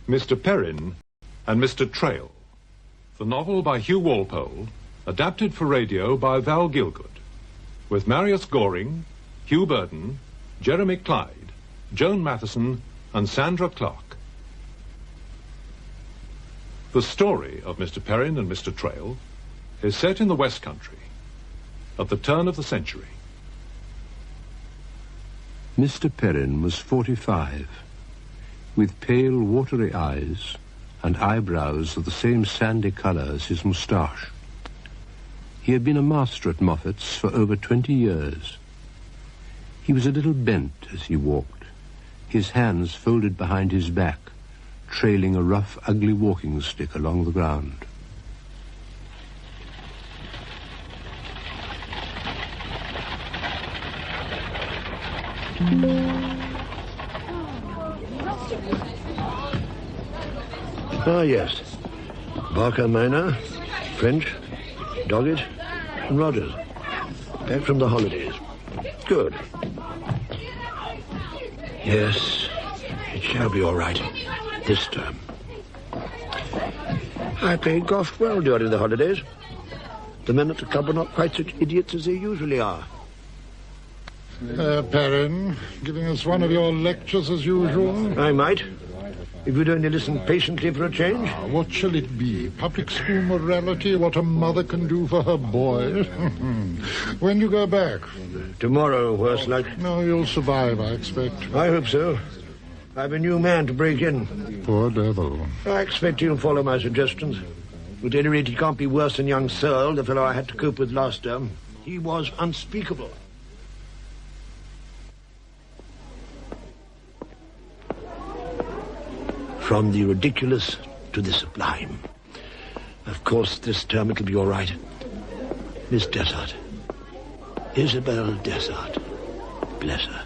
Mr. Perrin and Mr. Trail, the novel by Hugh Walpole, adapted for radio by Val Gielgud, with Marius Goring, Hugh Burden, Jeremy Clyde, Joan Matheson, and Sandra Clark. The story of Mr. Perrin and Mr. Trail is set in the West Country at the turn of the century. Mr. Perrin was 45, with pale, watery eyes and eyebrows of the same sandy colour as his moustache. He had been a master at Moffat's for over 20 years. He was a little bent as he walked, his hands folded behind his back, trailing a rough, ugly walking stick along the ground. Ah, yes. Barker Minor, French, Doggett, and Rogers. Back from the holidays. Good. Yes, it shall be all right. This term. I played golf well during the holidays. The men at the club are not quite such idiots as they usually are. Perrin, giving us one of your lectures as usual? I might, if you'd only listen patiently for a change. What shall it be? Public school morality, what a mother can do for her boy? When you go back? Tomorrow, worse luck. No, you'll survive, I expect. I hope so. I've a new man to break in. Poor devil. I expect he'll follow my suggestions. At any rate, he can't be worse than young Searle, the fellow I had to cope with last term. He was unspeakable. From the ridiculous to the sublime. Of course, this term it'll be all right. Miss Dessart. Isabel Dessart. Bless her.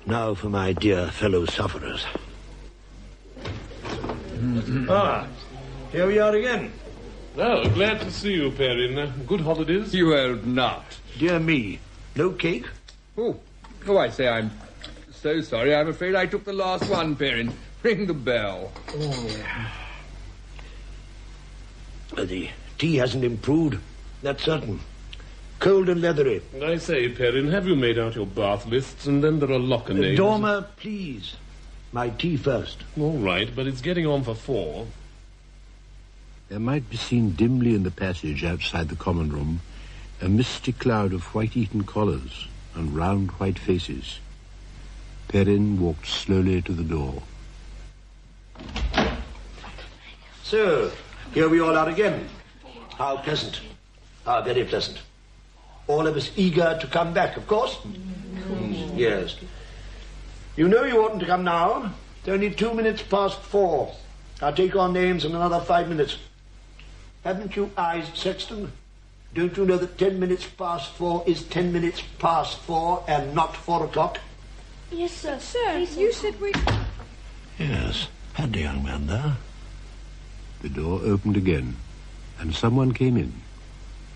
Now for my dear fellow sufferers. Ah, here we are again. Oh, glad to see you, Perrin. Good holidays? You old nut. Dear me, no cake? Oh, I say, I'm so sorry. I'm afraid I took the last one, Perrin. Ring the bell. The tea hasn't improved, that's certain. Cold and leathery. I say, Perrin, have you made out your bath lists? And then there are locker names. Dormer, please. My tea first. All right, but it's getting on for 4. There might be seen dimly in the passage outside the common room a misty cloud of white-eaten collars and round white faces. Perrin walked slowly to the door. So, here we all are again. How pleasant. How very pleasant. All of us eager to come back, of course? Yes. You know you oughtn't to come now. It's only 2 minutes past 4. I'll take our names in another 5 minutes. Haven't you eyes, Sexton? Don't you know that 10 minutes past 4 is 10 minutes past 4 and not 4 o'clock? Yes, sir. Sir, you said we... Yes, had the young man there. The door opened again, and someone came in.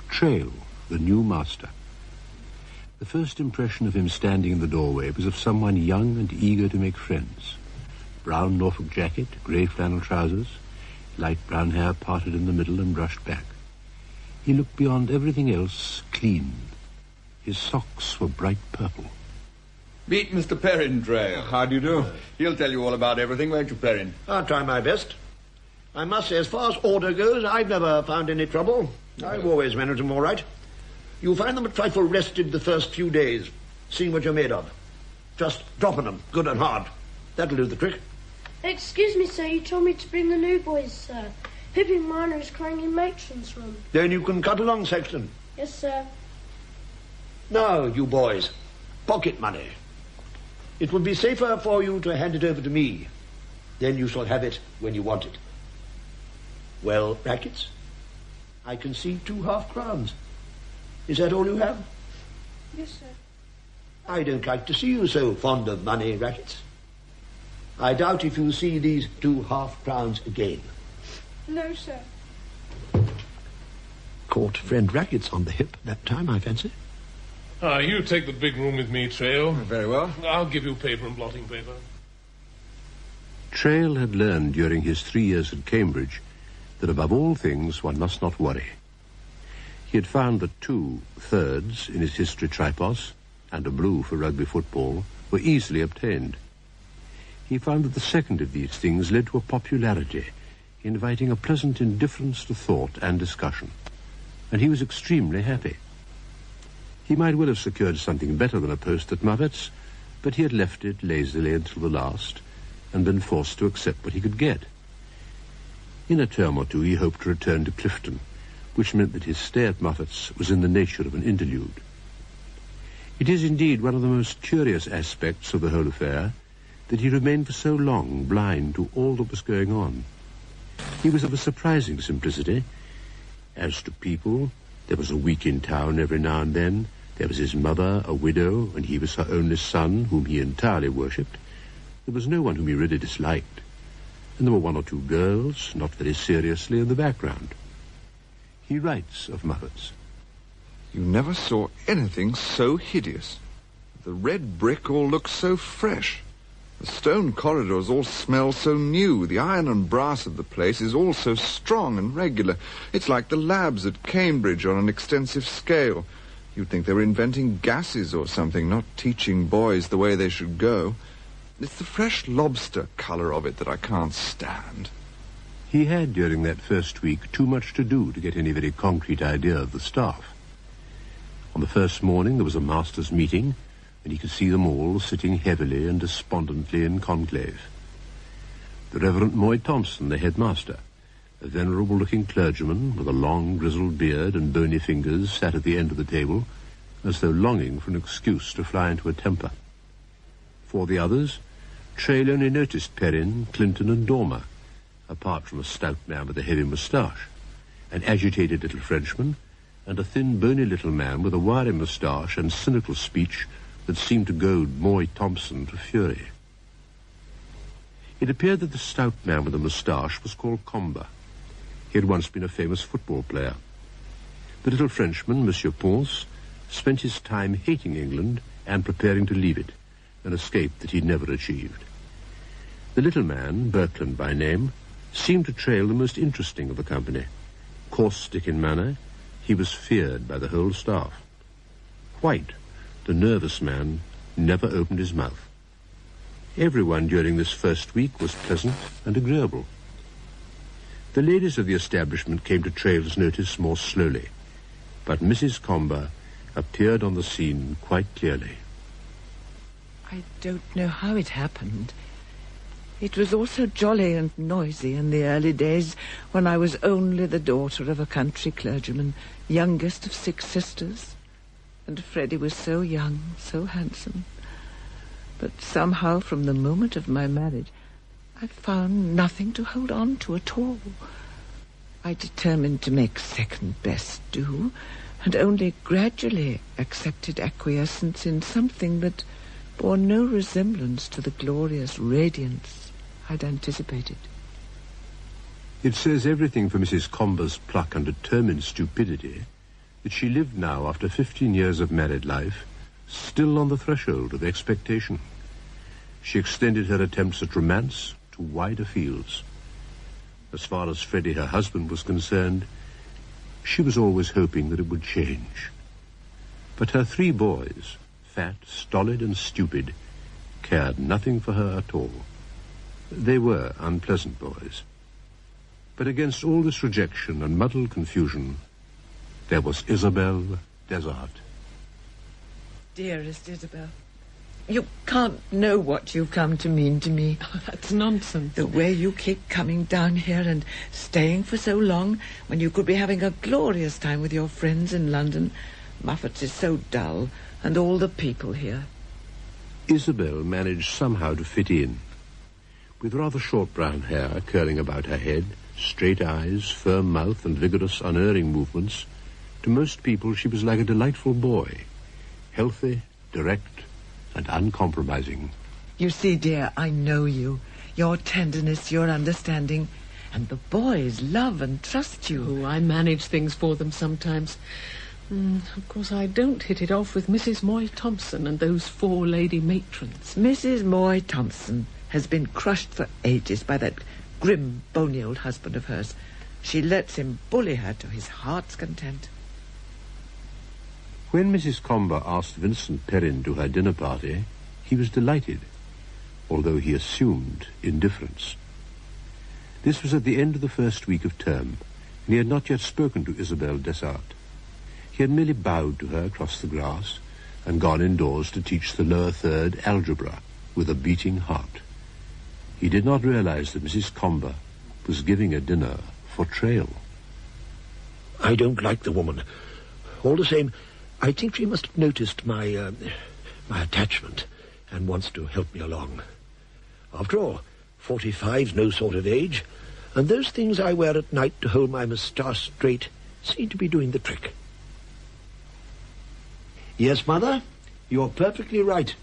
Trail, the new master. The first impression of him standing in the doorway was of someone young and eager to make friends. Brown Norfolk jacket, grey flannel trousers, light brown hair parted in the middle and brushed back. He looked beyond everything else clean. His socks were bright purple. Meet Mr. Perrin, Trail. How do you do? He'll tell you all about everything, won't you, Perrin? I'll try my best. I must say, as far as order goes, I've never found any trouble. I've always managed them all right. You'll find them a trifle rested the first few days, seeing what you're made of. Just dropping them, good and hard. That'll do the trick. Excuse me, sir, you told me to bring the new boys, sir. Hippie Minor is crying in Matron's room. Then you can cut along, Sexton. Yes, sir. Now, you boys, pocket money. It would be safer for you to hand it over to me. Then you shall have it when you want it. Well, Rackets, I can see 2 half-crowns. Is that all you have? Yes, sir. I don't like to see you so fond of money, Rackets. I doubt if you'll see these 2 half-crowns again. No, sir. Caught friend Rackets on the hip that time, I fancy. You take the big room with me, Trail. Very well. I'll give you paper and blotting paper. Trail had learned during his 3 years at Cambridge that above all things one must not worry. He had found that 2 thirds in his history tripos and a blue for rugby football were easily obtained. He found that the second of these things led to a popularity, inviting a pleasant indifference to thought and discussion, and he was extremely happy. He might well have secured something better than a post at Muffet's, but he had left it lazily until the last and been forced to accept what he could get. In a term or 2 he hoped to return to Clifton, which meant that his stay at Muffet's was in the nature of an interlude. It is indeed one of the most curious aspects of the whole affair that he remained for so long blind to all that was going on. He was of a surprising simplicity. As to people, there was a week in town every now and then. There was his mother, a widow, and he was her only son, whom he entirely worshipped. There was no one whom he really disliked. And there were 1 or 2 girls, not very seriously, in the background. He writes of Muffet's. You never saw anything so hideous. The red brick all looks so fresh. The stone corridors all smell so new. The iron and brass of the place is all so strong and regular. It's like the labs at Cambridge on an extensive scale. You'd think they were inventing gases or something, not teaching boys the way they should go. It's the fresh lobster colour of it that I can't stand. He had, during that first week, too much to do to get any very concrete idea of the staff. On the first morning there was a masters' meeting, and he could see them all sitting heavily and despondently in conclave. The Reverend Moy Thompson, the headmaster, a venerable-looking clergyman with a long grizzled beard and bony fingers, sat at the end of the table, as though longing for an excuse to fly into a temper. For the others, Trail only noticed Perrin, Clinton, and Dormer, apart from a stout man with a heavy moustache, an agitated little Frenchman, and a thin, bony little man with a wiry moustache and cynical speech that seemed to goad Moy Thompson to fury. It appeared that the stout man with the moustache was called Comber. He had once been a famous football player. The little Frenchman, Monsieur Ponce, spent his time hating England and preparing to leave it, an escape that he'd never achieved. The little man, Birkland by name, seemed to Trail the most interesting of the company. Caustic in manner, he was feared by the whole staff. White, the nervous man, never opened his mouth. Everyone during this first week was pleasant and agreeable. The ladies of the establishment came to Trail's notice more slowly, but Mrs. Comber appeared on the scene quite clearly. I don't know how it happened. It was all so jolly and noisy in the early days when I was only the daughter of a country clergyman, youngest of 6 sisters, and Freddie was so young, so handsome. But somehow from the moment of my marriage, I found nothing to hold on to at all. I determined to make second best do, and only gradually accepted acquiescence in something that bore no resemblance to the glorious radiance I'd anticipated. It says everything for Mrs. Comber's pluck and determined stupidity that she lived now, after 15 years of married life, still on the threshold of expectation. She extended her attempts at romance to wider fields. As far as Freddie, her husband, was concerned, she was always hoping that it would change. But her 3 boys, fat, stolid, and stupid, cared nothing for her at all. They were unpleasant boys. But against all this rejection and muddled confusion, there was Isabel Desart. Dearest Isabel, you can't know what you've come to mean to me. Oh, that's nonsense. The way you keep coming down here and staying for so long when you could be having a glorious time with your friends in London. Muffet's is so dull, and all the people here. Isabel managed somehow to fit in. With rather short brown hair curling about her head, straight eyes, firm mouth, and vigorous, unerring movements, to most people she was like a delightful boy, healthy, direct, and uncompromising. You see, dear, I know you. Your tenderness, your understanding. And the boys love and trust you. Oh, I manage things for them sometimes. Of course, I don't hit it off with Mrs. Moy Thompson and those 4 lady matrons. Mrs. Moy Thompson, has been crushed for ages by that grim, bony old husband of hers. She lets him bully her to his heart's content. When Mrs. Comber asked Vincent Perrin to her dinner party, he was delighted, although he assumed indifference. This was at the end of the first week of term, and he had not yet spoken to Isabelle Dessart. He had merely bowed to her across the grass and gone indoors to teach the lower third algebra with a beating heart. He did not realize that Mrs. Comber was giving a dinner for Trail. I don't like the woman. All the same, I think she must have noticed my attachment and wants to help me along. After all, 45's no sort of age, and those things I wear at night to hold my moustache straight seem to be doing the trick. Yes, Mother, you're perfectly right.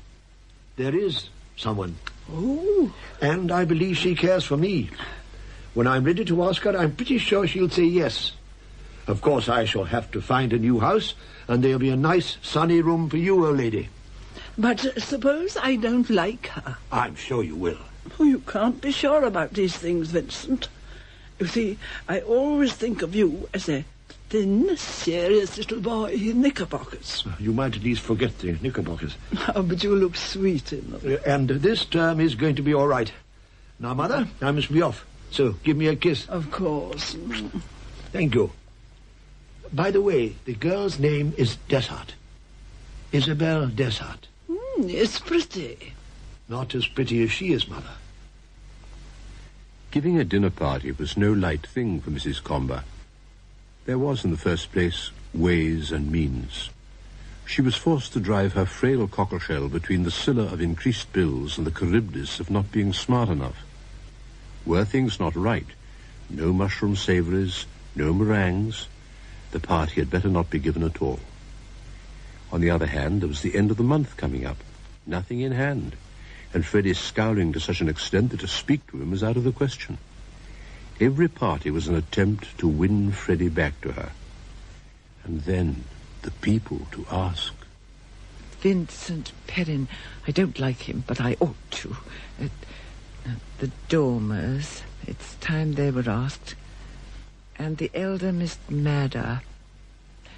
There is someone. Oh. And I believe she cares for me. When I'm ready to ask her, I'm pretty sure she'll say yes. Of course, I shall have to find a new house, and there'll be a nice, sunny room for you, old lady. But suppose I don't like her? I'm sure you will. Oh, you can't be sure about these things, Vincent. You see, I always think of you as a thin, serious little boy in knickerbockers. You might at least forget the knickerbockers. Oh, but you look sweet in them. And this term is going to be all right. Now, Mother, I must be off. So, give me a kiss. Of course. Thank you. By the way, the girl's name is Dessart. Isabelle Dessart. It's pretty. Not as pretty as she is, Mother. Giving a dinner party was no light thing for Mrs. Comber. There was, in the first place, ways and means. She was forced to drive her frail cockleshell between the Scylla of increased bills and the Charybdis of not being smart enough. Were things not right, no mushroom savouries, no meringues, the party had better not be given at all. On the other hand, there was the end of the month coming up, nothing in hand, and Freddie scowling to such an extent that to speak to him was out of the question. Every party was an attempt to win Freddie back to her. And then the people to ask. Vincent Perrin. I don't like him, but I ought to. The Dormers. It's time they were asked. And the elder Miss Madder.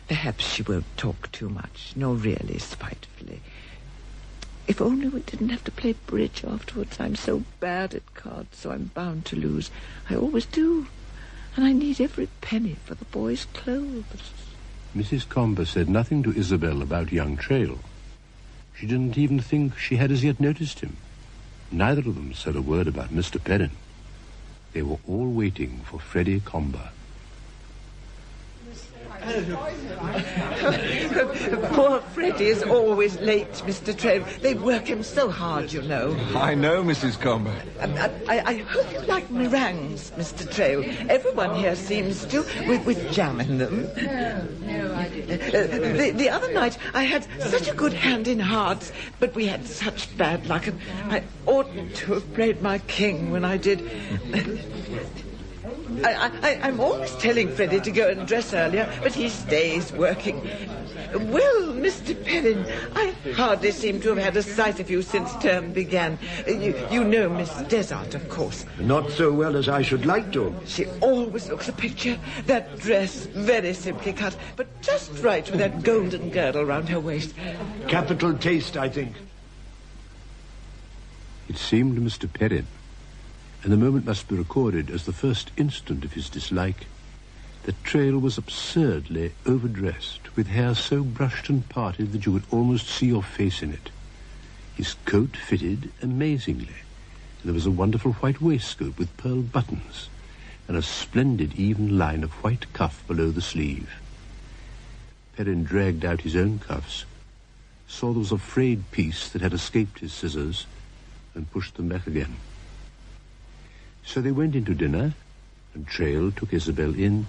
Perhaps she won't talk too much, nor really spitefully. If only we didn't have to play bridge afterwards. I'm so bad at cards, so I'm bound to lose. I always do. And I need every penny for the boys' clothes. Mrs. Comber said nothing to Isabel about young Trail. She didn't even think she had as yet noticed him. Neither of them said a word about Mr. Perrin. They were all waiting for Freddie Comber. Poor Freddie is always late, Mr. Trail. They work him so hard, you know. I know, Mrs. Comber. I hope you like meringues, Mr. Trail. Everyone here seems to, with jam in them. No, I didn't. The other night I had such a good hand in hearts, but we had such bad luck, and I oughtn't to have played my king when I did. I'm always telling Freddie to go and dress earlier, but he stays working. Well, Mr. Perrin, I hardly seem to have had a sight of you since term began. You know Miss Dessart, of course. Not so well as I should like to. She always looks a picture. That dress, very simply cut, but just right with that golden girdle round her waist. Capital taste, I think. It seemed to Mr. Perrin, and the moment must be recorded as the first instant of his dislike, that Trail was absurdly overdressed, with hair so brushed and parted that you could almost see your face in it. His coat fitted amazingly, and there was a wonderful white waistcoat with pearl buttons, and a splendid even line of white cuff below the sleeve. Perrin dragged out his own cuffs, saw there was a frayed piece that had escaped his scissors, and pushed them back again. So they went into dinner, and Trail took Isabel in,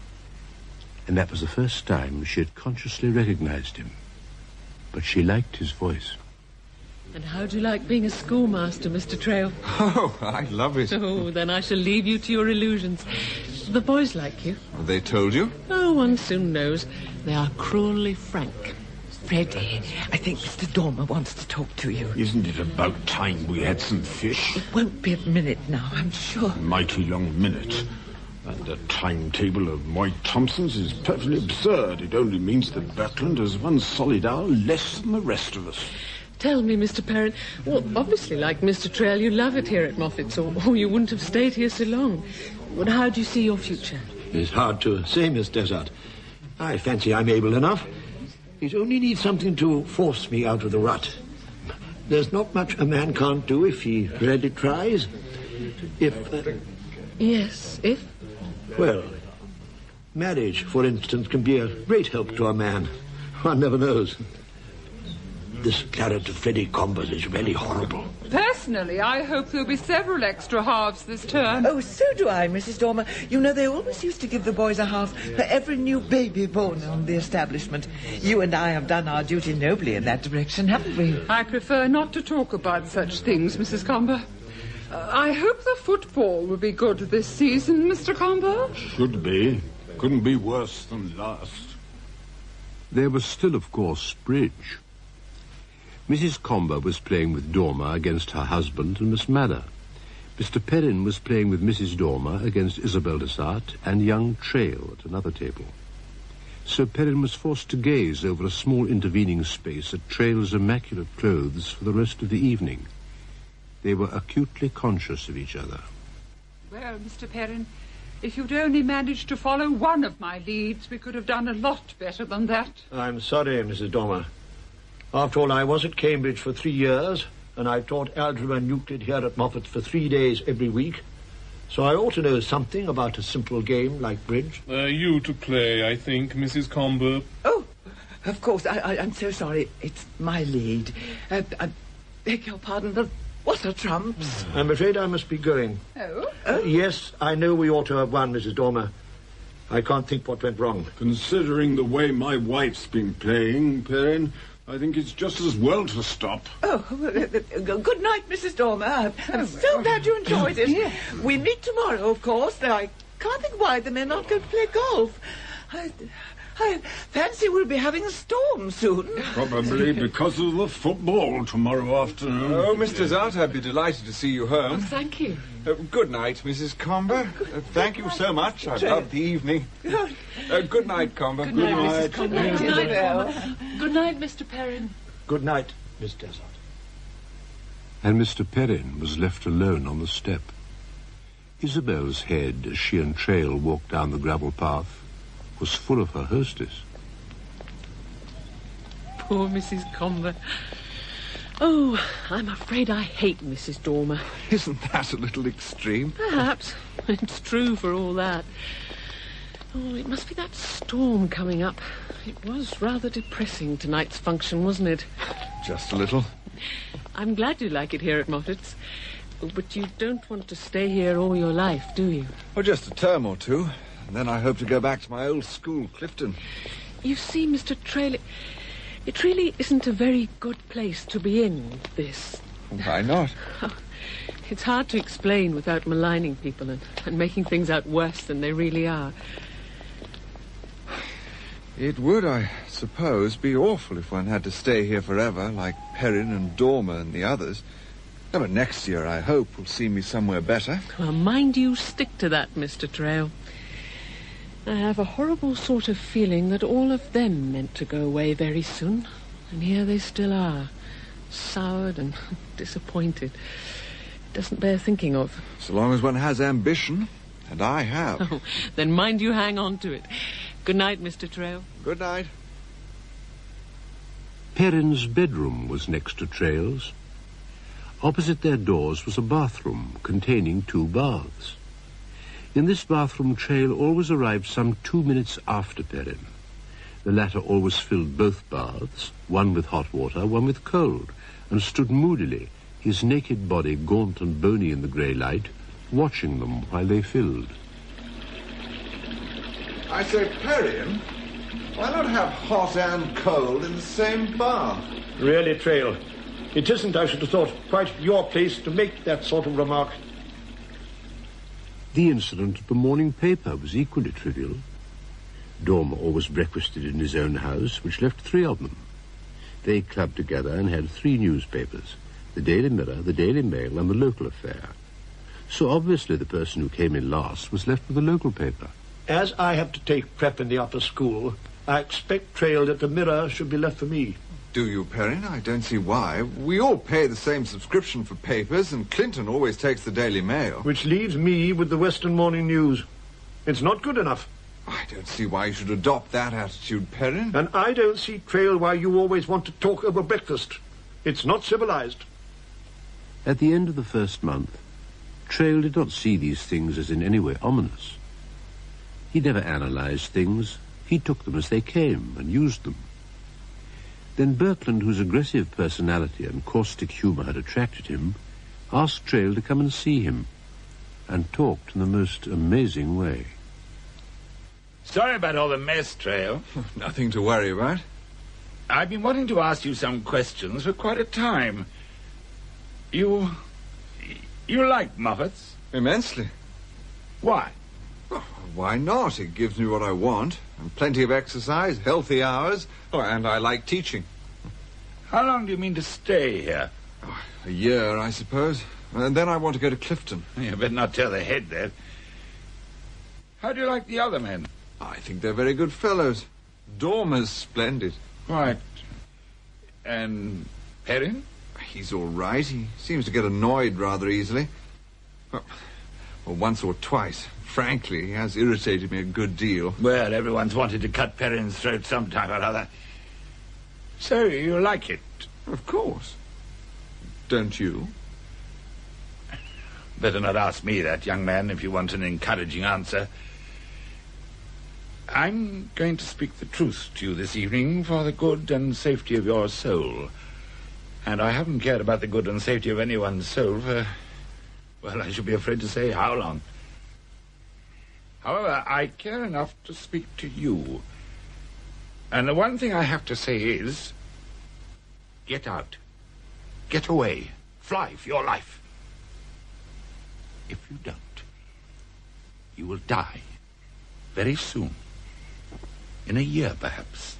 and that was the first time she had consciously recognized him. But she liked his voice. And how do you like being a schoolmaster, Mr. Trail? Oh, I love it. Oh, then I shall leave you to your illusions. The boys like you. They told you? Oh, one soon knows. They are cruelly frank. Freddie, I think Mr. Dormer wants to talk to you. Isn't it about time we had some fish? It won't be a minute now, I'm sure. Mighty long minute. And the timetable of White Thompson's is perfectly absurd. It only means that Bertrand has 1 solid hour less than the rest of us. Tell me, Mr. Perrin. Well, obviously, like Mr. Trail, you love it here at Moffat's, or you wouldn't have stayed here so long. But how do you see your future? It's hard to say, Miss Desert. I fancy I'm able enough. It only needs something to force me out of the rut. There's not much a man can't do if he really tries. Yes, if? Well, marriage, for instance, can be a great help to a man. One never knows. This claret of Freddie Combers is really horrible. Personally, I hope there'll be several extra halves this term. Oh, so do I, Mrs. Dormer. You know, they always used to give the boys a half for every new baby born on the establishment. You and I have done our duty nobly in that direction, haven't we? I prefer not to talk about such things, Mrs. Comber. I hope the football will be good this season, Mr. Comber. Should be. Couldn't be worse than last. There was still, of course, bridge. Mrs. Comber was playing with Dormer against her husband and Miss Madder. Mr. Perrin was playing with Mrs. Dormer against Isabel Desart and young Trail at another table. So Perrin was forced to gaze over a small intervening space at Trail's immaculate clothes for the rest of the evening. They were acutely conscious of each other. Well, Mr. Perrin, if you'd only managed to follow one of my leads, we could have done a lot better than that. I'm sorry, Mrs. Dormer. After all, I was at Cambridge for 3 years, and I taught algebra and Euclid here at Moffat's for 3 days every week. So I ought to know something about a simple game like bridge. You to play, I think, Mrs. Comber. Oh, of course. I'm so sorry. It's my lead. I beg your pardon, but what are trumps? I'm afraid I must be going. Oh? Yes, I know we ought to have won, Mrs. Dormer. I can't think what went wrong. Considering the way my wife's been playing, Perrin, I think it's just as well to stop. Oh, good night, Mrs. Dormer. I'm so glad you enjoyed it. Yeah. We meet tomorrow, of course. I can't think why the men aren't going to play golf. I fancy we'll be having a storm soon. Probably because of the football tomorrow afternoon. Oh, Mr. Zart, I'd be delighted to see you home. Oh, thank you. Good night, Mrs. Comber. Thank you so much. I've loved the evening. Good night, Comber. Good night, Mrs. Comber. Good night, Comber. Good night, Mr. Perrin. Good night, Miss Desert. And Mr. Perrin was left alone on the step. Isabel's head, as she and Trail walked down the gravel path, was full of her hostess. Poor Mrs. Comber. Oh, I'm afraid I hate Mrs. Dormer. Isn't that a little extreme? Perhaps. It's true for all that. Oh, it must be that storm coming up. It was rather depressing, tonight's function, wasn't it? Just a little. I'm glad you like it here at Moffat's. But you don't want to stay here all your life, do you? Oh, just a term or two. And then I hope to go back to my old school, Clifton. You see, Mr. Trail, it really isn't a very good place to be in, this. Why not? Oh, it's hard to explain without maligning people and making things out worse than they really are. It would, I suppose, be awful if one had to stay here forever, like Perrin and Dormer and the others. But next year, I hope, will see me somewhere better. Well, mind you stick to that, Mr. Trail. I have a horrible sort of feeling that all of them meant to go away very soon. And here they still are, soured and disappointed. It doesn't bear thinking of. So long as one has ambition, and I have. Oh, then mind you hang on to it. Good night, Mr. Trail. Good night. Perrin's bedroom was next to Trail's. Opposite their doors was a bathroom containing 2 baths. In this bathroom, Trail always arrived some 2 minutes after Perrin. The latter always filled both baths, one with hot water, one with cold, and stood moodily, his naked body gaunt and bony in the grey light, watching them while they filled. I say, Perrin, why not have hot and cold in the same bath? Really, Trail, it isn't, I should have thought, quite your place to make that sort of remark. The incident at the morning paper was equally trivial. Dormer always breakfasted in his own house, which left 3 of them. They clubbed together and had 3 newspapers, the Daily Mirror, the Daily Mail, and the Local Affair. So obviously the person who came in last was left with the local paper. As I have to take prep in the upper school, I expect, Trail, that the Mirror should be left for me. Do you, Perrin? I don't see why. We all pay the same subscription for papers, and Clinton always takes the Daily Mail. Which leaves me with the Western Morning News. It's not good enough. I don't see why you should adopt that attitude, Perrin. And I don't see, Trail, why you always want to talk over breakfast. It's not civilized. At the end of the first month, Trail did not see these things as in any way ominous. He never analysed things. He took them as they came and used them. Then Berkland, whose aggressive personality and caustic humour had attracted him, asked Trail to come and see him, and talked in the most amazing way. Sorry about all the mess, Trail. Nothing to worry about. I've been wanting to ask you some questions for quite a time. You like muffets? Immensely. Why? Oh, why not? It gives me what I want. And plenty of exercise, healthy hours, and I like teaching. How long do you mean to stay here? Oh, a year, I suppose. And then I want to go to Clifton. You better not tell the head that. How do you like the other men? I think they're very good fellows. Dormer's splendid. Right. And Perrin? He's all right. He seems to get annoyed rather easily. Well, once or twice. Frankly, he has irritated me a good deal. Well, everyone's wanted to cut Perrin's throat sometime or other. So, you like it? Of course. Don't you? Better not ask me that, young man, if you want an encouraging answer. I'm going to speak the truth to you this evening for the good and safety of your soul. And I haven't cared about the good and safety of anyone's soul for, well, I should be afraid to say how long. However, I care enough to speak to you. And the one thing I have to say is, get out. Get away. Fly for your life. If you don't, you will die very soon. In a year, perhaps.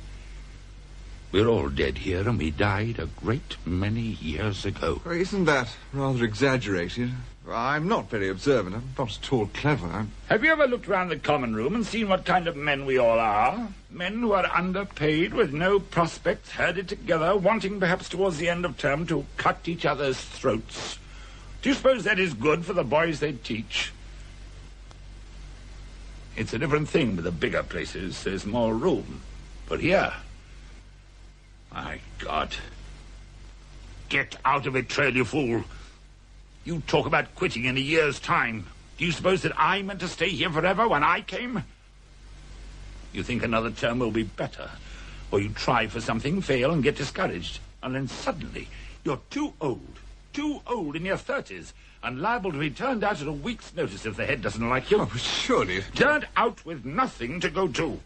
We're all dead here, and we died a great many years ago. Isn't that rather exaggerated? I'm not very observant. I'm not at all clever. Have you ever looked round the common room and seen what kind of men we all are? Men who are underpaid, with no prospects, herded together, wanting perhaps towards the end of term to cut each other's throats. Do you suppose that is good for the boys they teach? It's a different thing with the bigger places. There's more room. But here, my God. Get out of it, Trail, you fool. You talk about quitting in a year's time. Do you suppose that I meant to stay here forever when I came? You think another term will be better, or you try for something, fail, and get discouraged, and then suddenly you're too old in your 30s, and liable to be turned out at a week's notice if the head doesn't like you. Oh, surely. Turned out with nothing to go to.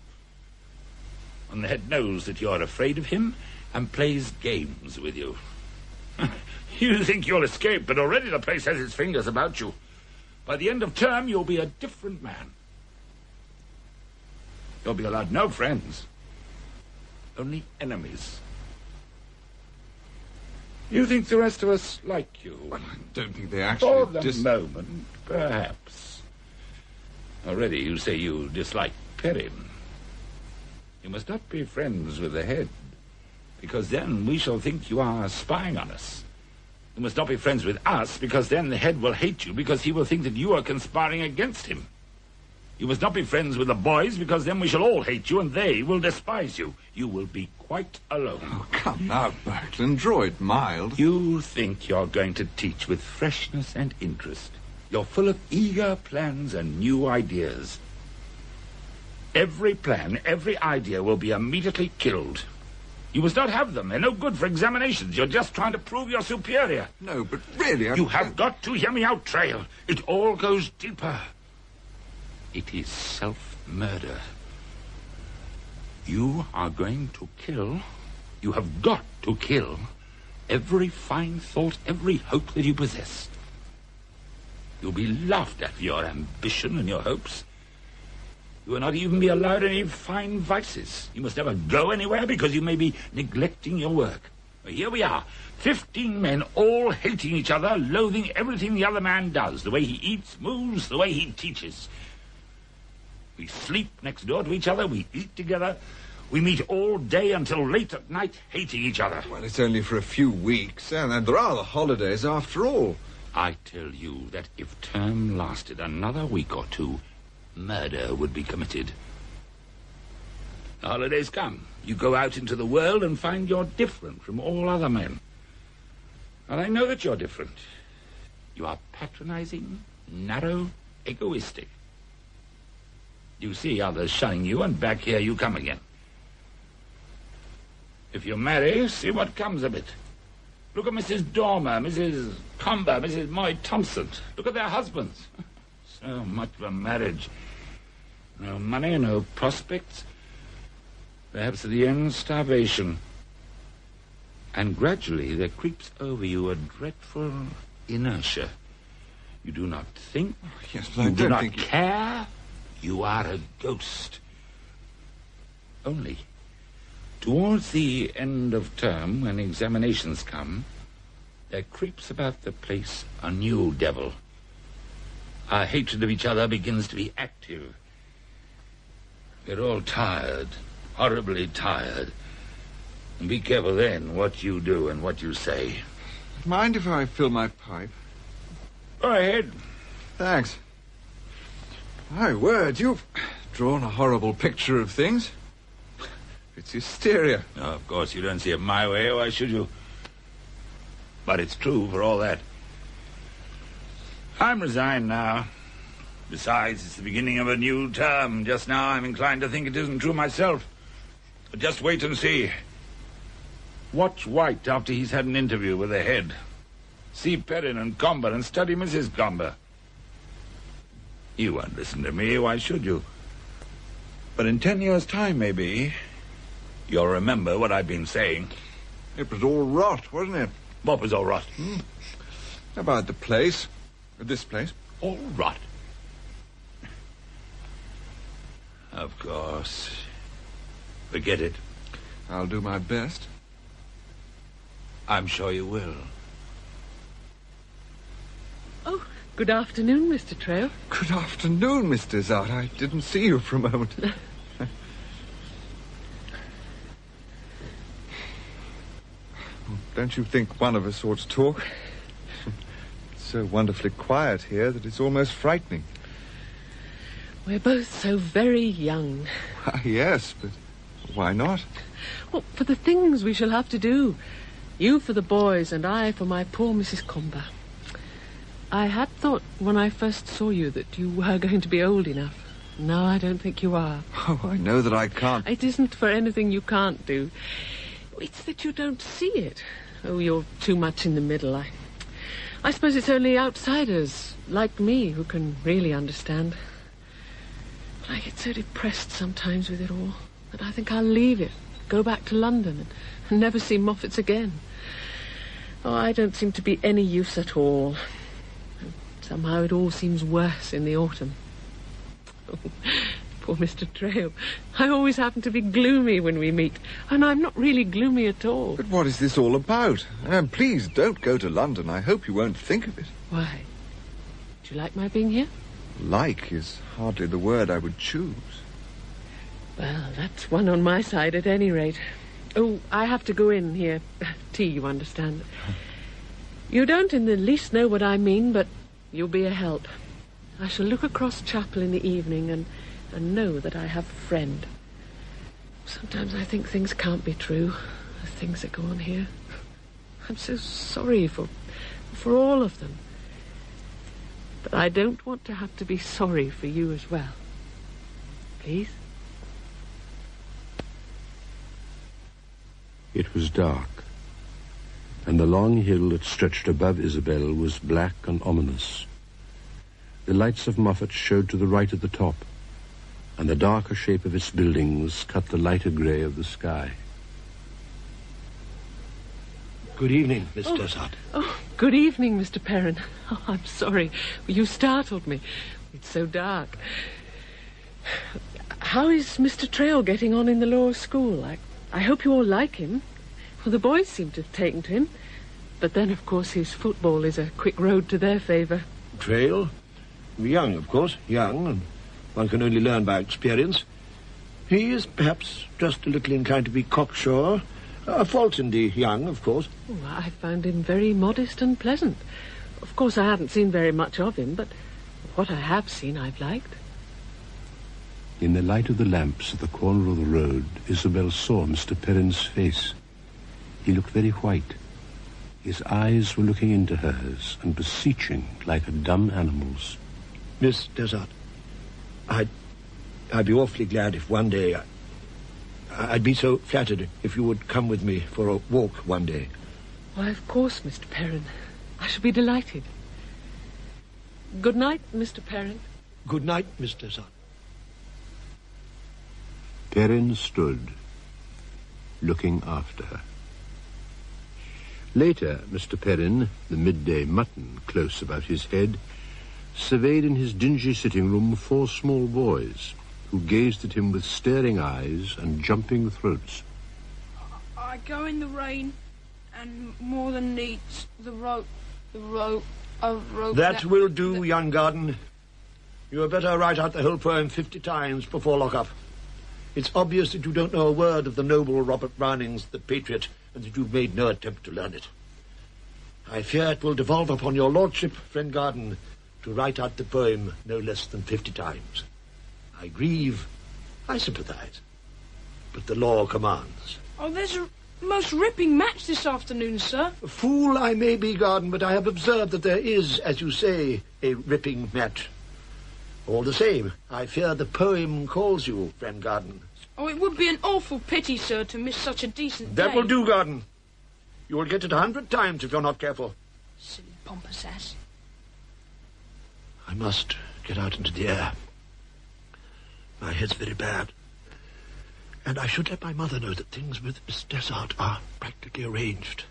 And the head knows that you're afraid of him and plays games with you. You think you'll escape, but already the place has its fingers about you. By the end of term, you'll be a different man. You'll be allowed no friends. Only enemies. You think the rest of us like you? Well, I don't think they actually... For the moment, perhaps. Already you say you dislike Perrin. You must not be friends with the head, because then we shall think you are spying on us. You must not be friends with us, because then the head will hate you, because he will think that you are conspiring against him. You must not be friends with the boys, because then we shall all hate you, and they will despise you. You will be quite alone. Oh, come now, Berkland, draw it mild. You think you're going to teach with freshness and interest. You're full of eager plans and new ideas. Every plan, every idea will be immediately killed. You must not have them. They're no good for examinations. You're just trying to prove you're superior. No, but really... You have got to hear me out, Trail. It all goes deeper. It is self-murder. You are going to kill, you have got to kill, every fine thought, every hope that you possess. You'll be laughed at for your ambition and your hopes. You will not even be allowed any fine vices. You must never go anywhere because you may be neglecting your work. Well, here we are, 15 men all hating each other, loathing everything the other man does, the way he eats, moves, the way he teaches. We sleep next door to each other, we eat together, we meet all day until late at night, hating each other. Well, it's only for a few weeks, and there are the holidays after all. I tell you that if term lasted another week or two, murder would be committed. The holidays come. You go out into the world and find you're different from all other men. And I know that you're different. You are patronizing, narrow, egoistic. You see others shunning you, and back here you come again. If you marry, see what comes of it. Look at Mrs. Dormer, Mrs. Comber, Mrs. Moy Thompson. Look at their husbands. So much for marriage. No money, no prospects. Perhaps at the end, starvation. And gradually there creeps over you a dreadful inertia. You do not think. Yes, but I you do don't not think care. You are a ghost. Only, towards the end of term, when examinations come, there creeps about the place a new devil. Our hatred of each other begins to be active. We're all tired, horribly tired. And be careful then what you do and what you say. Mind if I fill my pipe? Go ahead. Thanks. My word, you've drawn a horrible picture of things. It's hysteria. No, of course, you don't see it my way. Why should you? But it's true for all that. I'm resigned now. Besides, it's the beginning of a new term. Just now, I'm inclined to think it isn't true myself. But just wait and see. Watch White after he's had an interview with the head. See Perrin and Comber and study Mrs. Comber. You won't listen to me. Why should you? But in 10 years' time, maybe, you'll remember what I've been saying. It was all rot, wasn't it? What was all rot? About the place. This place. All rot. Of course. Forget it. I'll do my best. I'm sure you will. Oh, good afternoon, Mr. Trail. Good afternoon, Mr. Zart. I didn't see you for a moment. Don't you think one of us ought to talk? It's so wonderfully quiet here that it's almost frightening. We're both so very young. Yes, but why not? Well, for the things we shall have to do. You for the boys and I for my poor Mrs. Comber. I had thought when I first saw you that you were going to be old enough. No, I don't think you are. Oh, I know that I can't. It isn't for anything you can't do. It's that you don't see it. Oh, you're too much in the middle. I suppose it's only outsiders like me who can really understand. But I get so depressed sometimes with it all that I think I'll leave it, go back to London and never see Moffats again. Oh, I don't seem to be any use at all. And somehow it all seems worse in the autumn. Oh, poor Mr. Trail. I always happen to be gloomy when we meet, and I'm not really gloomy at all. But what is this all about? And please don't go to London. I hope you won't think of it. Why? Do you like my being here? Like is hardly the word I would choose. Well, that's one on my side at any rate. Oh, I have to go in here. Tea, you understand. You don't in the least know what I mean, but you'll be a help. I shall look across chapel in the evening and know that I have a friend. Sometimes I think things can't be true, the things that go on here. I'm so sorry for all of them. But I don't want to have to be sorry for you as well. Please? It was dark, and the long hill that stretched above Isabel was black and ominous. The lights of Moffat showed to the right at the top, and the darker shape of its buildings cut the lighter grey of the sky. Good evening, Mr. Zart. Oh, good evening, Mr. Perrin. Oh, I'm sorry. You startled me. It's so dark. How is Mr. Trail getting on in the law school? I hope you all like him. Well, the boys seem to have taken to him. But then, of course, his football is a quick road to their favour. Trail? Young, of course. Young, and one can only learn by experience. He is perhaps just a little inclined to be cocksure. A fault in the young, of course. Oh, I found him very modest and pleasant. Of course, I haven't seen very much of him, but what I have seen I've liked. In the light of the lamps at the corner of the road, Isabel saw Mr. Perrin's face. He looked very white. His eyes were looking into hers and beseeching like a dumb animal's. Miss Desart, I'd be awfully glad if one day... I'd be so flattered if you would come with me for a walk one day. Why, of course, Mr. Perrin. I shall be delighted. Good night, Mr. Perrin. Good night, Miss Desart. Perrin stood, looking after her. Later, Mr. Perrin, the midday mutton close about his head, surveyed in his dingy sitting room 4 small boys who gazed at him with staring eyes and jumping throats. I go in the rain, and more than needs the rope. That will do, young Garden. You had better write out the whole poem 50 times before lock-up. It's obvious that you don't know a word of the noble Robert Browning's The Patriot, and that you've made no attempt to learn it. I fear it will devolve upon your lordship, friend Garden, to write out the poem no less than 50 times. I grieve, I sympathize, but the law commands. Oh, there's a most ripping match this afternoon, sir. A fool I may be, Garden, but I have observed that there is, as you say, a ripping match. All the same, I fear the poem calls you, friend Garden. Oh, it would be an awful pity, sir, to miss such a decent day. That will do, Garden. You will get it 100 times if you're not careful. Silly pompous ass. I must get out into the air. My head's very bad. And I should let my mother know that things with Miss Desart are practically arranged.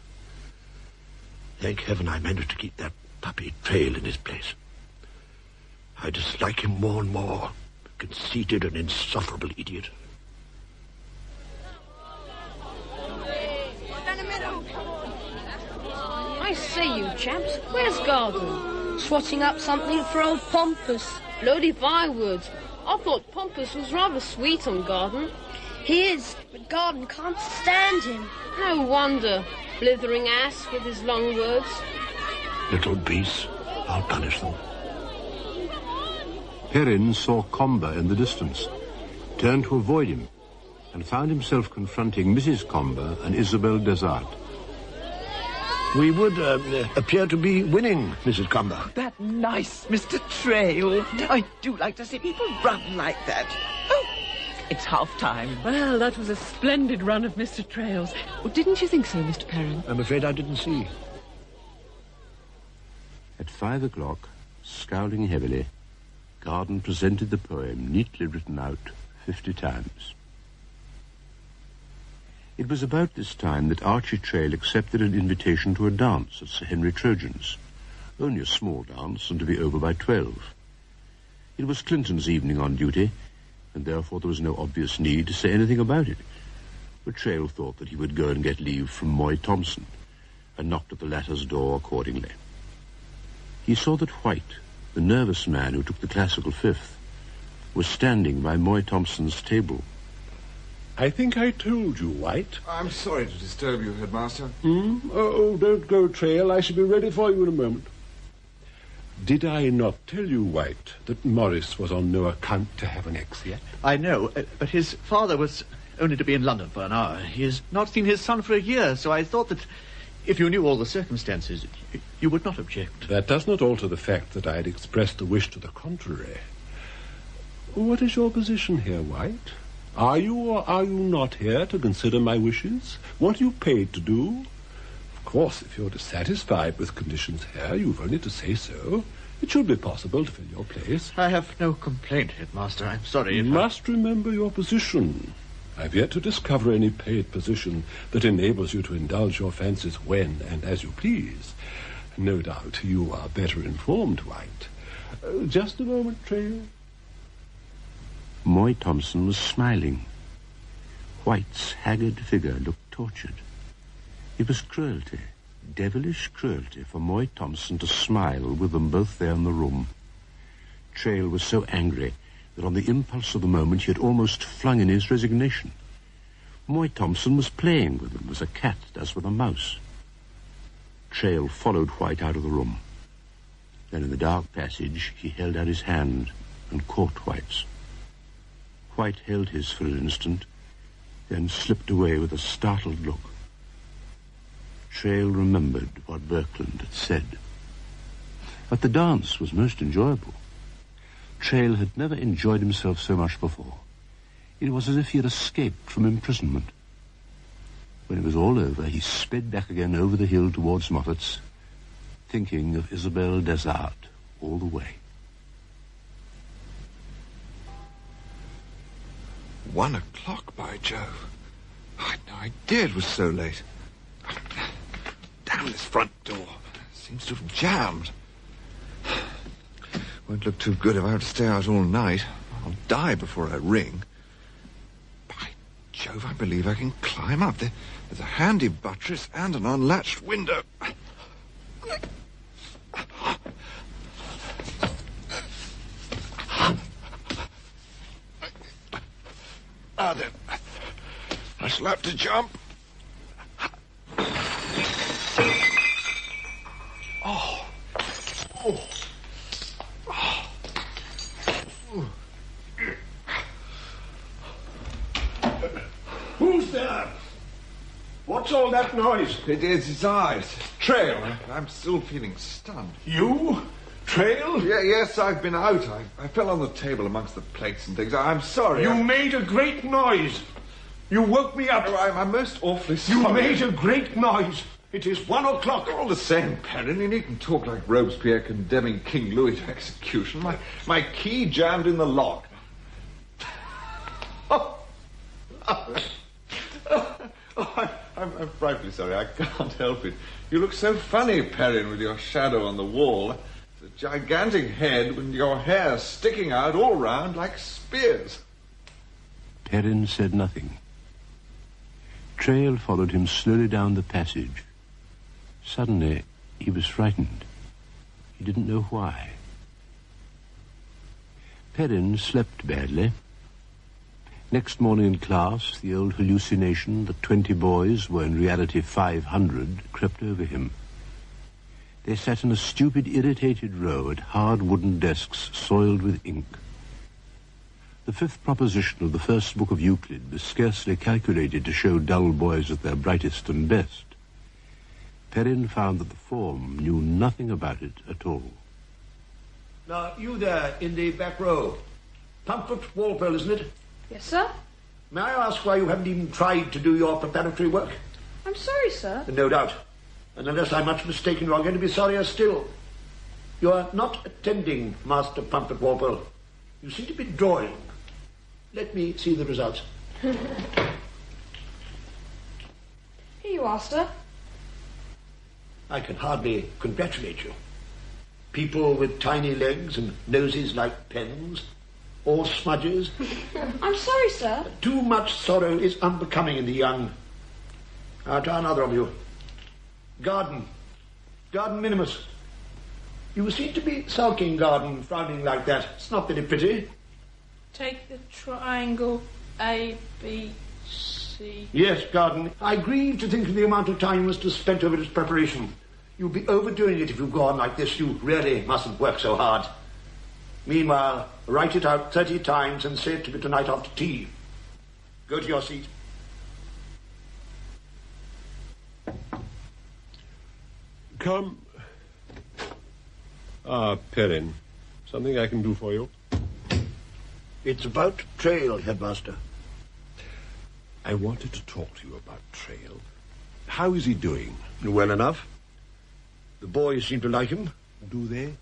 Thank heaven I managed to keep that puppy Trail in his place. I dislike him more and more. Conceited and insufferable idiot. I say, you chaps, where's Garden? Swatting up something for old Pompous. Blowed if I would. I thought Pompous was rather sweet on Garden. He is, but Garden can't stand him. No wonder. Blithering ass with his long words. Little beasts, I'll punish them. Perrin saw Comber in the distance, turned to avoid him, and found himself confronting Mrs. Comber and Isabel Desart. We would appear to be winning, Mrs. Comber. That nice Mr. Trail. I do like to see people run like that. Oh, it's half-time. Well, that was a splendid run of Mr. Trail's. Oh, didn't you think so, Mr. Perrin? I'm afraid I didn't see. At 5 o'clock, scowling heavily, Garden presented the poem, neatly written out 50 times. It was about this time that Archie Trail accepted an invitation to a dance at Sir Henry Trojan's. Only a small dance, and to be over by 12. It was Clinton's evening on duty, and therefore there was no obvious need to say anything about it. But Trail thought that he would go and get leave from Moy Thompson, and knocked at the latter's door accordingly. He saw that White, the nervous man who took the classical fifth, was standing by Moy Thompson's table. I think I told you, White. I'm sorry to disturb you, Headmaster. Oh, don't go, Trail. I shall be ready for you in a moment. Did I not tell you, White, that Morris was on no account to have an ex yet? I know, but his father was only to be in London for an hour. He has not seen his son for a year, so I thought that if you knew all the circumstances, you would not object. That does not alter the fact that I had expressed a wish to the contrary. What is your position here, White? Are you or are you not here to consider my wishes? What are you paid to do? Of course, if you're dissatisfied with conditions here, you've only to say so. It should be possible to fill your place. I have no complaint, Headmaster. I'm sorry You must remember your position. I've yet to discover any paid position that enables you to indulge your fancies when and as you please. No doubt you are better informed, White. Just a moment, Trail. Moy Thompson was smiling. White's haggard figure looked tortured. It was cruelty, devilish cruelty, for Moy Thompson to smile with them both there in the room. Trail was so angry that on the impulse of the moment he had almost flung in his resignation. Moy Thompson was playing with them as a cat does with a mouse. Trail followed White out of the room. Then in the dark passage he held out his hand and caught White's. White held his for an instant, then slipped away with a startled look. Trail remembered what Birkeland had said. But the dance was most enjoyable. Trail had never enjoyed himself so much before. It was as if he had escaped from imprisonment. When it was all over, he sped back again over the hill towards Moffat's, thinking of Isabel Desart all the way. 1 o'clock, by Jove. I had no idea it was so late. Damn this front door. Seems to have jammed. Won't look too good if I have to stay out all night. I'll die before I ring. By Jove, I believe I can climb up. There's a handy buttress and an unlatched window. Ah, then. I shall have to jump. Oh. Oh. Who's there? What's all that noise? It is his eyes. Trail. I'm still feeling stunned. You? Trail? Yes, I've been out. I fell on the table amongst the plates and things. I'm sorry. You made a great noise. You woke me up. Oh, I'm most awfully sorry. You made a great noise. It is 1 o'clock. All the same, Perrin, you needn't talk like Robespierre condemning King Louis to execution. My key jammed in the lock. I'm frightfully sorry. I can't help it. You look so funny, Perrin, with your shadow on the wall. It's a gigantic head with your hair sticking out all round like spears. Perrin said nothing. Trail followed him slowly down the passage. Suddenly, he was frightened. He didn't know why. Perrin slept badly. Next morning in class, the old hallucination that 20 boys were in reality 500 crept over him. They sat in a stupid, irritated row at hard wooden desks soiled with ink. The fifth proposition of the first book of Euclid was scarcely calculated to show dull boys at their brightest and best. Perrin found that the form knew nothing about it at all. Now, you there in the back row. Pumfret Walpole, isn't it? Yes, sir? May I ask why you haven't even tried to do your preparatory work? I'm sorry, sir. No doubt. And unless I'm much mistaken, you are going to be sorrier still. You are not attending, Master Pumfret Walpole. You seem to be drawing. Let me see the results. Here you are, sir. I can hardly congratulate you. People with tiny legs and noses like pens, all smudges. I'm sorry, sir. Too much sorrow is unbecoming in the young. I'll try another of you. Garden minimus. You seem to be sulking, Garden, frowning like that. It's not very pretty. Take the triangle A, B, C. Yes, Garden. I grieve to think of the amount of time you must have spent over its preparation. You'll be overdoing it if you go on like this. You really mustn't work so hard. Meanwhile, write it out 30 times and say it to me tonight after tea. Go to your seat. Come. Ah, Perrin. Something I can do for you? It's about Trail, Headmaster. I wanted to talk to you about Trail. How is he doing? Well enough. The boys seem to like him. Do they?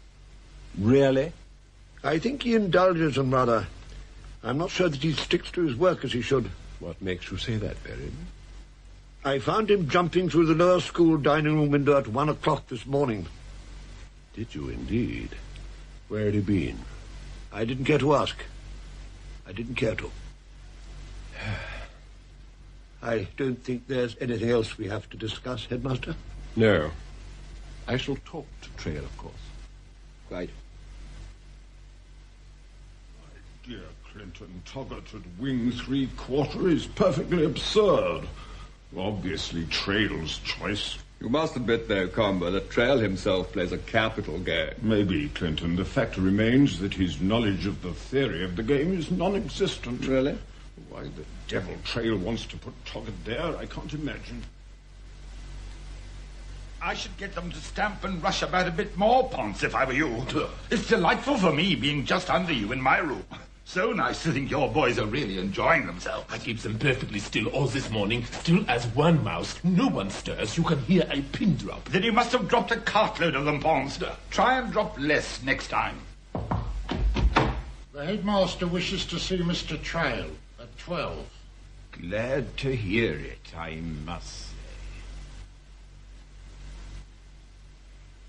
Really? I think he indulges them rather. I'm not sure that he sticks to his work as he should. What makes you say that, Perrin? I found him jumping through the lower school dining room window at 1 o'clock this morning. Did you indeed? Where had he been? I didn't care to ask. I didn't care to. I don't think there's anything else we have to discuss, Headmaster. No. I shall talk to Trail, of course. Right. My dear Clinton, Toggart at wing 3/4 is perfectly absurd. Obviously Trail's choice. You must admit, though, Comber, that Trail himself plays a capital game. Maybe, Clinton. The fact remains that his knowledge of the theory of the game is non-existent. Really? Why the devil Trail wants to put Toggart there, I can't imagine. I should get them to stamp and rush about a bit more, Ponce, if I were you. It's delightful for me being just under you in my room. So nice to think your boys are really enjoying themselves. I keep them perfectly still all this morning, still as one mouse. No one stirs. You can hear a pin drop. Then you must have dropped a cartload of them, Ponce. Try and drop less next time. The headmaster wishes to see Mr. Trail at 12. Glad to hear it, I must say.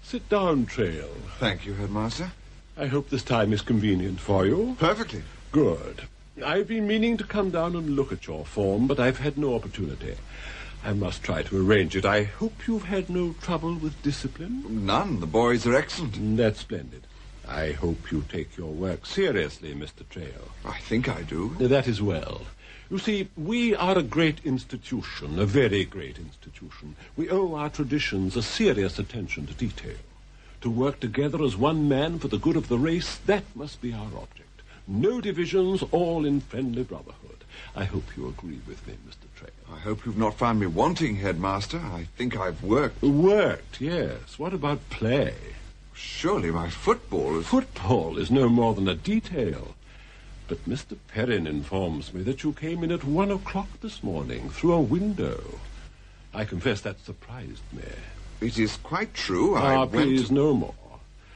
Sit down, Trail. Thank you, Headmaster. I hope this time is convenient for you. Perfectly. Good. I've been meaning to come down and look at your form, but I've had no opportunity. I must try to arrange it. I hope you've had no trouble with discipline? None. The boys are excellent. That's splendid. I hope you take your work seriously, Mr. Trail. I think I do. That is well. You see, we are a great institution, a very great institution. We owe our traditions a serious attention to detail. To work together as one man for the good of the race, that must be our object. No divisions, all in friendly brotherhood. I hope you agree with me, Mr. Trail. I hope you've not found me wanting, Headmaster. I think I've worked. Worked, yes. What about play? Surely my football is... Football is no more than a detail. But Mr. Perrin informs me that you came in at 1 o'clock this morning through a window. I confess that surprised me. It is quite true. Please, no more.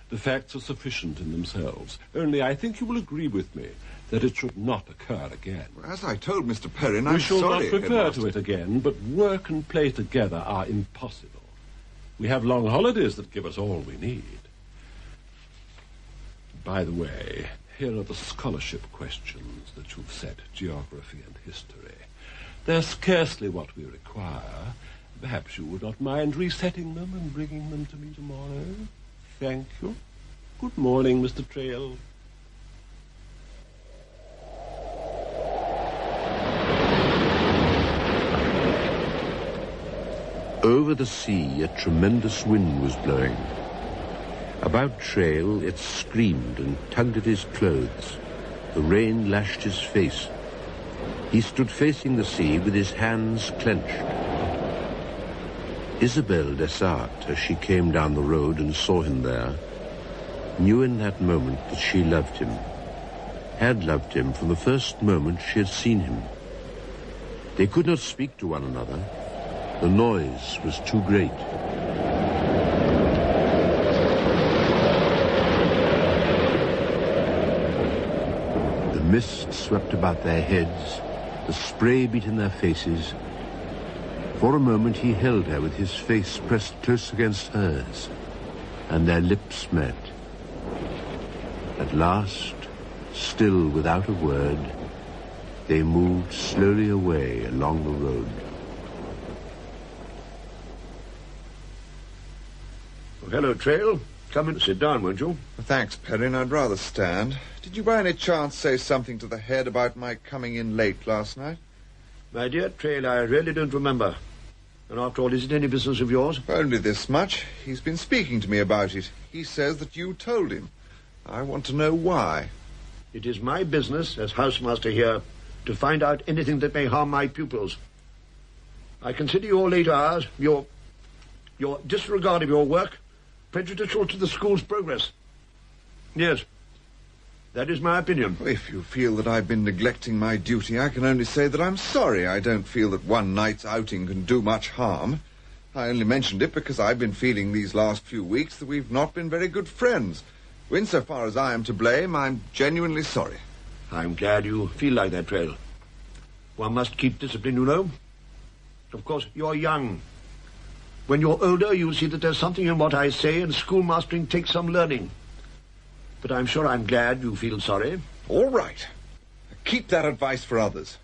The facts are sufficient in themselves. Only I think you will agree with me that it should not occur again. As I told Mr. Perrin, I'm sorry, We shall not refer Headmaster. to it again, but work and play together are impossible. We have long holidays that give us all we need. By the way, here are the scholarship questions that you've set, geography and history. They're scarcely what we require. Perhaps you would not mind resetting them and bringing them to me tomorrow. Thank you. Good morning, Mr. Trail. Over the sea, a tremendous wind was blowing. About Trail, it screamed and tugged at his clothes. The rain lashed his face. He stood facing the sea with his hands clenched. Isabel Desart, as she came down the road and saw him there, knew in that moment that she loved him, had loved him from the first moment she had seen him. They could not speak to one another. The noise was too great. The mist swept about their heads, the spray beat in their faces. For a moment he held her with his face pressed close against hers, and their lips met. At last, still without a word, they moved slowly away along the road. Well, hello, Trail. Come in and sit down, won't you? Thanks, Perrin. I'd rather stand. Did you by any chance say something to the head about my coming in late last night? My dear Trail, I really don't remember. And after all, is it any business of yours? Only this much. He's been speaking to me about it. He says that you told him. I want to know why. It is my business, as housemaster here, to find out anything that may harm my pupils. I consider your late hours, your disregard of your work, prejudicial to the school's progress. Yes, that is my opinion. If you feel that I've been neglecting my duty, I can only say that I'm sorry. I don't feel that one night's outing can do much harm. I only mentioned it because I've been feeling these last few weeks that we've not been very good friends. Insofar as I am to blame, I'm genuinely sorry. I'm glad you feel like that, Trail. One must keep discipline, you know. Of course, you're young. When you're older, you'll see that there's something in what I say, and schoolmastering takes some learning. But I'm sure I'm glad you feel sorry. All right. keep that advice for others.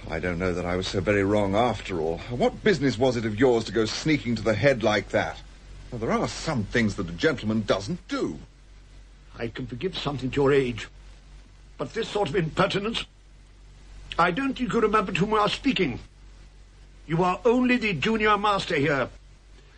I don't know that I was so very wrong after all. What business was it of yours to go sneaking to the head like that? Well, there are some things that a gentleman doesn't do. I can forgive something at your age. But this sort of impertinence... I don't think you remember to whom we are speaking. You are only the junior master here.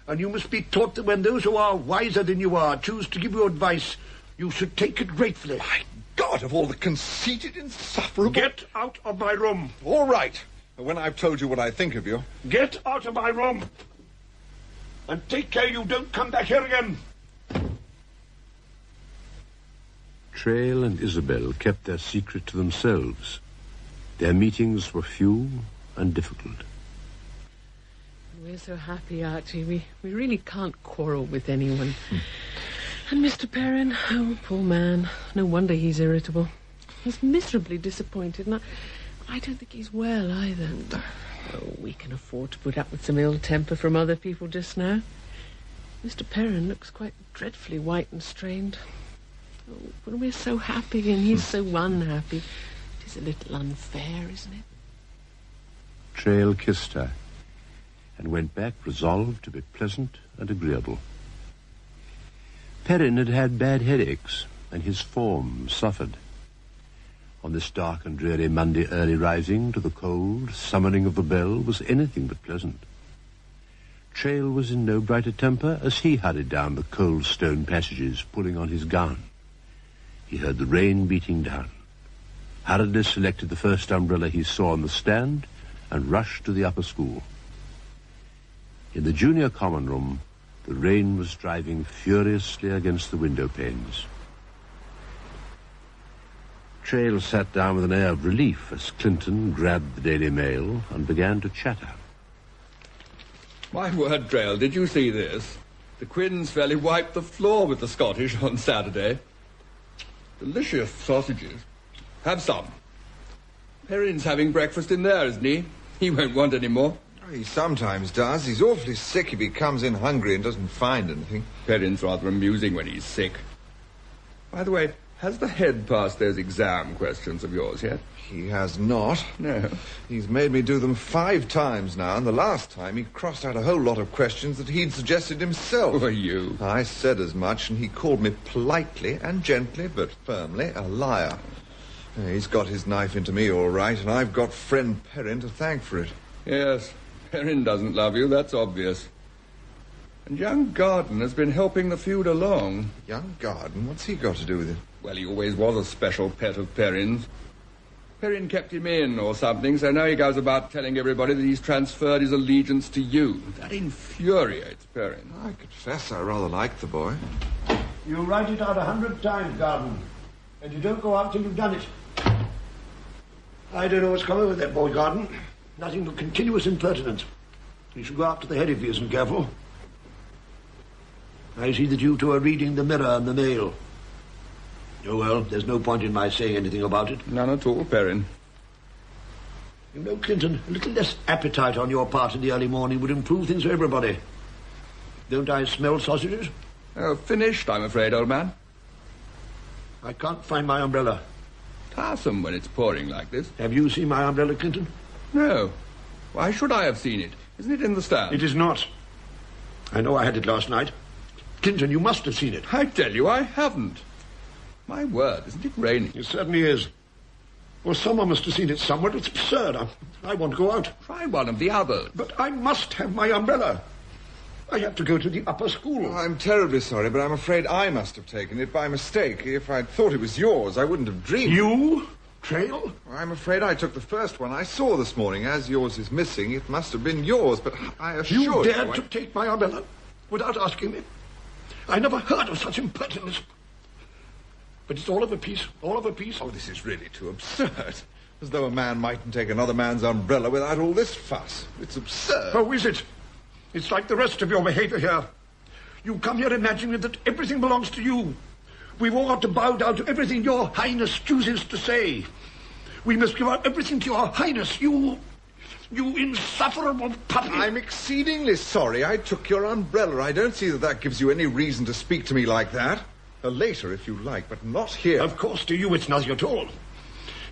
And you must be taught that when those who are wiser than you are choose to give you advice, you should take it gratefully. My God, of all the conceited, insufferable... Get out of my room. All right. When I've told you what I think of you... Get out of my room. And take care you don't come back here again. Trail and Isabel kept their secret to themselves. Their meetings were few and difficult. We're so happy, Archie. We really can't quarrel with anyone. And Mr. Perrin, oh, poor man. No wonder he's irritable. He's miserably disappointed, and I don't think he's well either. Oh, we can afford to put up with some ill temper from other people just now. Mr. Perrin looks quite dreadfully white and strained. Oh, but we're so happy, and he's so unhappy. It is a little unfair, isn't it? Trail kissed her and went back resolved to be pleasant and agreeable. Perrin had had bad headaches, and his form suffered. On this dark and dreary Monday early rising to the cold summoning of the bell was anything but pleasant. Trail was in no brighter temper as he hurried down the cold stone passages, pulling on his gown. He heard the rain beating down, hurriedly selected the first umbrella he saw on the stand, and rushed to the upper school. In the junior common room, the rain was driving furiously against the window panes. Trail sat down with an air of relief as Clinton grabbed the Daily Mail and began to chatter. My word, Trail, did you see this? The Quinns fairly wiped the floor with the Scottish on Saturday. Delicious sausages. Have some. Perrin's having breakfast in there, isn't he? He won't want any more. He sometimes does. He's awfully sick if he comes in hungry and doesn't find anything. Perrin's rather amusing when he's sick. By the way, has the head passed those exam questions of yours yet? He has not. No. He's made me do them 5 times now, and the last time he crossed out a whole lot of questions that he'd suggested himself. Who are you? I said as much, and he called me politely and gently, but firmly, a liar. He's got his knife into me all right, and I've got friend Perrin to thank for it. Yes, Perrin doesn't love you, that's obvious. And young Garden has been helping the feud along. Young Garden? What's he got to do with it? Well, he always was a special pet of Perrin's. Perrin kept him in or something, so now he goes about telling everybody that he's transferred his allegiance to you. That infuriates Perrin. I confess I rather like the boy. You write it out 100 times, Garden, and you don't go out till you've done it. I don't know what's come over that boy, Garden. Nothing but continuous impertinence. You should go up to the head if he isn't careful. I see that you two are reading the Mirror and the Mail. Oh, well, there's no point in my saying anything about it. None at all, Perrin. You know, Clinton, a little less appetite on your part in the early morning would improve things for everybody. Don't I smell sausages? Oh, finished, I'm afraid, old man. I can't find my umbrella. Tiresome when it's pouring like this. Have you seen my umbrella, Clinton? No. Why should I have seen it? Isn't it in the stand? It is not. I know I had it last night. Clinton, you must have seen it. I tell you, I haven't. My word, isn't it raining? It certainly is. Well, someone must have seen it somewhere. It's absurd. I want to go out. Try one of the others. But I must have my umbrella. I have to go to the upper school. Oh, I'm terribly sorry, but I'm afraid I must have taken it by mistake. If I'd thought it was yours, I wouldn't have dreamed... You? Trail? I'm afraid I took the first one I saw this morning. As yours is missing, it must have been yours, but I assure you... You dared to take my umbrella without asking me? I never heard of such impertinence. But it's all of a piece, all of a piece. Oh, this is really too absurd. As though a man mightn't take another man's umbrella without all this fuss. It's absurd. Oh, is it? It's like the rest of your behavior here. You come here imagining that everything belongs to you. We've all got to bow down to everything your Highness chooses to say. We must give out everything to your Highness. You insufferable puppy. I'm exceedingly sorry I took your umbrella. I don't see that gives you any reason to speak to me like that. Later, if you like, but not here. Of course, to you it's nothing at all.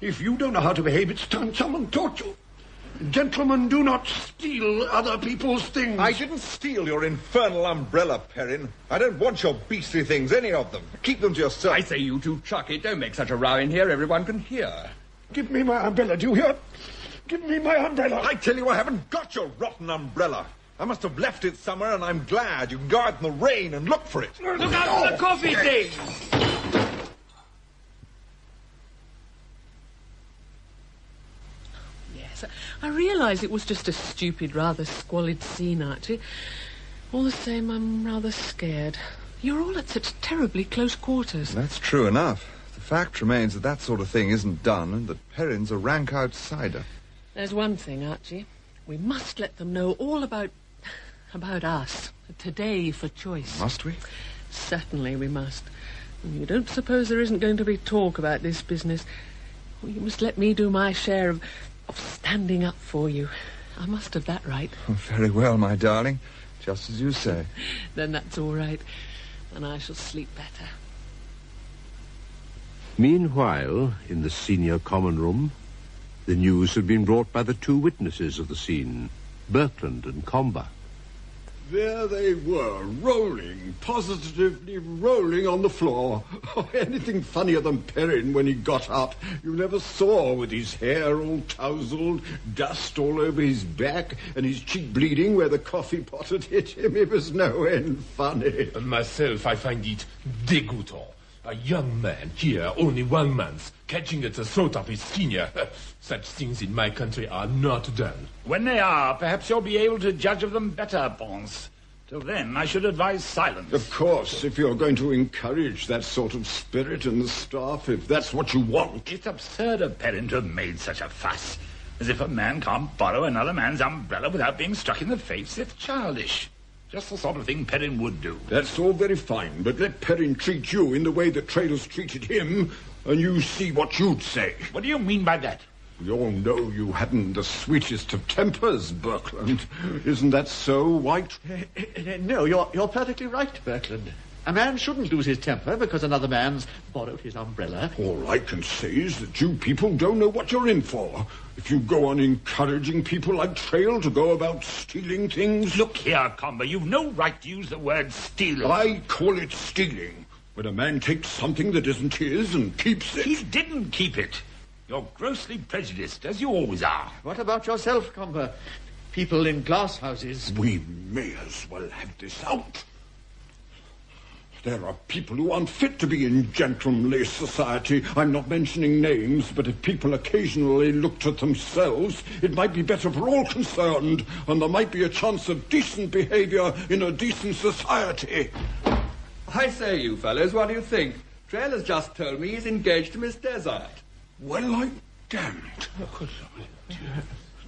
If you don't know how to behave, it's time someone taught you. Gentlemen do not steal other people's things. I didn't steal your infernal umbrella, Perrin. I don't want your beastly things, any of them. Keep them to yourself. I say, you two chuck it. Don't make such a row in here. Everyone can hear. Give me my umbrella, do you hear? Give me my umbrella. I tell you, I haven't got your rotten umbrella. I must have left it somewhere, and I'm glad. You can go out in the rain and look for it. Look out for the coffee thing! Yes, I realise it was just a stupid, rather squalid scene, Archie. All the same, I'm rather scared. You're all at such terribly close quarters. That's true enough. The fact remains that that sort of thing isn't done, and that Perrin's a rank outsider. There's one thing, Archie. We must let them know all about us. Today for choice. Must we? Certainly we must. And you don't suppose there isn't going to be talk about this business? Well, you must let me do my share of standing up for you. I must have that right. Oh, very well, my darling. Just as you say. Then that's all right. And I shall sleep better. Meanwhile, in the senior common room, the news had been brought by the two witnesses of the scene, Berkland and Comber. There they were, rolling, positively rolling on the floor. Oh, anything funnier than Perrin when he got up you never saw, with his hair all tousled, dust all over his back, and his cheek bleeding where the coffee pot had hit him. It was no end funny. Myself, I find it dégoûtant. A young man here, only 1 month, catching at the throat of his senior. Such things in my country are not done. When they are, perhaps you'll be able to judge of them better, Ponce. Till then, I should advise silence. Of course, if you're going to encourage that sort of spirit in the staff, if that's what you want. It's absurd of Perrin to have made such a fuss. As if a man can't borrow another man's umbrella without being struck in the face. It's childish. Just the sort of thing Perrin would do. That's all very fine, but let Perrin treat you in the way that Trails treated him, and you see what you'd say. What do you mean by that? We all know you hadn't the sweetest of tempers, Berkland. Isn't that so, White? No, you're perfectly right, Berkland. A man shouldn't lose his temper because another man's borrowed his umbrella. All I can say is that you people don't know what you're in for. If you go on encouraging people like Trail to go about stealing things... Look here, Comber, you've no right to use the word steal. I call it stealing. When a man takes something that isn't his and keeps it... He didn't keep it. You're grossly prejudiced, as you always are. What about yourself, Comber? People in glass houses... We may as well have this out. There are people who aren't fit to be in gentlemanly society. I'm not mentioning names, but if people occasionally looked at themselves, it might be better for all concerned, and there might be a chance of decent behaviour in a decent society. I say, you fellows, what do you think? Trail has just told me he's engaged to Miss Desert. Well, I'm damned.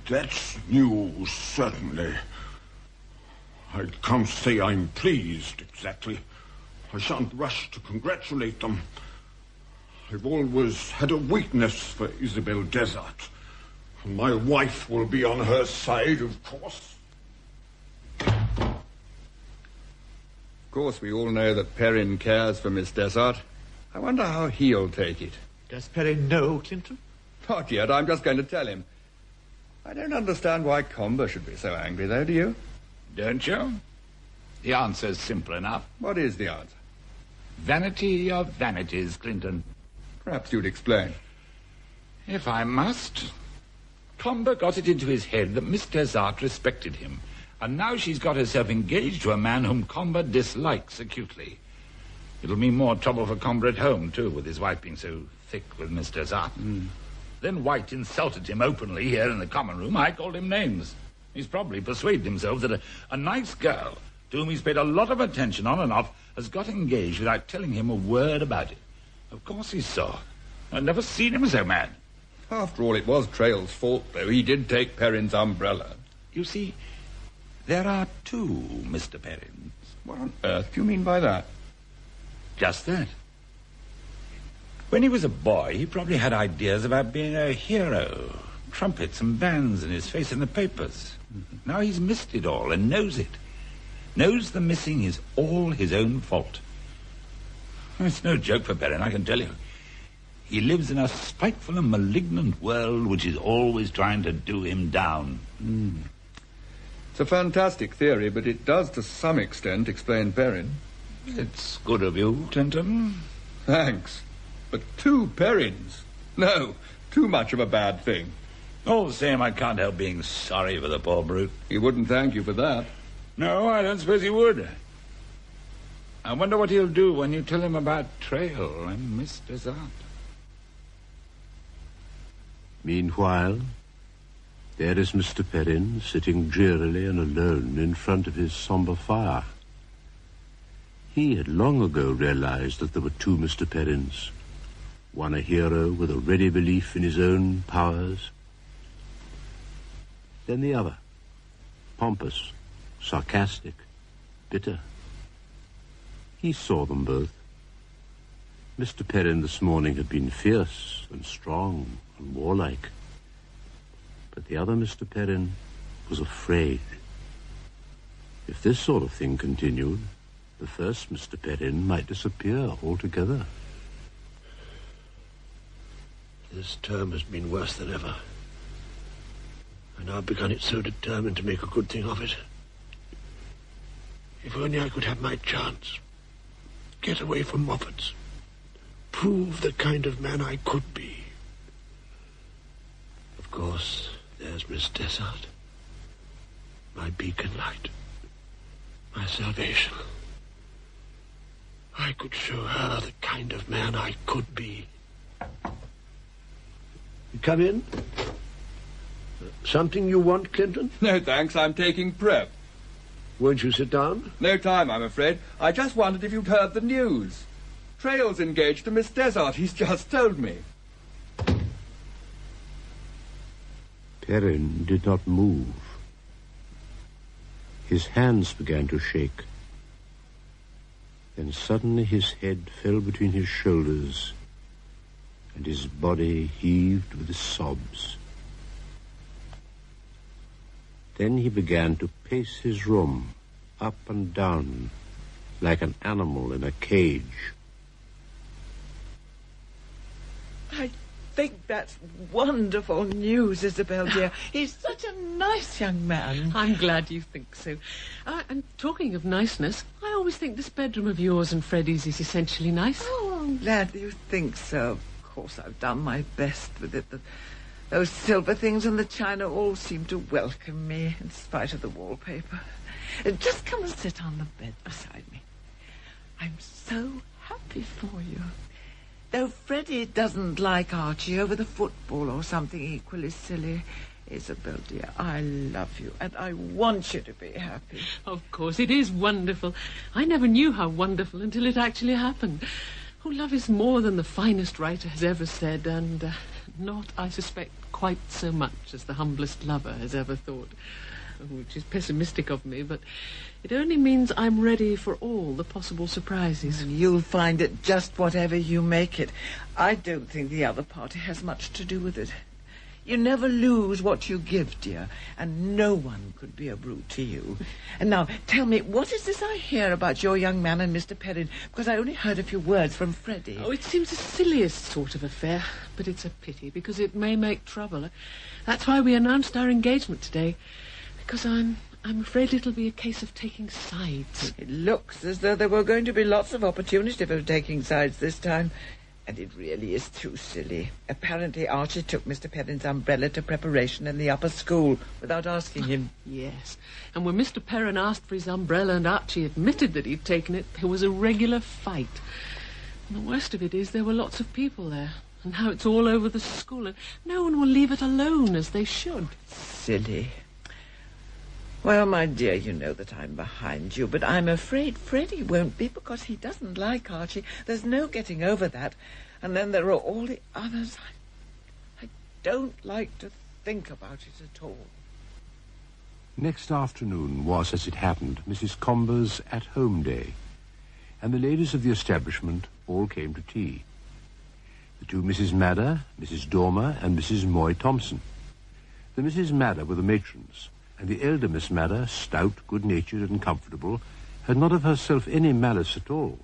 That's news, certainly. I can't say I'm pleased, exactly. I shan't rush to congratulate them. I've always had a weakness for Isabel Desert. And my wife will be on her side, of course. Of course, we all know that Perrin cares for Miss Desert. I wonder how he'll take it. Does Perrin know, Clinton? Not yet. I'm just going to tell him. I don't understand why Comber should be so angry, though, do you? Don't you? The answer's simple enough. What is the answer? Vanity of vanities, Clinton. Perhaps you'd explain. If I must. Comber got it into his head that Miss Desart respected him, and now she's got herself engaged to a man whom Comber dislikes acutely. It'll mean more trouble for Comber at home, too, with his wife being so thick with Miss Desart. Then White insulted him openly here in the common room. I called him names. He's probably persuaded himself that a nice girl, to whom he's paid a lot of attention on and off, has got engaged without telling him a word about it. Of course he saw. I'd never seen him so mad. After all, it was Trail's fault, though. He did take Perrin's umbrella. You see, there are two Mr. Perrins. What on earth do you mean by that? Just that. When he was a boy, he probably had ideas about being a hero. Trumpets and bands in his face in the papers. Now he's missed it all and knows it. Knows the missing is all his own fault. It's no joke for Perrin, I can tell you. He lives in a spiteful and malignant world which is always trying to do him down. It's a fantastic theory, but it does to some extent explain Perrin. It's good of you, Clinton. Thanks. But 2 Perrins? No, too much of a bad thing. All the same, I can't help being sorry for the poor brute. He wouldn't thank you for that. No, I don't suppose he would. I wonder what he'll do when you tell him about Trail and Miss Desart. Meanwhile, there is Mr. Perrin sitting drearily and alone in front of his sombre fire. He had long ago realized that there were 2 Mr. Perrins, one a hero with a ready belief in his own powers, then the other, pompous, sarcastic, bitter. He saw them both. Mr. Perrin this morning had been fierce and strong and warlike, but the other Mr. Perrin was afraid. If this sort of thing continued, the first Mr. Perrin might disappear altogether. This term has been worse than ever. And I've begun it so determined to make a good thing of it. If only I could have my chance. Get away from Moffat's. Prove the kind of man I could be. Of course, there's Miss Desart. My beacon light. My salvation. I could show her the kind of man I could be. Come in. Something you want, Clinton? No, thanks. I'm taking prep. Won't you sit down? No time, I'm afraid. I just wondered if you'd heard the news. Trail's engaged to Miss Desart. He's just told me. Perrin did not move. His hands began to shake. Then suddenly his head fell between his shoulders, and his body heaved with sobs. Then he began to pace his room, up and down, like an animal in a cage. I think that's wonderful news, Isabel, dear. He's such a nice young man. I'm glad you think so. And talking of niceness, I always think this bedroom of yours and Freddie's is essentially nice. Oh, I'm glad you think so. Of course, I've done my best with it. Those silver things and the china all seem to welcome me, in spite of the wallpaper. Just come and sit on the bed beside me. I'm so happy for you. Though Freddie doesn't like Archie over the football or something equally silly, Isabel, dear, I love you, and I want you to be happy. Of course, it is wonderful. I never knew how wonderful until it actually happened. Oh, love is more than the finest writer has ever said, and not, I suspect, quite so much as the humblest lover has ever thought. Which is pessimistic of me, but it only means I'm ready for all the possible surprises. And you'll find it just whatever you make it. I don't think the other party has much to do with it. You never lose what you give, dear, and no one could be a brute to you. And now, tell me, what is this I hear about your young man and Mr. Perrin? Because I only heard a few words from Freddie. Oh, it seems the silliest sort of affair, but it's a pity, because it may make trouble. That's why we announced our engagement today, because I'm afraid it'll be a case of taking sides. It looks as though there were going to be lots of opportunity for taking sides this time. And it really is too silly. Apparently Archie took Mr. Perrin's umbrella to preparation in the upper school without asking him. Yes. And when Mr. Perrin asked for his umbrella and Archie admitted that he'd taken it, there was a regular fight. And the worst of it is there were lots of people there. And now it's all over the school, and no one will leave it alone as they should. Silly. Well, my dear, you know that I'm behind you, but I'm afraid Freddie won't be because he doesn't like Archie. There's no getting over that. And then there are all the others. I don't like to think about it at all. Next afternoon was, as it happened, Mrs. Comber's at-home day, and the ladies of the establishment all came to tea. The two Mrs. Madder, Mrs. Dormer, and Mrs. Moy Thompson. The Mrs. Madder were the matrons, and the elder Miss Madder, stout, good-natured, and comfortable, had not of herself any malice at all,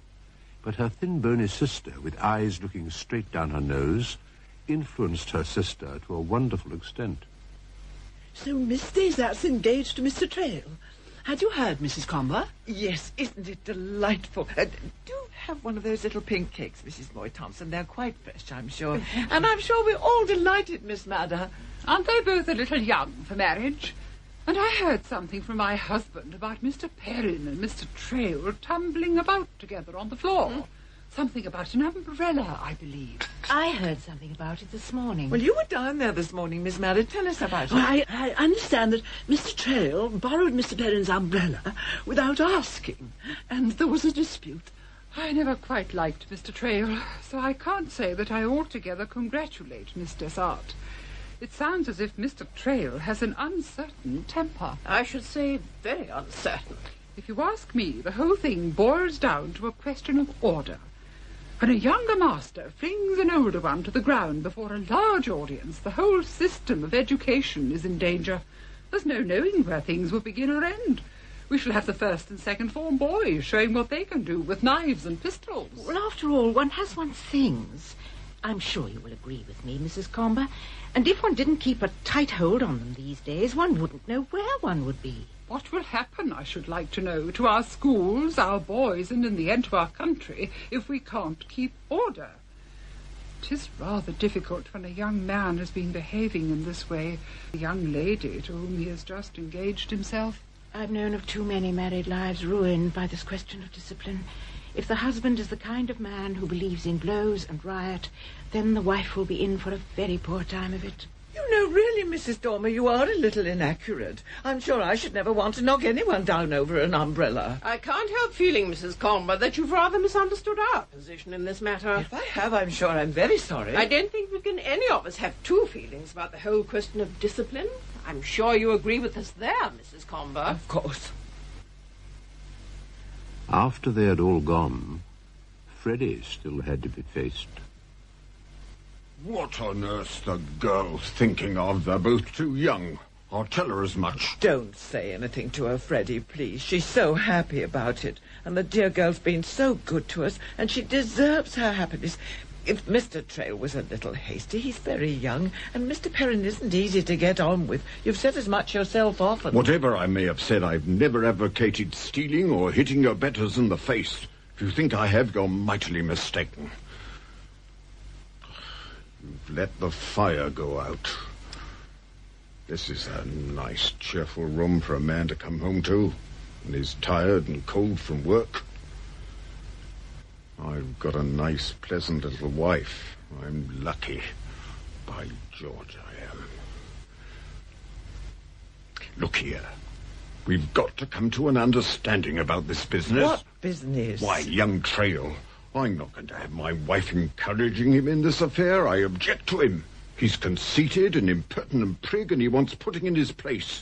But her thin, bony sister, with eyes looking straight down her nose, influenced her sister to a wonderful extent. So Miss Dayzat's engaged to Mr. Trail. Had you heard, Mrs. Comber? Yes, isn't it delightful? Do have one of those little pink cakes, Mrs. Moy Thompson. They're quite fresh, I'm sure. And I'm sure we're all delighted, Miss Madder. Aren't they both a little young for marriage? And I heard something from my husband about Mr. Perrin and Mr. Trail tumbling about together on the floor. Something about an umbrella, I believe. I heard something about it this morning. Well, you were down there this morning, Miss Madder. Tell us about it. Well, I understand that Mr. Trail borrowed Mr. Perrin's umbrella without asking, and there was a dispute. I never quite liked Mr. Trail, so I can't say that I altogether congratulate Miss Dessart. It sounds as if Mr. Trail has an uncertain temper. I should say very uncertain. If you ask me, the whole thing boils down to a question of order. When a younger master flings an older one to the ground before a large audience, the whole system of education is in danger. There's no knowing where things will begin or end. We shall have the first and second form boys showing what they can do with knives and pistols. Well, after all, one has one's things. I'm sure you will agree with me, Mrs. Comber. And if one didn't keep a tight hold on them these days, one wouldn't know where one would be. What will happen, I should like to know, to our schools, our boys, and in the end to our country, if we can't keep order? 'Tis rather difficult when a young man has been behaving in this way, a young lady to whom he has just engaged himself. I've known of too many married lives ruined by this question of discipline. If the husband is the kind of man who believes in blows and riot, then the wife will be in for a very poor time of it. You know, really, Mrs. Dormer, you are a little inaccurate. I'm sure I should never want to knock anyone down over an umbrella. I can't help feeling, Mrs. Comber, that you've rather misunderstood our position in this matter. If I have, I'm sure I'm very sorry. I don't think we can any of us have two feelings about the whole question of discipline. I'm sure you agree with us there, Mrs. Comber. Of course. After they had all gone, Freddie still had to be faced. What on earth's the girl thinking of? They're both too young. I'll tell her as much. Don't say anything to her, Freddie, please. She's so happy about it. And the dear girl's been so good to us, and she deserves her happiness. If Mr. Trail was a little hasty, he's very young, and Mr. Perrin isn't easy to get on with. You've said as much yourself often. Whatever I may have said, I've never advocated stealing or hitting your betters in the face. If you think I have, you're mightily mistaken. You've let the fire go out. This is a nice, cheerful room for a man to come home to when he's tired and cold from work. I've got a nice, pleasant little wife. I'm lucky. By George, I am. Look here. We've got to come to an understanding about this business. What business? Why, young Trail. I'm not going to have my wife encouraging him in this affair. I object to him. He's conceited, an impertinent prig, and he wants putting in his place.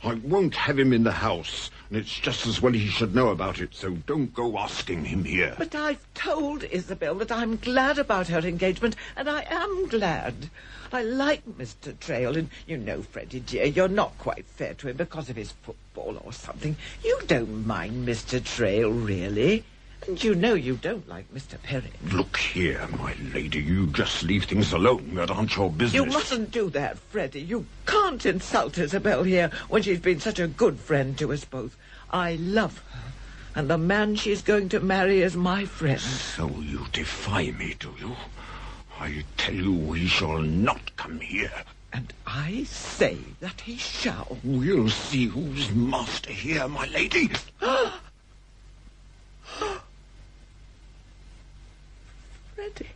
I won't have him in the house, and it's just as well he should know about it, so don't go asking him here. But I've told Isabel that I'm glad about her engagement, and I am glad. I like Mr. Trail, and you know, Freddie, dear, you're not quite fair to him because of his football or something. You don't mind Mr. Trail, really. And you know you don't like Mr. Perrin. Look here, my lady, you just leave things alone. That aren't your business. You mustn't do that, Freddie. You can't insult Isabel here when she's been such a good friend to us both. I love her, and the man she's going to marry is my friend. So you defy me, do you? I tell you he shall not come here. And I say that he shall. We'll see who's master here, my lady. Freddie.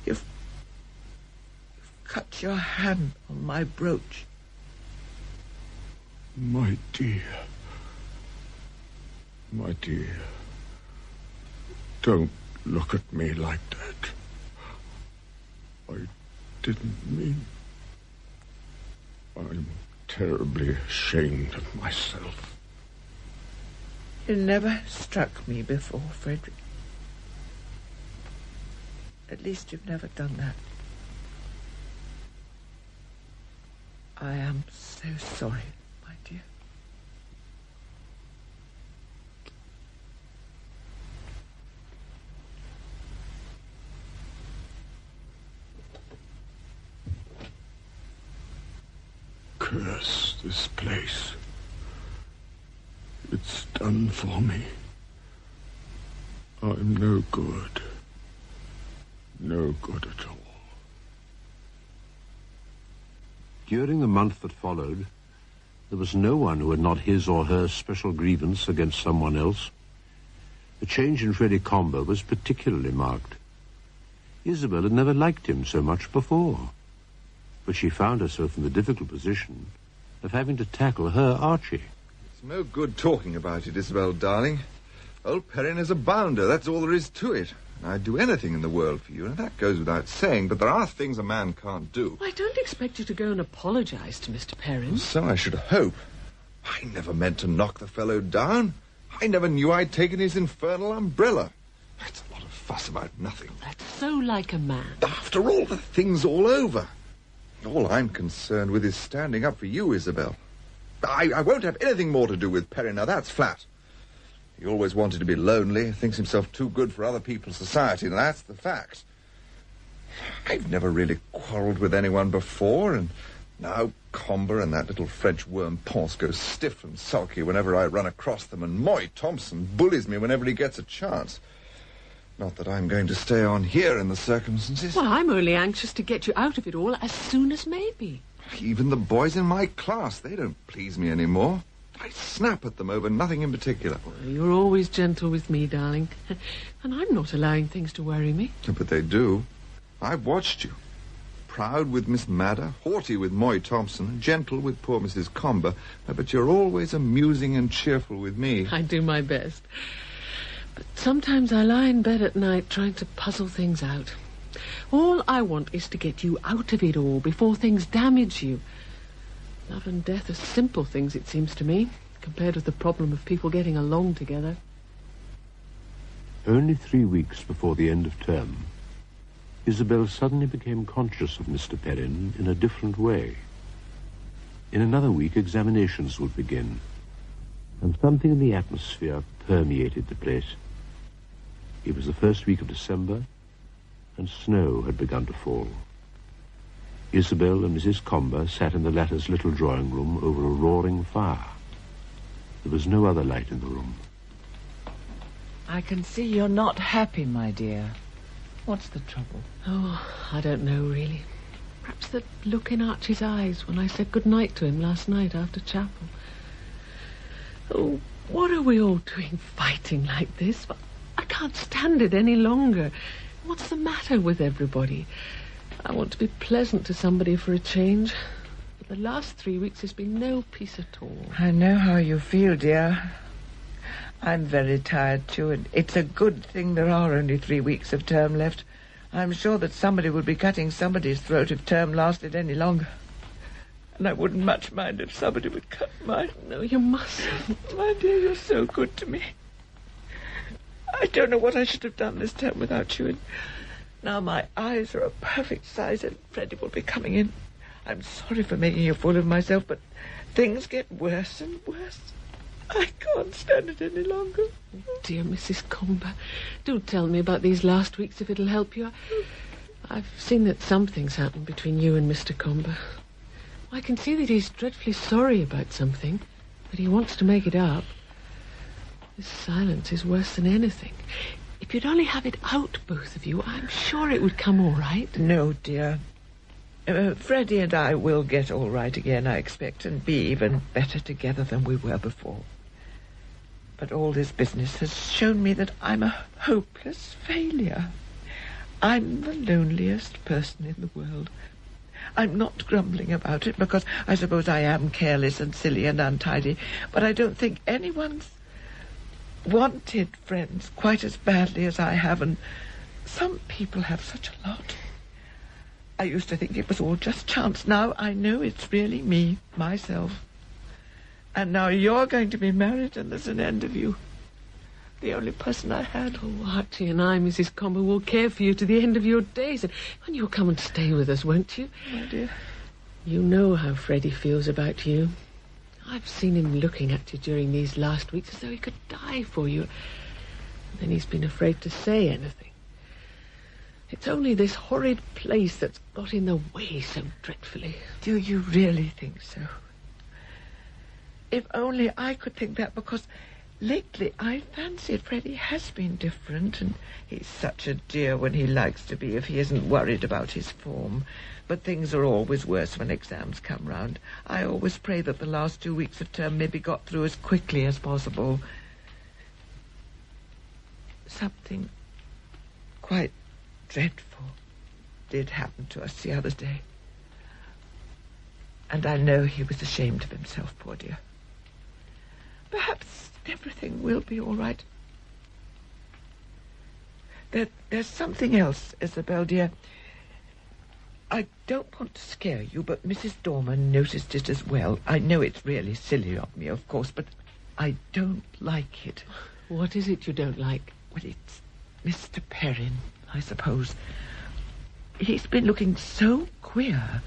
You've cut your hand on my brooch. My dear. My dear. Don't look at me like that. I didn't mean. I'm terribly ashamed of myself. You never struck me before, Frederick. At least you've never done that. I am so sorry, my dear. curse this place. It's done for me. I'm no good. No good at all. During the month that followed, there was no one who had not his or her special grievance against someone else. The change in Freddie Comber was particularly marked. Isabel had never liked him so much before, but she found herself in the difficult position of having to tackle her Archie. It's no good talking about it, Isabel, darling. Old Perrin is a bounder, that's all there is to it. I'd do anything in the world for you, and that goes without saying, but there are things a man can't do. I don't expect you to go and apologise to Mr. Perrin. So I should hope. I never meant to knock the fellow down. I never knew I'd taken his infernal umbrella. That's a lot of fuss about nothing. That's so like a man. After all, the thing's all over. All I'm concerned with is standing up for you, Isabel. I won't have anything more to do with Perrin, now that's flat. He always wanted to be lonely, thinks himself too good for other people's society, and that's the fact. I've never really quarrelled with anyone before, and now Comber and that little French worm Ponce go stiff and sulky whenever I run across them, and Moy Thompson bullies me whenever he gets a chance. Not that I'm going to stay on here in the circumstances. Well, I'm only anxious to get you out of it all as soon as may be. Even the boys in my class, they don't please me anymore. I snap at them over nothing in particular. Well, you're always gentle with me, darling. And I'm not allowing things to worry me. But they do. I've watched you. Proud with Miss Madder, haughty with Moy Thompson, gentle with poor Mrs. Comber, but you're always amusing and cheerful with me. I do my best. But sometimes I lie in bed at night trying to puzzle things out. All I want is to get you out of it all before things damage you. Love and death are simple things, it seems to me, compared with the problem of people getting along together. Only 3 weeks before the end of term, Isabel suddenly became conscious of Mr. Perrin in a different way. In another week, examinations would begin, and something in the atmosphere permeated the place. It was the first week of December, and snow had begun to fall. Isabel and Mrs. Comber sat in the latter's little drawing room over a roaring fire. There was no other light in the room. I can see you're not happy, my dear. What's the trouble? Oh, I don't know, really. Perhaps the look in Archie's eyes when I said good-night to him last night after chapel. Oh, what are we all doing fighting like this? I can't stand it any longer. What's the matter with everybody? I want to be pleasant to somebody for a change. But the last 3 weeks has been no peace at all. I know how you feel, dear. I'm very tired, too, and it's a good thing there are only 3 weeks of term left. I'm sure that somebody would be cutting somebody's throat if term lasted any longer. And I wouldn't much mind if somebody would cut mine. No, you mustn't. My dear, you're so good to me. I don't know what I should have done this term without you, and now my eyes are a perfect size and Freddie will be coming in. I'm sorry for making a fool of myself, but things get worse and worse. I can't stand it any longer. Dear Mrs. Comber, do tell me about these last weeks if it'll help you. I've seen that something's happened between you and Mr. Comber. I can see that he's dreadfully sorry about something, but he wants to make it up. This silence is worse than anything. If you'd only have it out, both of you, I'm sure it would come all right. No, dear. Freddie and I will get all right again, I expect, and be even better together than we were before. But all this business has shown me that I'm a hopeless failure. I'm the loneliest person in the world. I'm not grumbling about it, because I suppose I am careless and silly and untidy, but I don't think anyone's wanted friends quite as badly as I have, and some people have such a lot. I used to think it was all just chance. Now I know it's really me, myself. And now you're going to be married, and there's an end of you. The only person I had. Oh, Archie and I, Mrs. Comber, will care for you to the end of your days, and you'll come and stay with us, won't you? My dear. You know how Freddie feels about you. I've seen him looking at you during these last weeks as though he could die for you. And then he's been afraid to say anything. It's only this horrid place that's got in the way so dreadfully. Do you really think so? If only I could think that, because lately I fancied Freddie has been different, and he's such a dear when he likes to be if he isn't worried about his form. But things are always worse when exams come round. I always pray that the last 2 weeks of term may be got through as quickly as possible. Something quite dreadful did happen to us the other day. And I know he was ashamed of himself, poor dear. Perhaps everything will be all right. There's something else, Isabel, dear. I don't want to scare you, but Mrs. Dorman noticed it as well. I know it's really silly of me, of course, but I don't like it. What is it you don't like? Well, it's Mr. Perrin, I suppose. He's been looking so queer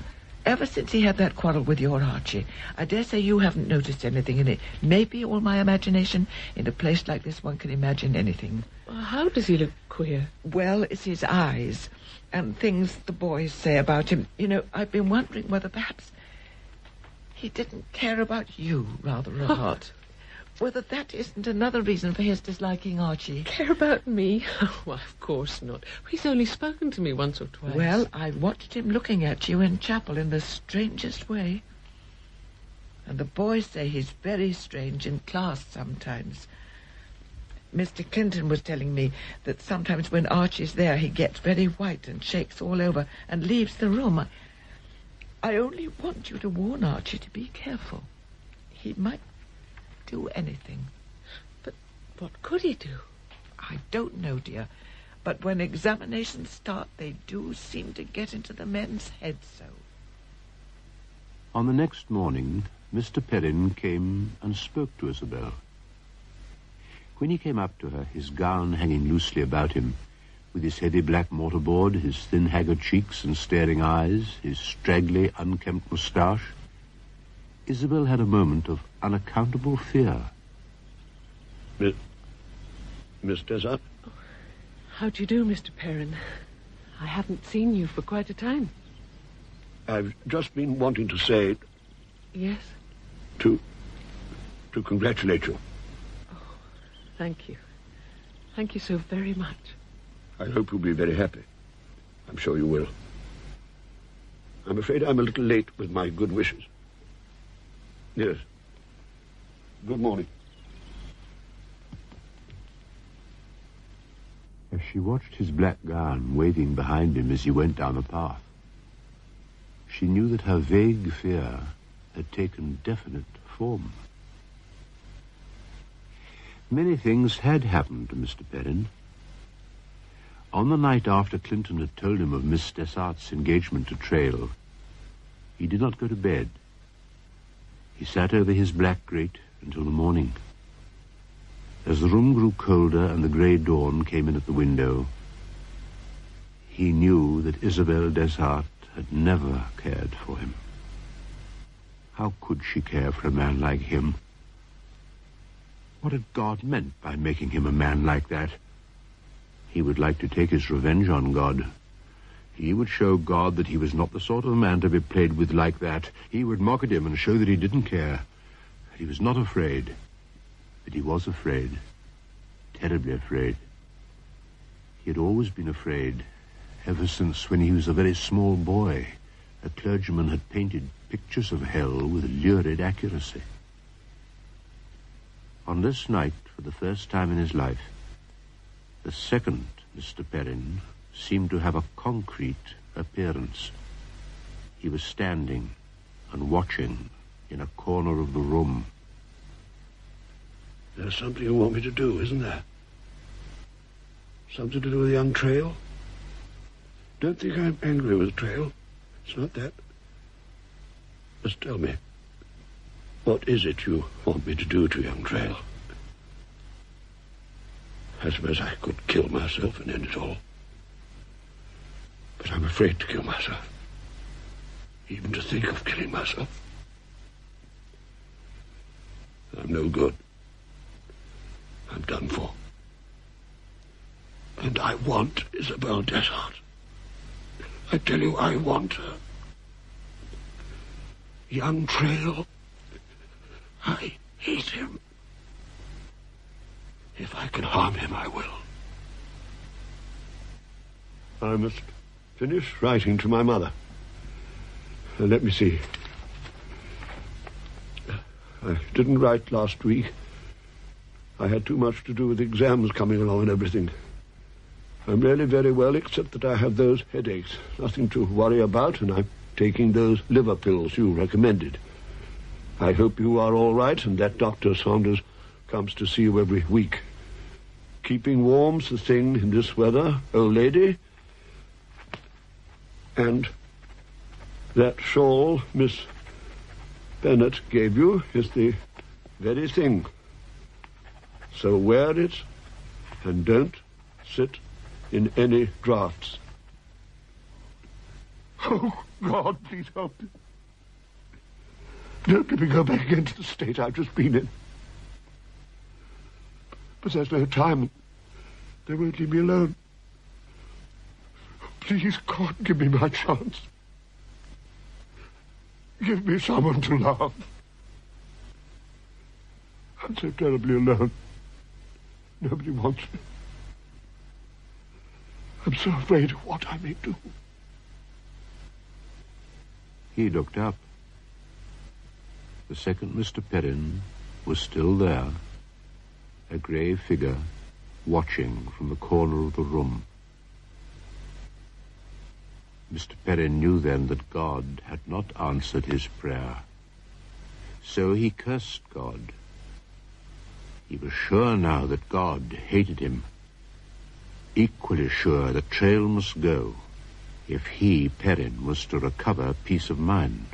ever since he had that quarrel with your Archie. I dare say you haven't noticed anything in it. Maybe all my imagination. In a place like this, one can imagine anything. How does he look queer? Well, it's his eyes and things the boys say about him. You know, I've been wondering whether perhaps he didn't care about you rather a lot. Whether that isn't another reason for his disliking Archie. Care about me? Oh, well, of course not. He's only spoken to me once or twice. Well, I watched him looking at you in chapel in the strangest way. And the boys say he's very strange in class sometimes. Mr. Clinton was telling me that sometimes when Archie's there, he gets very white and shakes all over and leaves the room. I only want you to warn Archie to be careful. He might do anything. But what could he do? I don't know, dear. But when examinations start, they do seem to get into the men's heads so. On the next morning, Mr. Perrin came and spoke to Isabel. When he came up to her, his gown hanging loosely about him, with his heavy black mortarboard, his thin haggard cheeks and staring eyes, his straggly, unkempt moustache, Isabel had a moment of unaccountable fear. Miss Desart? How do you do, Mr. Perrin? I haven't seen you for quite a time. I've just been wanting to say... Yes? To congratulate you. Thank you. Thank you so very much. I hope you'll be very happy. I'm sure you will. I'm afraid I'm a little late with my good wishes. Yes. Good morning. As she watched his black gown waving behind him as he went down the path, she knew that her vague fear had taken definite form. Many things had happened to Mr. Perrin. On the night after Clinton had told him of Miss Desart's engagement to Trail, he did not go to bed. He sat over his black grate until the morning. As the room grew colder and the grey dawn came in at the window, he knew that Isabel Desart had never cared for him. How could she care for a man like him? What had God meant by making him a man like that? He would like to take his revenge on God. He would show God that he was not the sort of man to be played with like that. He would mock at him and show that he didn't care. That he was not afraid. That he was afraid. Terribly afraid. He had always been afraid, ever since when he was a very small boy. A clergyman had painted pictures of hell with lurid accuracy. On this night, for the first time in his life, the second Mr. Perrin seemed to have a concrete appearance. He was standing and watching in a corner of the room. There's something you want me to do, isn't there? Something to do with young Trail? Don't think I'm angry with Trail. It's not that. Just tell me, what is it you want me to do to young Trail? I suppose I could kill myself and end it all. But I'm afraid to kill myself. Even to think of killing myself. I'm no good. I'm done for. And I want Isabel Desart. I tell you, I want her. Young Trail. I hate him. If I can harm him, I will. I must finish writing to my mother. Let me see. I didn't write last week. I had too much to do with exams coming along and everything. I'm really very well, except that I have those headaches. Nothing to worry about, and I'm taking those liver pills you recommended. I hope you are all right, and that Dr. Saunders comes to see you every week. Keeping warm's the thing in this weather, old lady. And that shawl Miss Bennet gave you is the very thing. So wear it, and don't sit in any draughts. Oh, God, please help me. Don't let me go back into the state I've just been in. But there's no time. They won't leave me alone. Please, God, give me my chance. Give me someone to love. I'm so terribly alone. Nobody wants me. I'm so afraid of what I may do. He looked up. The second Mr. Perrin was still there, a grey figure watching from the corner of the room. Mr. Perrin knew then that God had not answered his prayer. So he cursed God. He was sure now that God hated him. Equally sure that Trail must go if he, Perrin, was to recover peace of mind.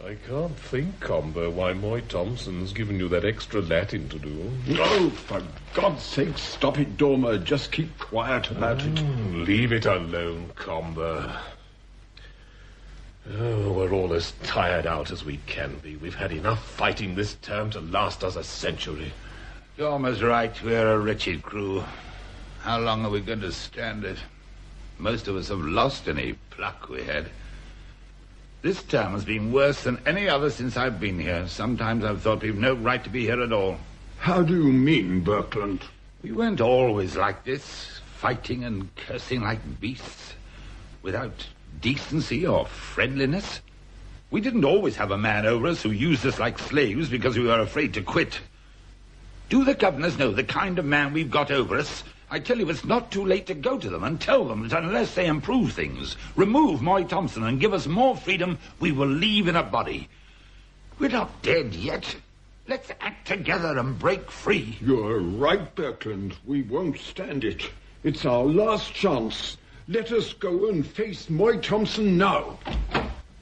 I can't think, Comber, why Moy Thompson's given you that extra Latin to do. Oh, for God's sake, stop it, Dormer. Just keep quiet about it. Leave it alone, Comber. Oh, we're all as tired out as we can be. We've had enough fighting this term to last us a century. Dormer's right. We're a wretched crew. How long are we going to stand it? Most of us have lost any pluck we had. This term has been worse than any other since I've been here. Sometimes I've thought we've no right to be here at all. How do you mean, Berkland? We weren't always like this, fighting and cursing like beasts, without decency or friendliness. We didn't always have a man over us who used us like slaves because we were afraid to quit. Do the governors know the kind of man we've got over us? I tell you, it's not too late to go to them and tell them that unless they improve things, remove Moy Thompson and give us more freedom, we will leave in a body. We're not dead yet. Let's act together and break free. You're right, Berkland. We won't stand it. It's our last chance. Let us go and face Moy Thompson now.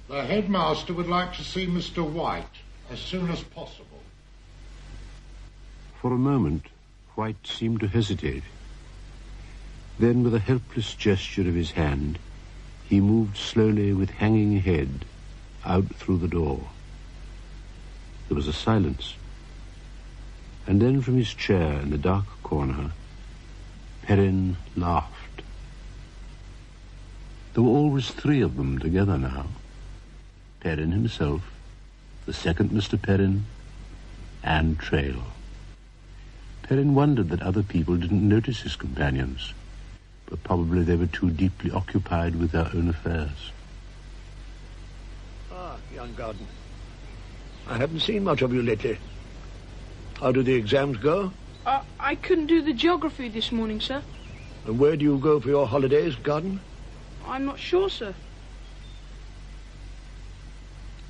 The headmaster would like to see Mr. White as soon as possible. For a moment, White seemed to hesitate. Then, with a helpless gesture of his hand, he moved slowly with hanging head out through the door. There was a silence. And then from his chair in the dark corner, Perrin laughed. There were always three of them together now. Perrin himself, the second Mr. Perrin, and Trail. Perrin wondered that other people didn't notice his companions, but probably they were too deeply occupied with their own affairs. Ah, young Garden. I haven't seen much of you lately. How do the exams go? I couldn't do the geography this morning, sir. And where do you go for your holidays, Garden? I'm not sure, sir.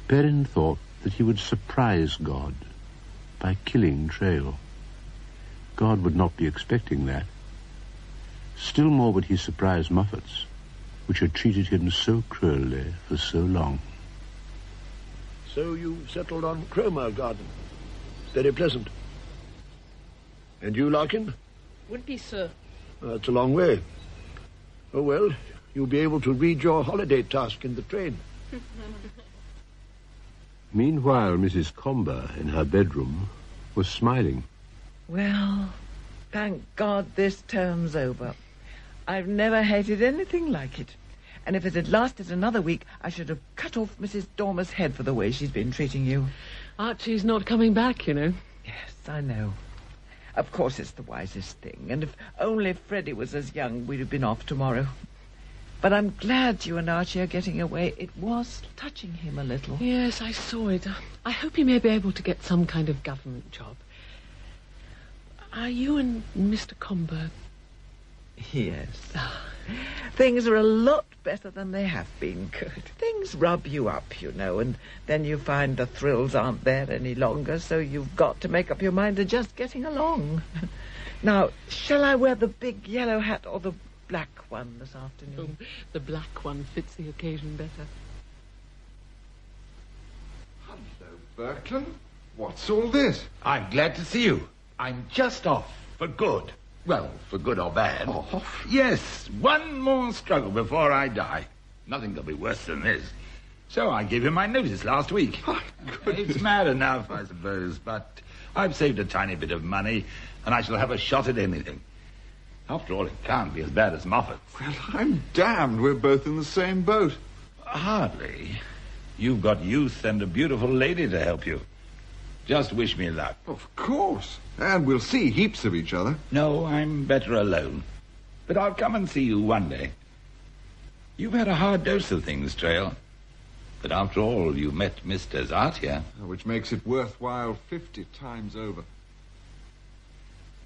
Perrin thought that he would surprise God by killing Trail. God would not be expecting that. Still more would he surprise Muffets, which had treated him so cruelly for so long. So you settled on Cromer, Garden. Very pleasant. And you, Larkin? Wimpy, sir. That's a long way. Oh, well, you'll be able to read your holiday task in the train. Meanwhile, Mrs. Comber, in her bedroom, was smiling. Well, thank God this term's over. I've never hated anything like it. And if it had lasted another week, I should have cut off Mrs. Dormer's head for the way she's been treating you. Archie's not coming back, you know. Yes, I know. Of course it's the wisest thing, and if only Freddie was as young, we'd have been off tomorrow. But I'm glad you and Archie are getting away. It was touching him a little. Yes, I saw it. I hope he may be able to get some kind of government job. Are you and Mr. Comber? Yes. Things are a lot better than they have been, Kurt. Things rub you up, you know, and then you find the thrills aren't there any longer, so you've got to make up your mind to just getting along. Now, shall I wear the big yellow hat or the black one this afternoon? Oh, the black one fits the occasion better. Hello, Berkland. What's all this? I'm glad to see you. I'm just off for good. Well, for good or bad. Off? Yes, one more struggle before I die. Nothing could be worse than this. So I gave him my notice last week. It's mad enough, I suppose, but I've saved a tiny bit of money, and I shall have a shot at anything. After all, it can't be as bad as Moffat's. Well, I'm damned we're both in the same boat. Hardly. You've got youth and a beautiful lady to help you. Just wish me luck. Of course. And we'll see heaps of each other. No, I'm better alone. But I'll come and see you one day. You've had a hard dose of things, Trail. But after all, you met Miss Desart here. Which makes it worthwhile 50 times over.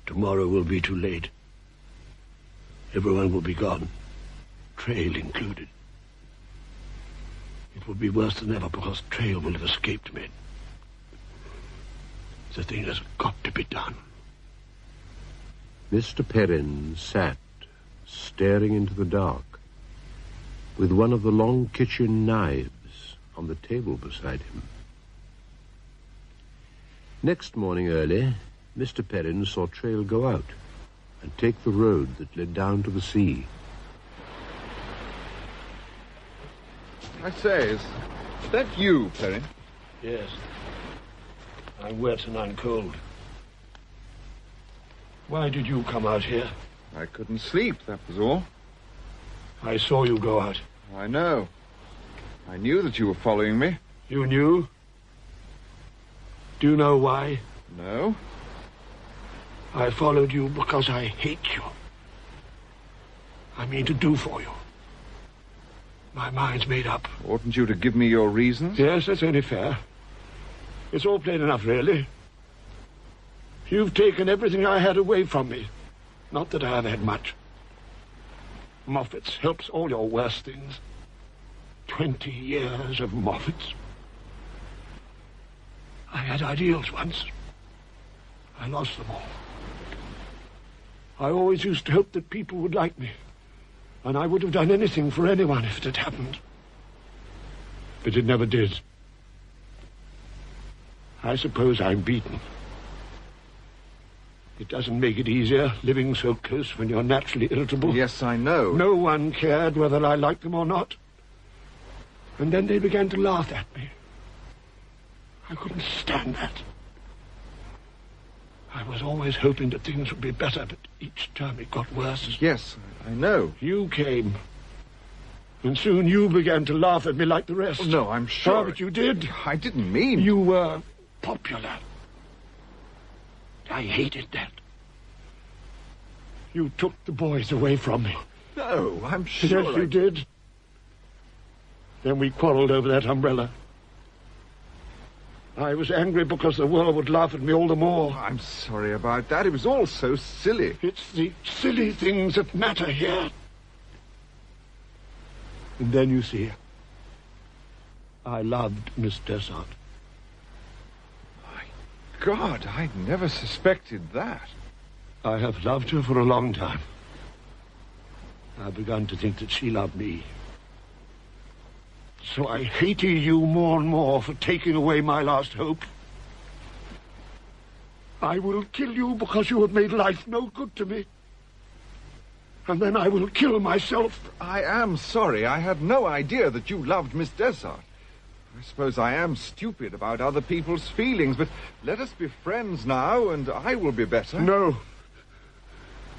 Tomorrow will be too late. Everyone will be gone. Trail included. It will be worse than ever because Trail will have escaped me. The thing has got to be done. Mr. Perrin sat, staring into the dark, with one of the long kitchen knives on the table beside him. Next morning early, Mr. Perrin saw Trail go out and take the road that led down to the sea. I say, is that you, Perrin? Yes. I'm wet and I'm cold. Why did you come out here? I couldn't sleep, that was all. I saw you go out. I know. I knew that you were following me. You knew? Do you know why? No. I followed you because I hate you. I mean to do for you. My mind's made up. Oughtn't you to give me your reasons? Yes, that's only fair. It's all plain enough, really. You've taken everything I had away from me. Not that I have had much. Moffat's helps all your worst things. 20 years of Moffat's. I had ideals once. I lost them all. I always used to hope that people would like me, and I would have done anything for anyone if it had happened. But it never did. I suppose I'm beaten. It doesn't make it easier, living so close when you're naturally irritable. Yes, I know. No one cared whether I liked them or not. And then they began to laugh at me. I couldn't stand that. I was always hoping that things would be better, but each time it got worse. Yes, I know. You came. And soon you began to laugh at me like the rest. Oh, no, I'm sure. Oh, but you did. I didn't mean... You were popular. I hated that. You took the boys away from me. No, I'm sure. Yes, you did. Then we quarreled over that umbrella. I was angry because the world would laugh at me all the more. Oh, I'm sorry about that. It was all so silly. It's the silly things that matter here. And then, you see, I loved Miss Desart. My God, I never suspected that. I have loved her for a long time. I've begun to think that she loved me. So I hated you more and more for taking away my last hope. I will kill you because you have made life no good to me. And then I will kill myself. I am sorry. I had no idea that you loved Miss Desart. I suppose I am stupid about other people's feelings, but let us be friends now, and I will be better. No.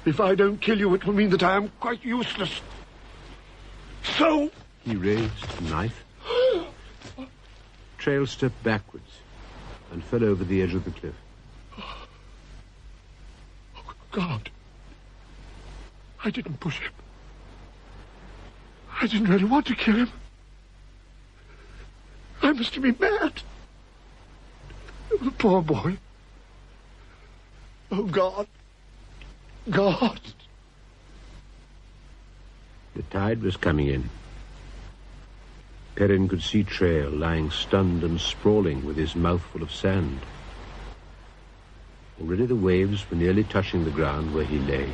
If I don't kill you, it will mean that I am quite useless. So... He raised the knife. Trail stepped backwards and fell over the edge of the cliff. Oh, God. I didn't push him. I didn't really want to kill him. I must have been mad. The poor boy. Oh, God. God. The tide was coming in. Perrin could see Trail lying stunned and sprawling with his mouth full of sand. Already the waves were nearly touching the ground where he lay.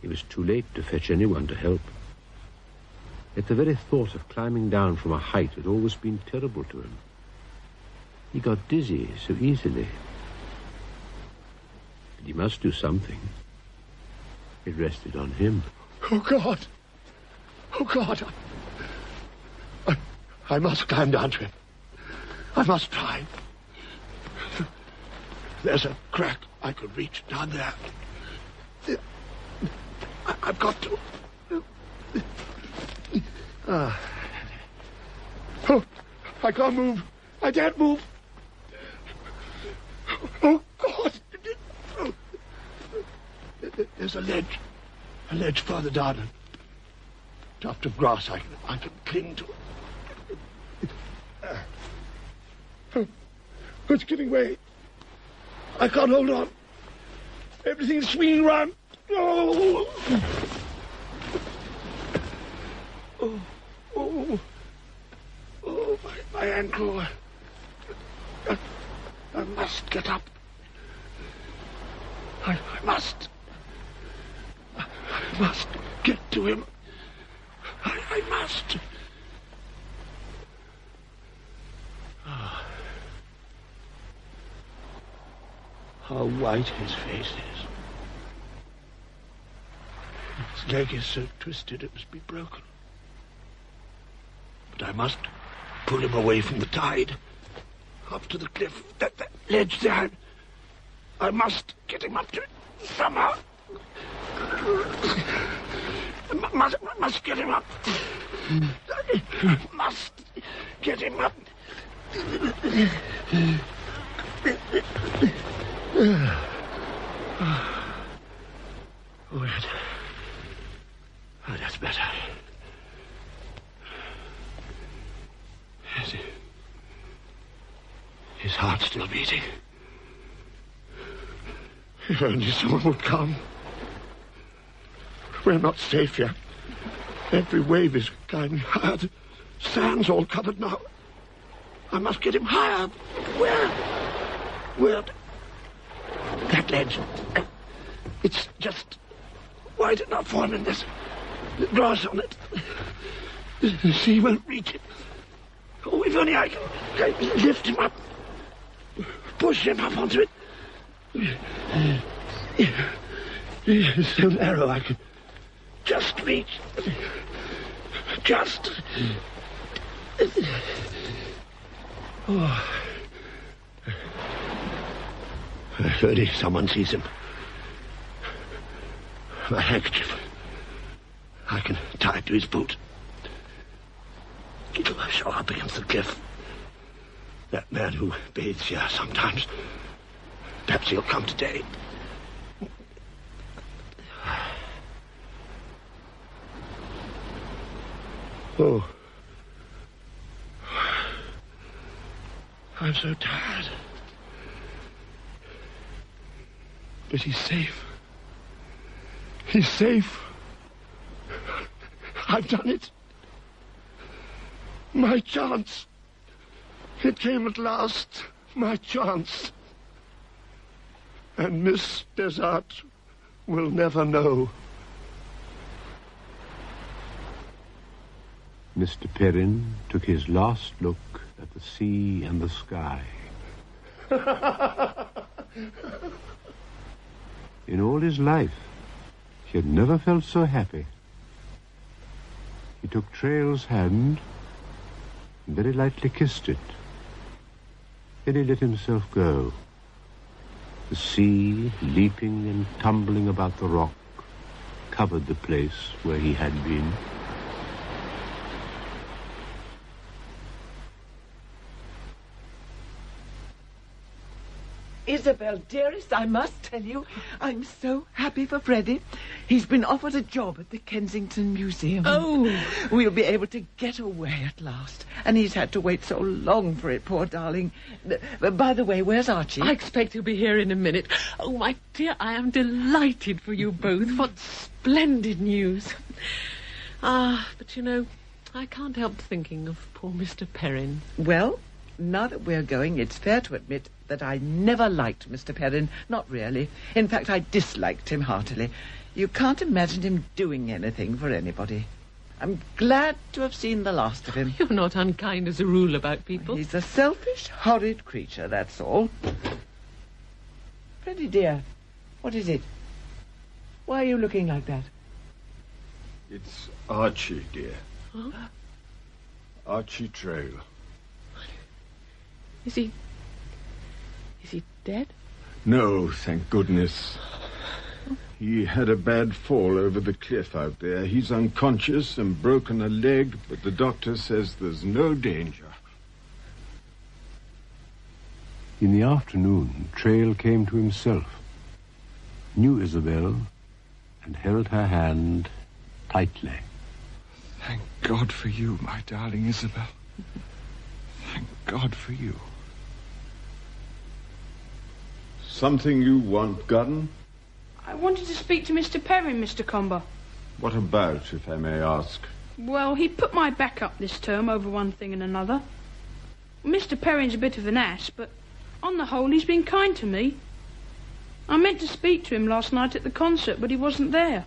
It was too late to fetch anyone to help. Yet the very thought of climbing down from a height had always been terrible to him. He got dizzy so easily. But he must do something. It rested on him. Oh, God. Oh, God. I must climb down to him. I must try. There's a crack I could reach down there. I've got to. Oh, I can't move. I can't move. Oh, God. There's a ledge further down. A tuft of grass I can cling to. It's giving way. I can't hold on. Everything's swinging round. Oh, my ankle. I must get up. I must get to him. I must. How white his face is. His leg is so twisted it must be broken. But I must pull him away from the tide. Up to the cliff. That ledge there. I must get him up to it somehow. I must get him up. I must get him up. Oh, that's better. His heart's still beating. If only someone would come. We're not safe here. Every wave is climbing higher. The sand's all covered now. I must get him higher. Where? That ledge. It's just wide enough for him, and there's grass on it. The sea won't reach it. Oh, if only I can lift him up. Push him up onto it. It's so narrow I can just reach. Just. Oh. Surely someone sees him. My handkerchief. I can tie it to his boot. It'll show up against the cliff. That man who bathes here sometimes. Perhaps he'll come today. Oh. I'm so tired. But he's safe. He's safe. I've done it. My chance. It came at last. My chance. And Miss Desart will never know. Mr. Perrin took his last look at the sea and the sky. In all his life, he had never felt so happy. He took Trail's hand and very lightly kissed it. Then he let himself go. The sea, leaping and tumbling about the rock, covered the place where he had been. Isabel, dearest, I must tell you, I'm so happy for Freddie. He's been offered a job at the Kensington Museum. Oh! We'll be able to get away at last. And he's had to wait so long for it, poor darling. By the way, where's Archie? I expect he'll be here in a minute. Oh, my dear, I am delighted for you both. What splendid news. But you know, I can't help thinking of poor Mr. Perrin. Well, now that we're going, it's fair to admit that I never liked Mr. Perrin. Not really. In fact, I disliked him heartily. You can't imagine him doing anything for anybody. I'm glad to have seen the last of him. You're not unkind as a rule about people. He's a selfish, horrid creature, that's all. Freddie, dear, what is it? Why are you looking like that? It's Archie, dear. Huh? Archie Trail. Is he dead? No, thank goodness. He had a bad fall over the cliff out there. He's unconscious and broken a leg, but the doctor says there's no danger. In the afternoon, Trail came to himself, knew Isabel, and held her hand tightly. Thank God for you, my darling Isabel. Thank God for you. Something you want, Gordon? I wanted to speak to Mr. Perrin, Mr. Comber. What about, if I may ask? Well, he put my back up this term over one thing and another. Mr. Perrin's a bit of an ass, but on the whole, he's been kind to me. I meant to speak to him last night at the concert, but he wasn't there.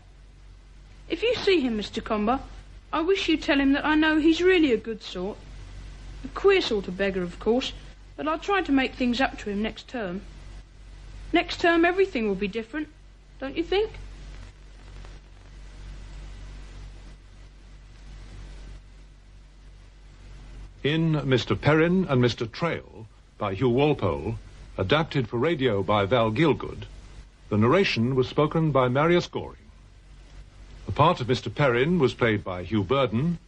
If you see him, Mr. Comber, I wish you'd tell him that I know he's really a good sort. A queer sort of beggar, of course, but I'll try to make things up to him next term. Next term, everything will be different, don't you think? In Mr. Perrin and Mr. Trail, by Hugh Walpole, adapted for radio by Val Gielgud, the narration was spoken by Marius Goring. The part of Mr. Perrin was played by Hugh Burden,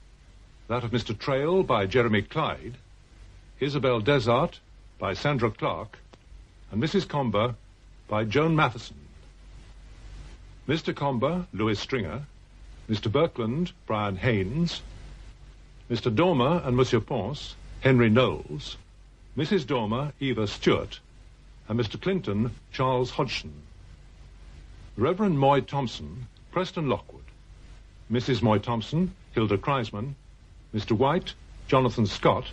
that of Mr. Trail by Jeremy Clyde, Isabel Desart by Sandra Clark, and Mrs. Comber by Joan Matheson. Mr. Comber, Louis Stringer, Mr. Birkland, Brian Haynes, Mr. Dormer and Monsieur Ponce, Henry Knowles, Mrs. Dormer, Eva Stewart, and Mr. Clinton, Charles Hodgson. Reverend Moy Thompson, Preston Lockwood, Mrs. Moy Thompson, Hilda Kreisman, Mr. White, Jonathan Scott,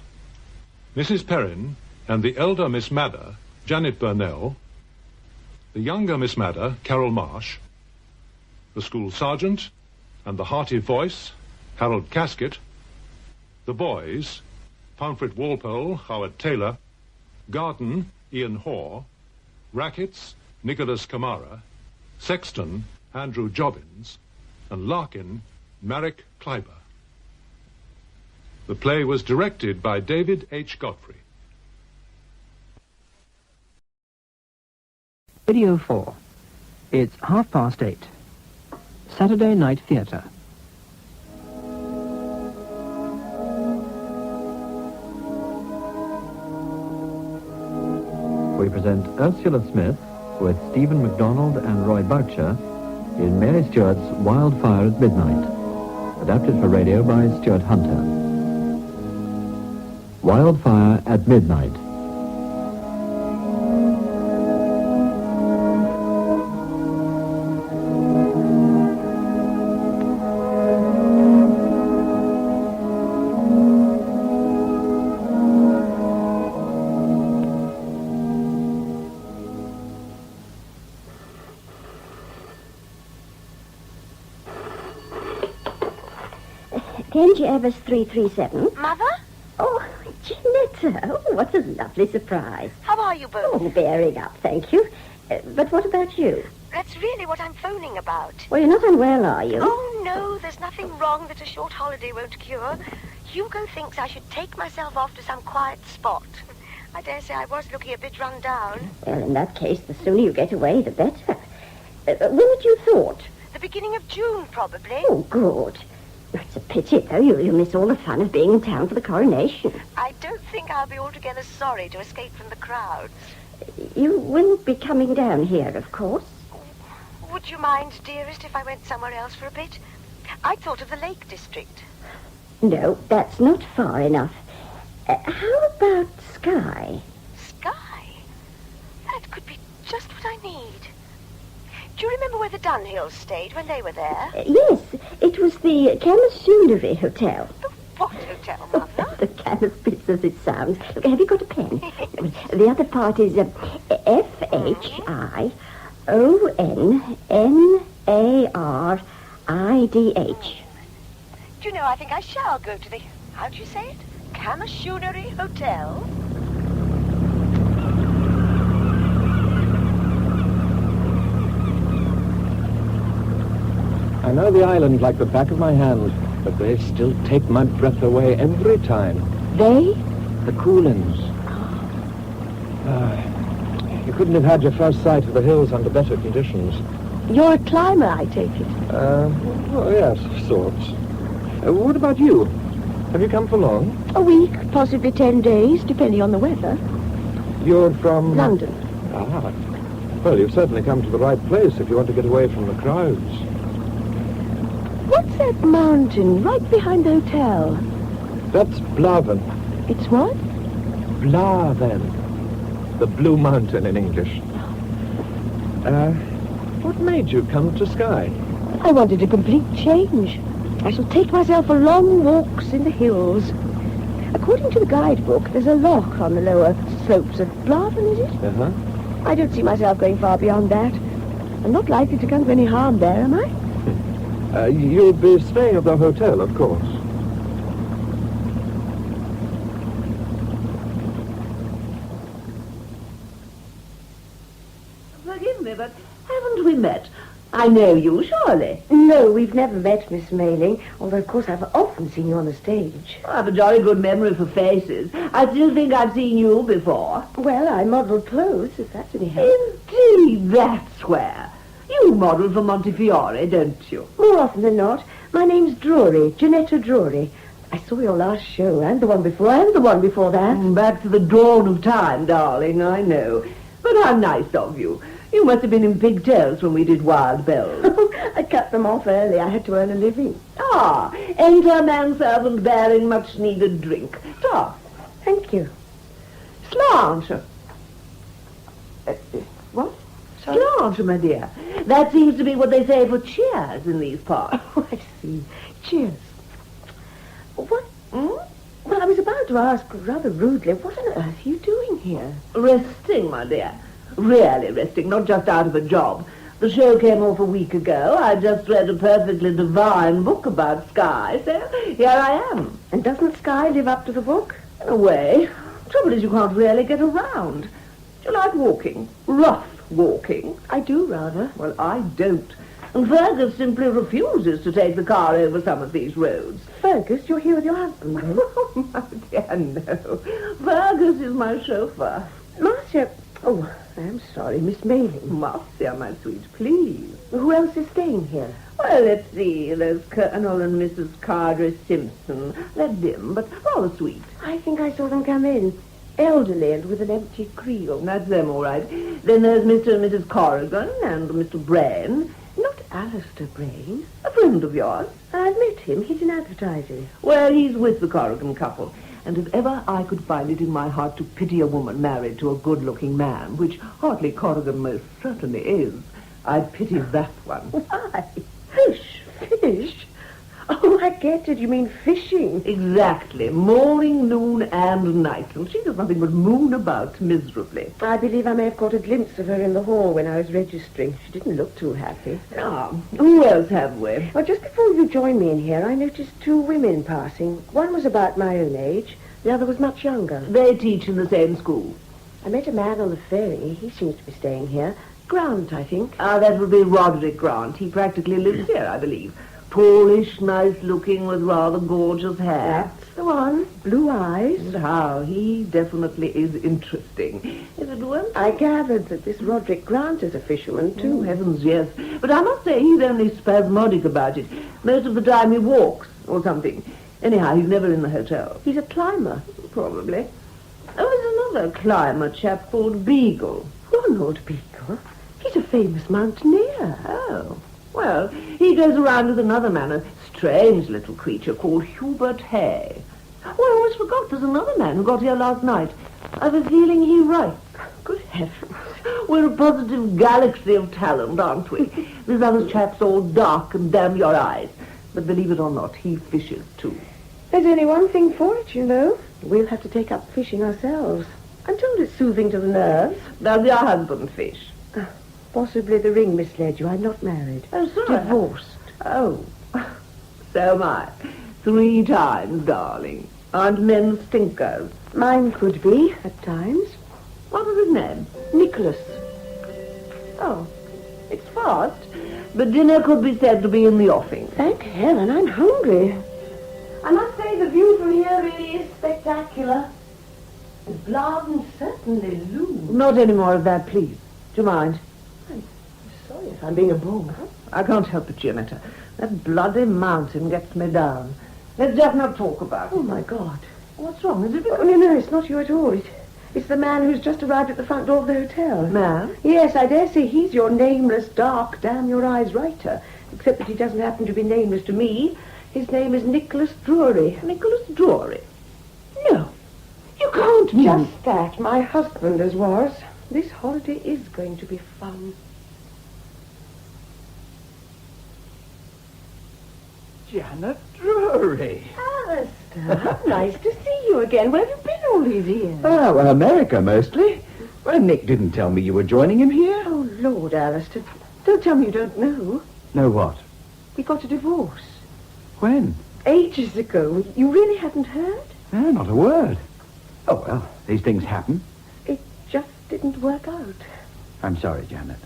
Mrs. Perrin, and the elder Miss Madder, Janet Burnell, the younger Miss Madder, Carol Marsh, the school sergeant, and the hearty voice, Harold Casket, the boys, Pomfret Walpole, Howard Taylor, Garden, Ian Hoare, Rackets, Nicholas Camara, Sexton, Andrew Jobbins, and Larkin, Marek Kleiber. The play was directed by David H. Godfrey. Video 4. It's 8:30. Saturday Night Theatre. We present Ursula Smith with Stephen MacDonald and Roy Boucher in Mary Stuart's Wildfire at Midnight, adapted for radio by Stuart Hunter. Wildfire at Midnight. Evers 337. Mother? Oh, Janetta. Oh, what a lovely surprise. How are you both? Oh, bearing up, thank you. But what about you? That's really what I'm phoning about. Well, you're not unwell, are you? Oh, no, there's nothing wrong that a short holiday won't cure. Hugo thinks I should take myself off to some quiet spot. I dare say I was looking a bit run down. Well, in that case, the sooner you get away, the better. When had you thought? The beginning of June, probably. Oh, good. It's a pity, though. You'll miss all the fun of being in town for the coronation. I don't think I'll be altogether sorry to escape from the crowds. You will be coming down here, of course. Would you mind, dearest, if I went somewhere else for a bit? I thought of the Lake District. No, that's not far enough. How about Skye? Skye? That could be just what I need. Do you remember where the Dunhills stayed when they were there? Yes, it was the Camasoonery Hotel. What hotel, Mother? The Camas bits as it sounds. Look, have you got a pen? The other part is F-H-I-O-N-N-A-R-I-D-H. Do you know, I think I shall go to the... How do you say it? Camasoonery Hotel? I know the island like the back of my hand, but they still take my breath away every time. They? The Coolins. You couldn't have had your first sight of the hills under better conditions. You're a climber, I take it. Well, yes, sorts. What about you? Have you come for long? A week, possibly 10 days, depending on the weather. You're from... London. Ah. Well, you've certainly come to the right place if you want to get away from the crowds. What's that mountain right behind the hotel? That's Blaven. It's what? Blaven. The Blue Mountain in English. What made you come to Skye? I wanted a complete change. I shall take myself for long walks in the hills. According to the guidebook, there's a loch on the lower slopes of Blaven, is it? Uh-huh. I don't see myself going far beyond that. I'm not likely to come to any harm there, am I? You'll be staying at the hotel, of course. Forgive me, but haven't we met? I know you, surely. No, we've never met, Miss Mayling, although, of course, I've often seen you on the stage. I have a jolly good memory for faces. I still think I've seen you before. Well, I modelled clothes, if that's any help. Indeed, that's where. You model for Montefiore, don't you? More often than not. My name's Drury, Janetta Drury. I saw your last show, and the one before, and the one before that. Back to the dawn of time, darling, I know. But how nice of you. You must have been in pigtails when we did Wild Bells. I cut them off early. I had to earn a living. Ah, enter manservant bearing much-needed drink. Ta. Thank you. Slange. What? Slange, my dear. That seems to be what they say for cheers in these parts. Oh, I see. Cheers. What? Well, I was about to ask rather rudely, what on earth are you doing here? Resting, my dear. Really resting, not just out of a job. The show came off a week ago. I just read a perfectly divine book about Skye, so here I am. And doesn't Skye live up to the book? In a way. Trouble is you can't really get around. Do you like walking? Rough walking? I do, rather. Well, I don't. And Fergus simply refuses to take the car over some of these roads. Fergus, you're here with your husband, then? Oh, my dear, no. Fergus is my chauffeur. Marcia... Oh, I'm sorry, Miss Mayling. Marcia, my sweet, please. Who else is staying here? Well, let's see. There's Colonel and Mrs. Cardre Simpson. They're dim, but rather sweet. I think I saw them come in. Elderly and with an empty creel. That's them, all right. Then there's Mr. and Mrs. Corrigan and Mr. Brain. Not Alistair Brain. A friend of yours. I've met him. He's in advertising. Well, he's with the Corrigan couple. And if ever I could find it in my heart to pity a woman married to a good-looking man, which Hartley Corrigan most certainly is, I'd pity that one. Why? Fish? Fish? Oh, I get it. You mean fishing. Exactly. Morning, noon, and night. And she does nothing but moon about miserably. I believe I may have caught a glimpse of her in the hall when I was registering. She didn't look too happy. Ah, who else have we? Well, just before you joined me in here, I noticed two women passing. One was about my own age. The other was much younger. They teach in the same school. I met a man on the ferry. He seems to be staying here. Grant, I think. Ah, that would be Roderick Grant. He practically lives here, I believe. Tallish, nice-looking, with rather gorgeous hair. That's the one. Blue eyes. And how he definitely is interesting. Is it one? I gathered that this Roderick Grant is a fisherman, too. Oh, heavens, yes. But I must say he's only spasmodic about it. Most of the time he walks, or something. Anyhow, he's never in the hotel. He's a climber. Probably. Oh, there's another climber chap called Beagle. Ronald Beagle? He's a famous mountaineer. Oh. Well, he goes around with another man, a strange little creature called Hubert Hay. Oh, I almost forgot there's another man who got here last night. I've a feeling he writes. Good heavens. We're a positive galaxy of talent, aren't we? This other chap's all dark and damn your eyes. But believe it or not, he fishes too. There's only one thing for it, you know. We'll have to take up fishing ourselves. I'm told it's soothing to the nerves. Does your husband fish? Possibly the ring misled you. I'm not married. Oh, sorry. Divorced. Oh, so am I. 3 times, darling. Aren't men stinkers? Mine could be, at times. What was his name? Nicholas. Oh, it's fast. But dinner could be said to be in the offing. Thank heaven, I'm hungry. I must say the view from here really is spectacular. The Bladen certainly looms. Not any more of that, please. Do you mind? I'm sorry if I'm being a bore. I can't help it, Gianetta. That bloody mountain gets me down. Let's just not talk about it. Oh, my God. What's wrong? Is it because... Oh, no, it's not you at all. It's the man who's just arrived at the front door of the hotel. Man? Yes, I dare say he's your nameless, dark, damn-your-eyes writer. Except that he doesn't happen to be nameless to me. His name is Nicholas Drury. Nicholas Drury? No. You can't mean... Just that. My husband as was. This holiday is going to be fun. Janet Drury. Alistair, how nice to see you again. Where have you been all these years? Oh, well, America, mostly. Well, Nick didn't tell me you were joining him here. Oh, Lord, Alistair. Don't tell me you don't know. Know what? We got a divorce. When? Ages ago. You really hadn't heard? No, not a word. Oh, well, these things happen. It just didn't work out. I'm sorry, Janet.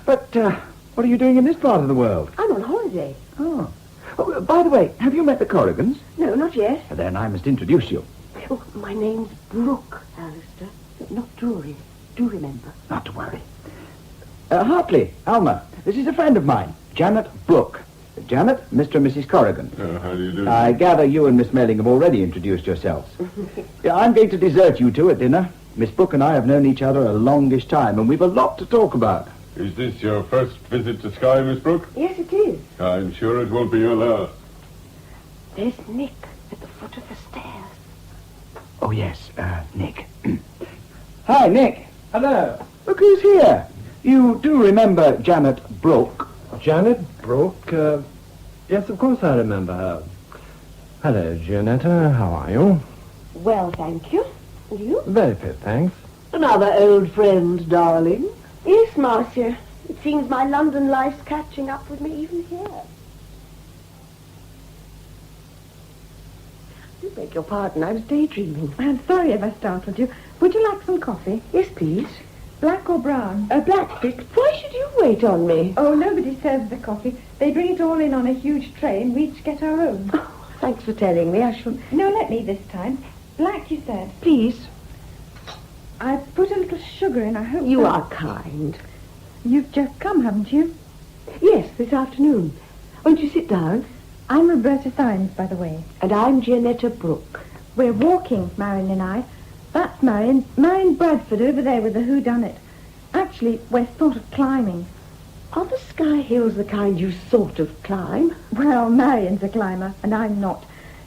But, what are you doing in this part of the world? I'm on holiday. Oh. Oh, by the way, have you met the Corrigans? No, not yet. Then I must introduce you. Oh, my name's Brooke, Alistair. Not Drury. Do remember. Not to worry. Hartley, Alma, this is a friend of mine, Janet Brooke. Janet, Mr. and Mrs. Corrigan. How do you do? I gather you and Miss Melling have already introduced yourselves. I'm going to desert you two at dinner. Miss Brooke and I have known each other a longish time, and we've a lot to talk about. Is this your first visit to Skye, Miss Brooke? Yes, it is. I'm sure it won't be your last. There's Nick at the foot of the stairs. Oh, yes, Nick. Hi, Nick. Hello. Look who's here. You do remember Janet Brooke? Janet Brooke? Yes, of course I remember her. Hello, Gianetta. How are you? Well, thank you. And you? Very fit, thanks. Another old friend, darling. Yes, Marcia. It seems my London life's catching up with me even here. I beg your pardon, I was daydreaming. I'm sorry if I startled you. Would you like some coffee? Yes, please. Black or brown? Black, please. Why should you wait on me? Oh, nobody serves the coffee. They bring it all in on a huge tray and we each get our own. Oh, thanks for telling me. I shall... No, let me this time. Black, you said. Please. I've put a little sugar in. I hope You are kind. You've just come, haven't you? Yes, this afternoon. Won't you sit down? I'm Roberta Symes, by the way. And I'm Gianetta Brooke. We're walking, Marion and I. That's Marion Bradford over there with the whodunit. Actually, we're sort of climbing. Are the Skye Hills the kind you sort of climb? Well, Marion's a climber, and I'm not.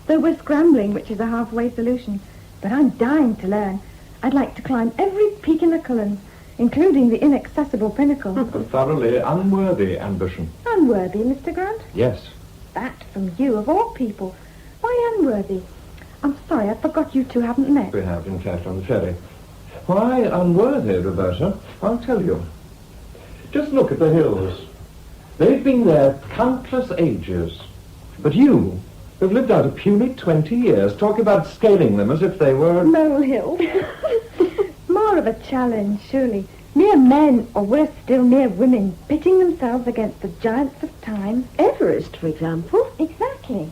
Though we're scrambling, which is a halfway solution. But I'm dying to learn. I'd like to climb every peak in the Cullens, including the inaccessible pinnacle. A thoroughly unworthy ambition. Unworthy, Mr. Grant? Yes. That from you, of all people. Why unworthy? I'm sorry, I forgot you two haven't met. We have, in fact, on the ferry. Why unworthy, Roberta? I'll tell you. Just look at the hills. They've been there countless ages. But you have lived out a puny 20 years, talking about scaling them as if they were... Molehill. More of a challenge, surely. Mere men, or worse still, mere women, pitting themselves against the giants of time. Everest, for example. Exactly.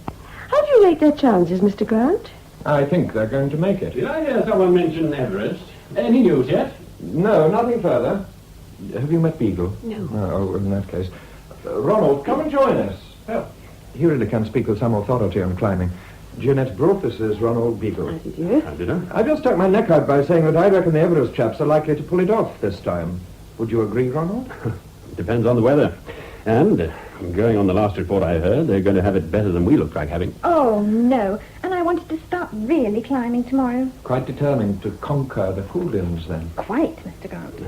How do you rate their chances, Mr. Grant? I think they're going to make it. Did I hear someone mention Everest? Any news yet? No, nothing further. Have you met Beagle? No. Oh, in that case. Ronald, come and join us. Well, you really can speak with some authority on climbing. Jeanette Brooke, this is Ronald Beagle. How did you? How did I? I just stuck my neck out by saying that I reckon the Everest chaps are likely to pull it off this time. Would you agree, Ronald? Depends on the weather. And, going on the last report I heard, they're going to have it better than we look like having. Oh, no. And I wanted to start really climbing tomorrow. Quite determined to conquer the Coolins, then? Quite, Mr. Grant.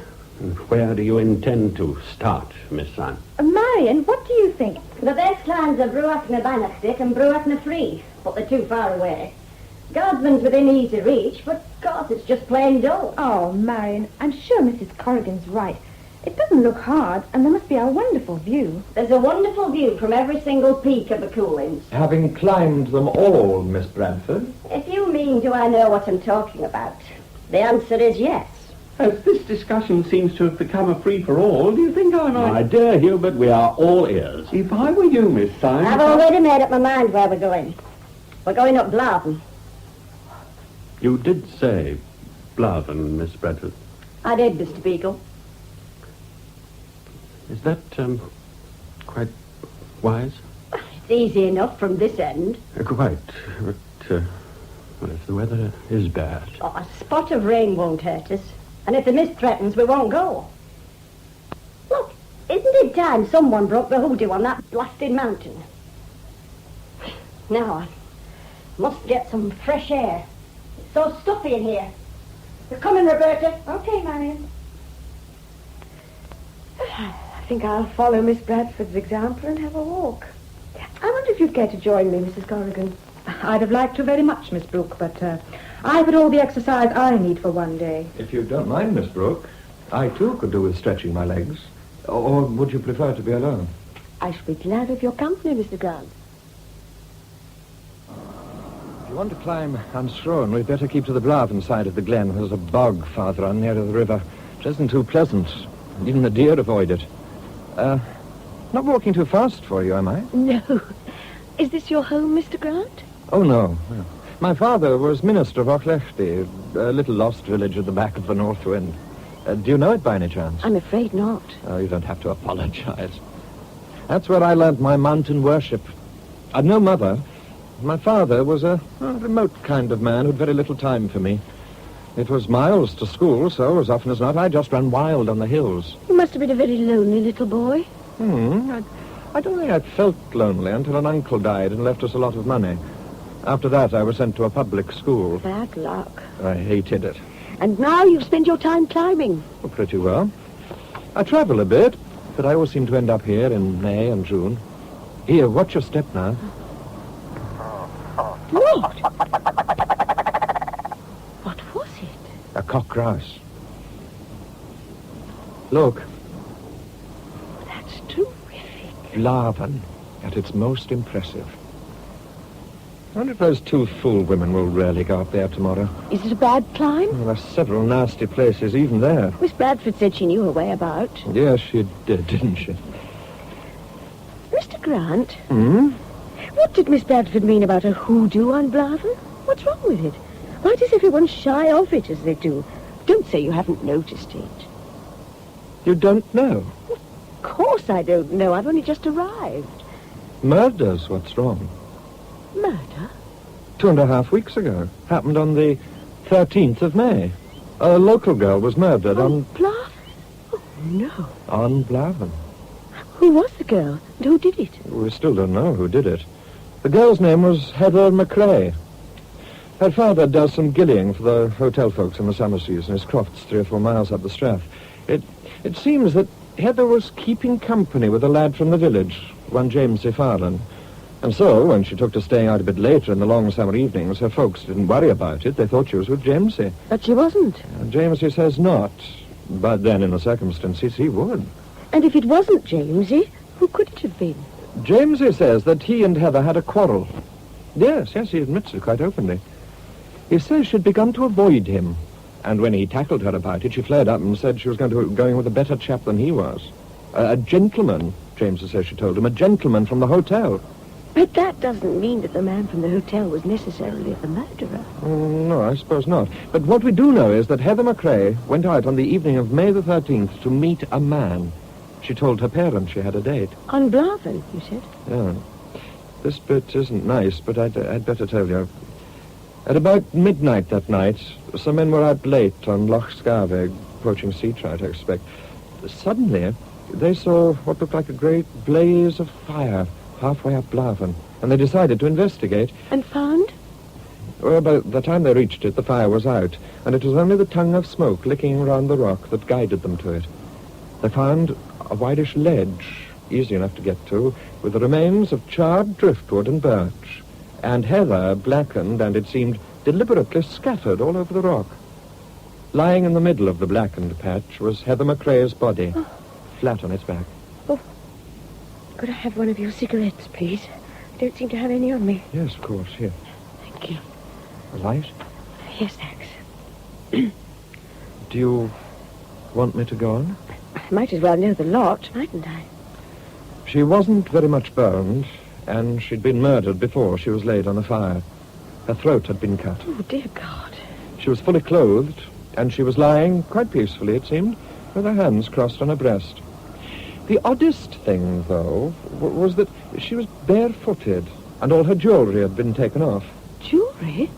Where do you intend to start, Miss Simon? Marion, what do you think? The best climbs are Bruach na Banachdick and Bruach na Free, but they're too far away. Guardsman's within easy reach, but of course it's just plain dull. Oh, Marion, I'm sure Mrs. Corrigan's right. It doesn't look hard, and there must be a wonderful view. There's a wonderful view from every single peak of the Coolins. Having climbed them all, Miss Bradford? If you mean, do I know what I'm talking about? The answer is yes. As this discussion seems to have become a free-for-all, do you think I might... My dear Hubert, we are all ears. If I were you, Miss Simon... I've already made up my mind where we're going. We're going up Blaven. You did say Blaven, Miss Bradford. I did, Mr. Beagle. Is that, quite wise? It's easy enough from this end. Quite. But, well, if the weather is bad... Oh, a spot of rain won't hurt us. And if the mist threatens, we won't go. Look, isn't it time someone broke the hoodoo on that blasted mountain? Now, I must get some fresh air. It's so stuffy in here. You're coming, Roberta? Okay, Marion. I think I'll follow Miss Bradford's example and have a walk. I wonder if you'd care to join me, Mrs. Corrigan. I'd have liked to very much, Miss Brooke, but I've had all the exercise I need for one day. If you don't mind, Miss Brooke, I too could do with stretching my legs. Or would you prefer to be alone? I shall be glad of your company, Mr. Grant. If you want to climb Anstron, we'd better keep to the Blaven side of the glen. There's a bog farther on nearer the river. It isn't too pleasant. Even the deer avoid it. Not walking too fast for you, am I? No. Is this your home, Mr. Grant? Oh, no. My father was minister of Auchlechty, a little lost village at the back of the North Wind. Do you know it by any chance? I'm afraid not. Oh, you don't have to apologize. That's where I learnt my mountain worship. I'd no mother. My father was a remote kind of man who'd very little time for me. It was miles to school, so as often as not, I just ran wild on the hills. You must have been a very lonely little boy. I don't think I felt lonely until an uncle died and left us a lot of money. After that, I was sent to a public school. Bad luck. I hated it. And now you spend your time climbing. Oh, pretty well. I travel a bit, but I always seem to end up here in May and June. Here, watch your step now. What? What was it? A cock grouse. Look. That's terrific. Blaven, at its most impressive. I wonder if those two fool women will really go up there tomorrow. Is it a bad climb? Well, there's several nasty places, even there. Miss Bradford said she knew her way about. Yes, she did, didn't she? Mr. Grant? What did Miss Bradford mean about a hoodoo on Blaven? What's wrong with it? Why does everyone shy off it as they do? Don't say you haven't noticed it. You don't know? Of course I don't know. I've only just arrived. Murder's what's wrong. Murder? 2.5 weeks ago. Happened on the 13th of May. A local girl was murdered on... Blaven? Oh, no. On Blaven. Who was the girl? And who did it? We still don't know who did it. The girl's name was Heather McRae. Her father does some gillying for the hotel folks in the summer season. His croft's 3 or 4 miles up the Strath. It seems that Heather was keeping company with a lad from the village, one James Farland. And so, when she took to staying out a bit later in the long summer evenings, her folks didn't worry about it. They thought she was with Jamesy. But she wasn't. Jamesy says not. But then, in the circumstances, he would. And if it wasn't Jamesy, who could it have been? Jamesy says that he and Heather had a quarrel. Yes, he admits it quite openly. He says she'd begun to avoid him. And when he tackled her about it, she flared up and said she was going with a better chap than he was. A gentleman, Jamesy says she told him, a gentleman from the hotel. But that doesn't mean that the man from the hotel was necessarily the murderer. No, I suppose not. But what we do know is that Heather McRae went out on the evening of May the 13th to meet a man. She told her parents she had a date. On Blaven, you said? Yeah. This bit isn't nice, but I'd better tell you. At about midnight that night, some men were out late on Loch Scarveg, poaching sea trout, I expect. Suddenly, they saw what looked like a great blaze of fire halfway up Blavan, and they decided to investigate. And found? Well, by the time they reached it, the fire was out, and it was only the tongue of smoke licking round the rock that guided them to it. They found a whitish ledge, easy enough to get to, with the remains of charred driftwood and birch, and heather blackened and, it seemed, deliberately scattered all over the rock. Lying in the middle of the blackened patch was Heather McCrae's body, flat on its back. Oh, could I have one of your cigarettes, please? I don't seem to have any on me. Yes, of course, here. Thank you. A light? Yes, thanks. Do you want me to go on? I might as well know the lot, mightn't I? She wasn't very much burned, and she'd been murdered before she was laid on the fire. Her throat had been cut. Oh, dear God. She was fully clothed, and she was lying, quite peacefully, it seemed, with her hands crossed on her breast. The oddest thing, though, was that she was barefooted, and all her jewellery had been taken off. Jewellery?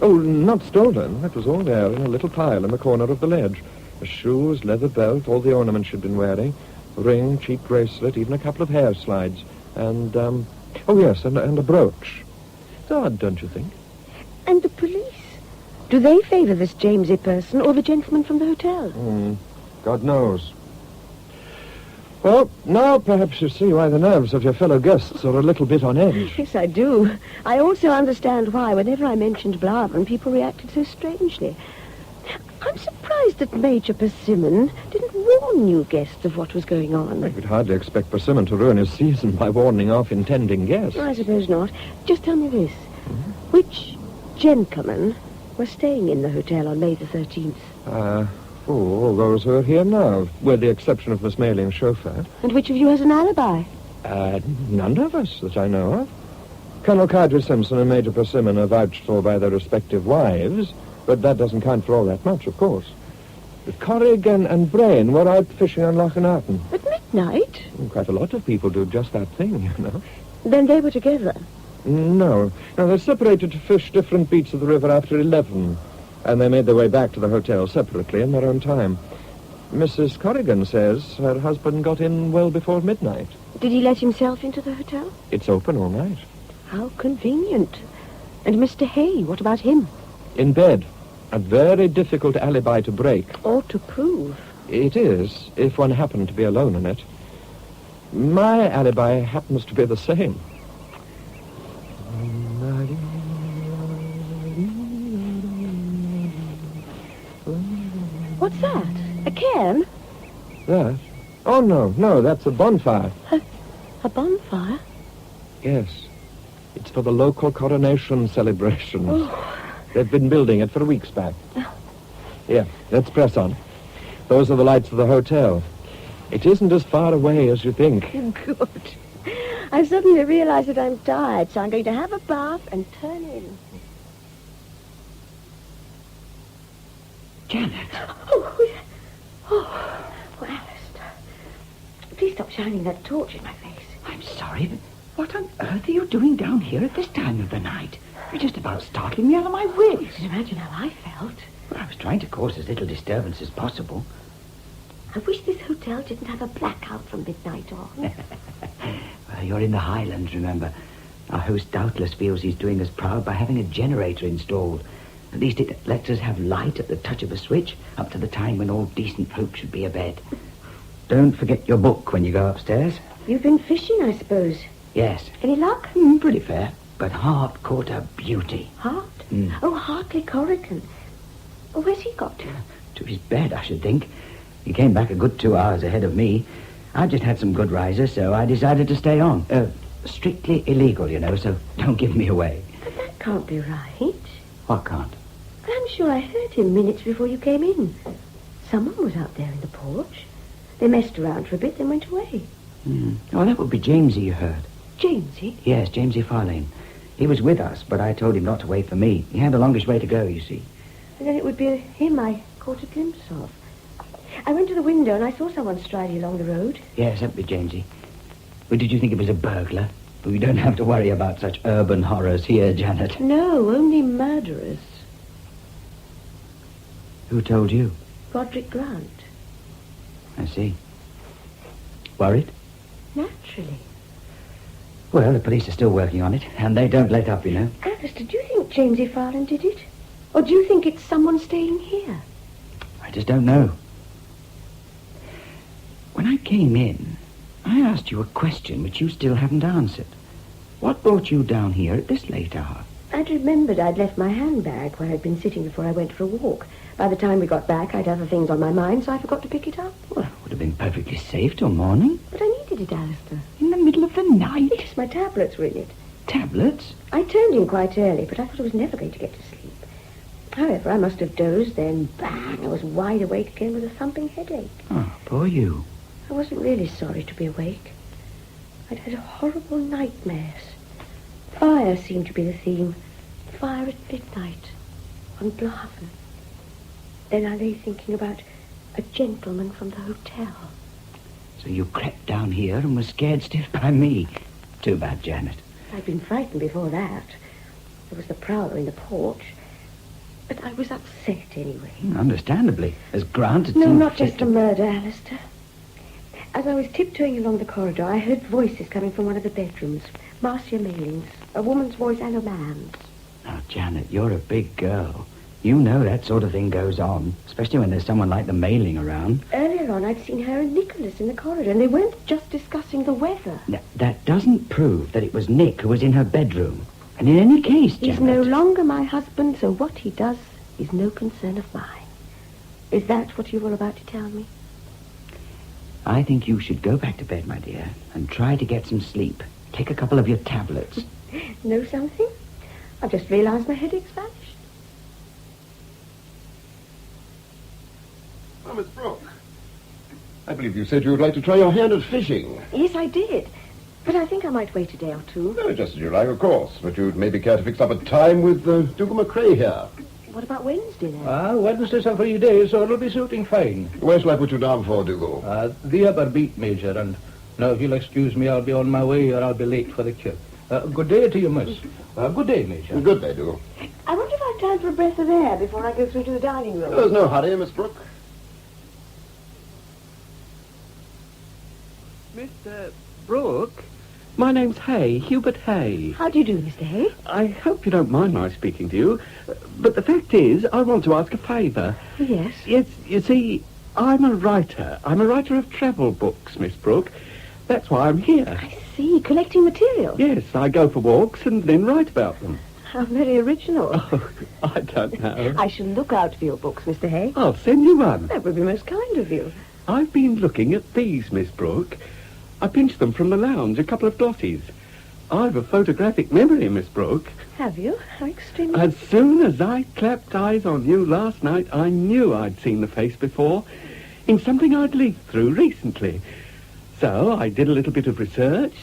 Oh, not stolen. It was all there in a little pile in the corner of the ledge. Her shoes, leather belt, all the ornaments she'd been wearing, a ring, cheap bracelet, even a couple of hair slides, and, oh yes, and a brooch. It's odd, don't you think? And the police? Do they favour this Jamesy person or the gentleman from the hotel? God knows. Well, now perhaps you see why the nerves of your fellow guests are a little bit on edge. Yes, I do. I also understand why, whenever I mentioned Blavan, people reacted so strangely. I'm surprised that Major Persimmon didn't warn new guests of what was going on. I could hardly expect Persimmon to ruin his season by warning off intending guests. I suppose not. Just tell me this. Which gentlemen were staying in the hotel on May the 13th? All those who are here now, with the exception of Miss Mayling's chauffeur. And which of you has an alibi? None of us that I know of. Colonel Cardry Simpson and Major Persimmon are vouched for by their respective wives, but that doesn't count for all that much, of course. Corrigan and Brain were out fishing on Loch Narton. At midnight? Quite a lot of people do just that thing, you know. Then they were together? No, they separated to fish different beats of the river after 11, and they made their way back to the hotel separately in their own time. Mrs. Corrigan says her husband got in well before midnight. Did he let himself into the hotel? It's open all night. How convenient. And Mr. Hay, what about him? In bed. A very difficult alibi to break. Or to prove. It is, if one happened to be alone in it. My alibi happens to be the same. What's that? A cairn? That? Oh, no, that's a bonfire. A bonfire? Yes. It's for the local coronation celebrations. Oh. They've been building it for weeks back. Here, let's press on. Those are the lights of the hotel. It isn't as far away as you think. Good. I've suddenly realized that I'm tired, so I'm going to have a bath and turn in. Janet. Oh, Alistair. Please stop shining that torch in my face. I'm sorry, but what on earth are you doing down here at this time of the night? You're just about startling me out of my wits. You can imagine how I felt. Well, I was trying to cause as little disturbance as possible. I wish this hotel didn't have a blackout from midnight on. Well, you're in the Highlands, remember. Our host doubtless feels he's doing us proud by having a generator installed. At least it lets us have light at the touch of a switch up to the time when all decent folk should be abed. Don't forget your book when you go upstairs. You've been fishing, I suppose. Yes. Any luck? Pretty fair. But Hart caught a beauty. Hart? Oh, Hartley Corrigan. Oh, where's he got to? To his bed, I should think. He came back a good 2 hours ahead of me. I just had some good risers, so I decided to stay on. Strictly illegal, you know, so don't give me away. But that can't be right. What can't? I'm sure I heard him minutes before you came in. Someone was out there in the porch. They messed around for a bit, then went away. Oh, that would be Jamesy you heard. Jamesy? Yes, Jamesy Farlane. He was with us, but I told him not to wait for me. He had the longest way to go, you see. And then it would be him I caught a glimpse of. I went to the window and I saw someone striding along the road. Yes, that would be Jamesy. But did you think it was a burglar? But we don't have to worry about such urban horrors here, Janet. No, only murderers. Who told you? Roderick Grant. I see. Worried? Naturally. Well, the police are still working on it, and they don't let up, you know. Alistair, do you think Jamesy Farland did it? Or do you think it's someone staying here? I just don't know. When I came in, I asked you a question which you still haven't answered. What brought you down here at this late hour? I'd remembered I'd left my handbag where I'd been sitting before I went for a walk. By the time we got back, I'd other things on my mind, so I forgot to pick it up. Well, it would have been perfectly safe till morning. But I needed it, Alistair. In the middle of the night? Yes, my tablets were in it. Tablets? I turned in quite early, but I thought I was never going to get to sleep. However, I must have dozed, then bang, I was wide awake again with a thumping headache. Oh, poor you. I wasn't really sorry to be awake. I'd had horrible nightmares. Fire seemed to be the theme. Fire at midnight on Blaven. Then I lay thinking about a gentleman from the hotel. So you crept down here and were scared stiff by me. Too bad, Janet. I'd been frightened before that. There was the prowler in the porch. But I was upset anyway. Understandably, as Grant had No, seen not fit just a murder, Alistair. As I was tiptoeing along the corridor, I heard voices coming from one of the bedrooms. Marcia Mailing's. A woman's voice and a man's. Now, Janet, you're a big girl. You know that sort of thing goes on, especially when there's someone like the Mailing around. Earlier on, I'd seen her and Nicholas in the corridor, and they weren't just discussing the weather. Now, that doesn't prove that it was Nick who was in her bedroom. And in any case, Janet... He's no longer my husband, so what he does is no concern of mine. Is that what you were about to tell me? I think you should go back to bed, my dear, and try to get some sleep. Take a couple of your tablets. Know something? I've just realised my headache's vanished. Oh, Miss Brooke, I believe you said you would like to try your hand at fishing. Yes, I did. But I think I might wait a day or two. Oh, just as you like, of course. But you'd maybe care to fix up a time with Dougal McRae here. What about Wednesday, then? Wednesday's a free day, so it'll be suiting fine. Where shall I put you down for, Dougal? The upper beat, Major, and now if you'll excuse me, I'll be on my way or I'll be late for the kip. Good day to you, miss. Good day, Major. Good day, Dougal. I wonder if I've time for a breath of air before I go through to the dining room. There's no hurry, Miss Brooke. Mr. Brooke? My name's Hay, Hubert Hay. How do you do, Mr. Hay? I hope you don't mind my speaking to you, but the fact is, I want to ask a favour. Yes? Yes, you see, I'm a writer. I'm a writer of travel books, Miss Brooke. That's why I'm here. I see, collecting material. Yes, I go for walks and then write about them. How very original. Oh, I don't know. I shall look out for your books, Mr. Hay. I'll send you one. That would be most kind of you. I've been looking at these, Miss Brooke. I pinched them from the lounge, a couple of glossies. I've a photographic memory, Miss Brooke. Have you? How extremely... As soon as I clapped eyes on you last night, I knew I'd seen the face before, in something I'd leafed through recently. So I did a little bit of research.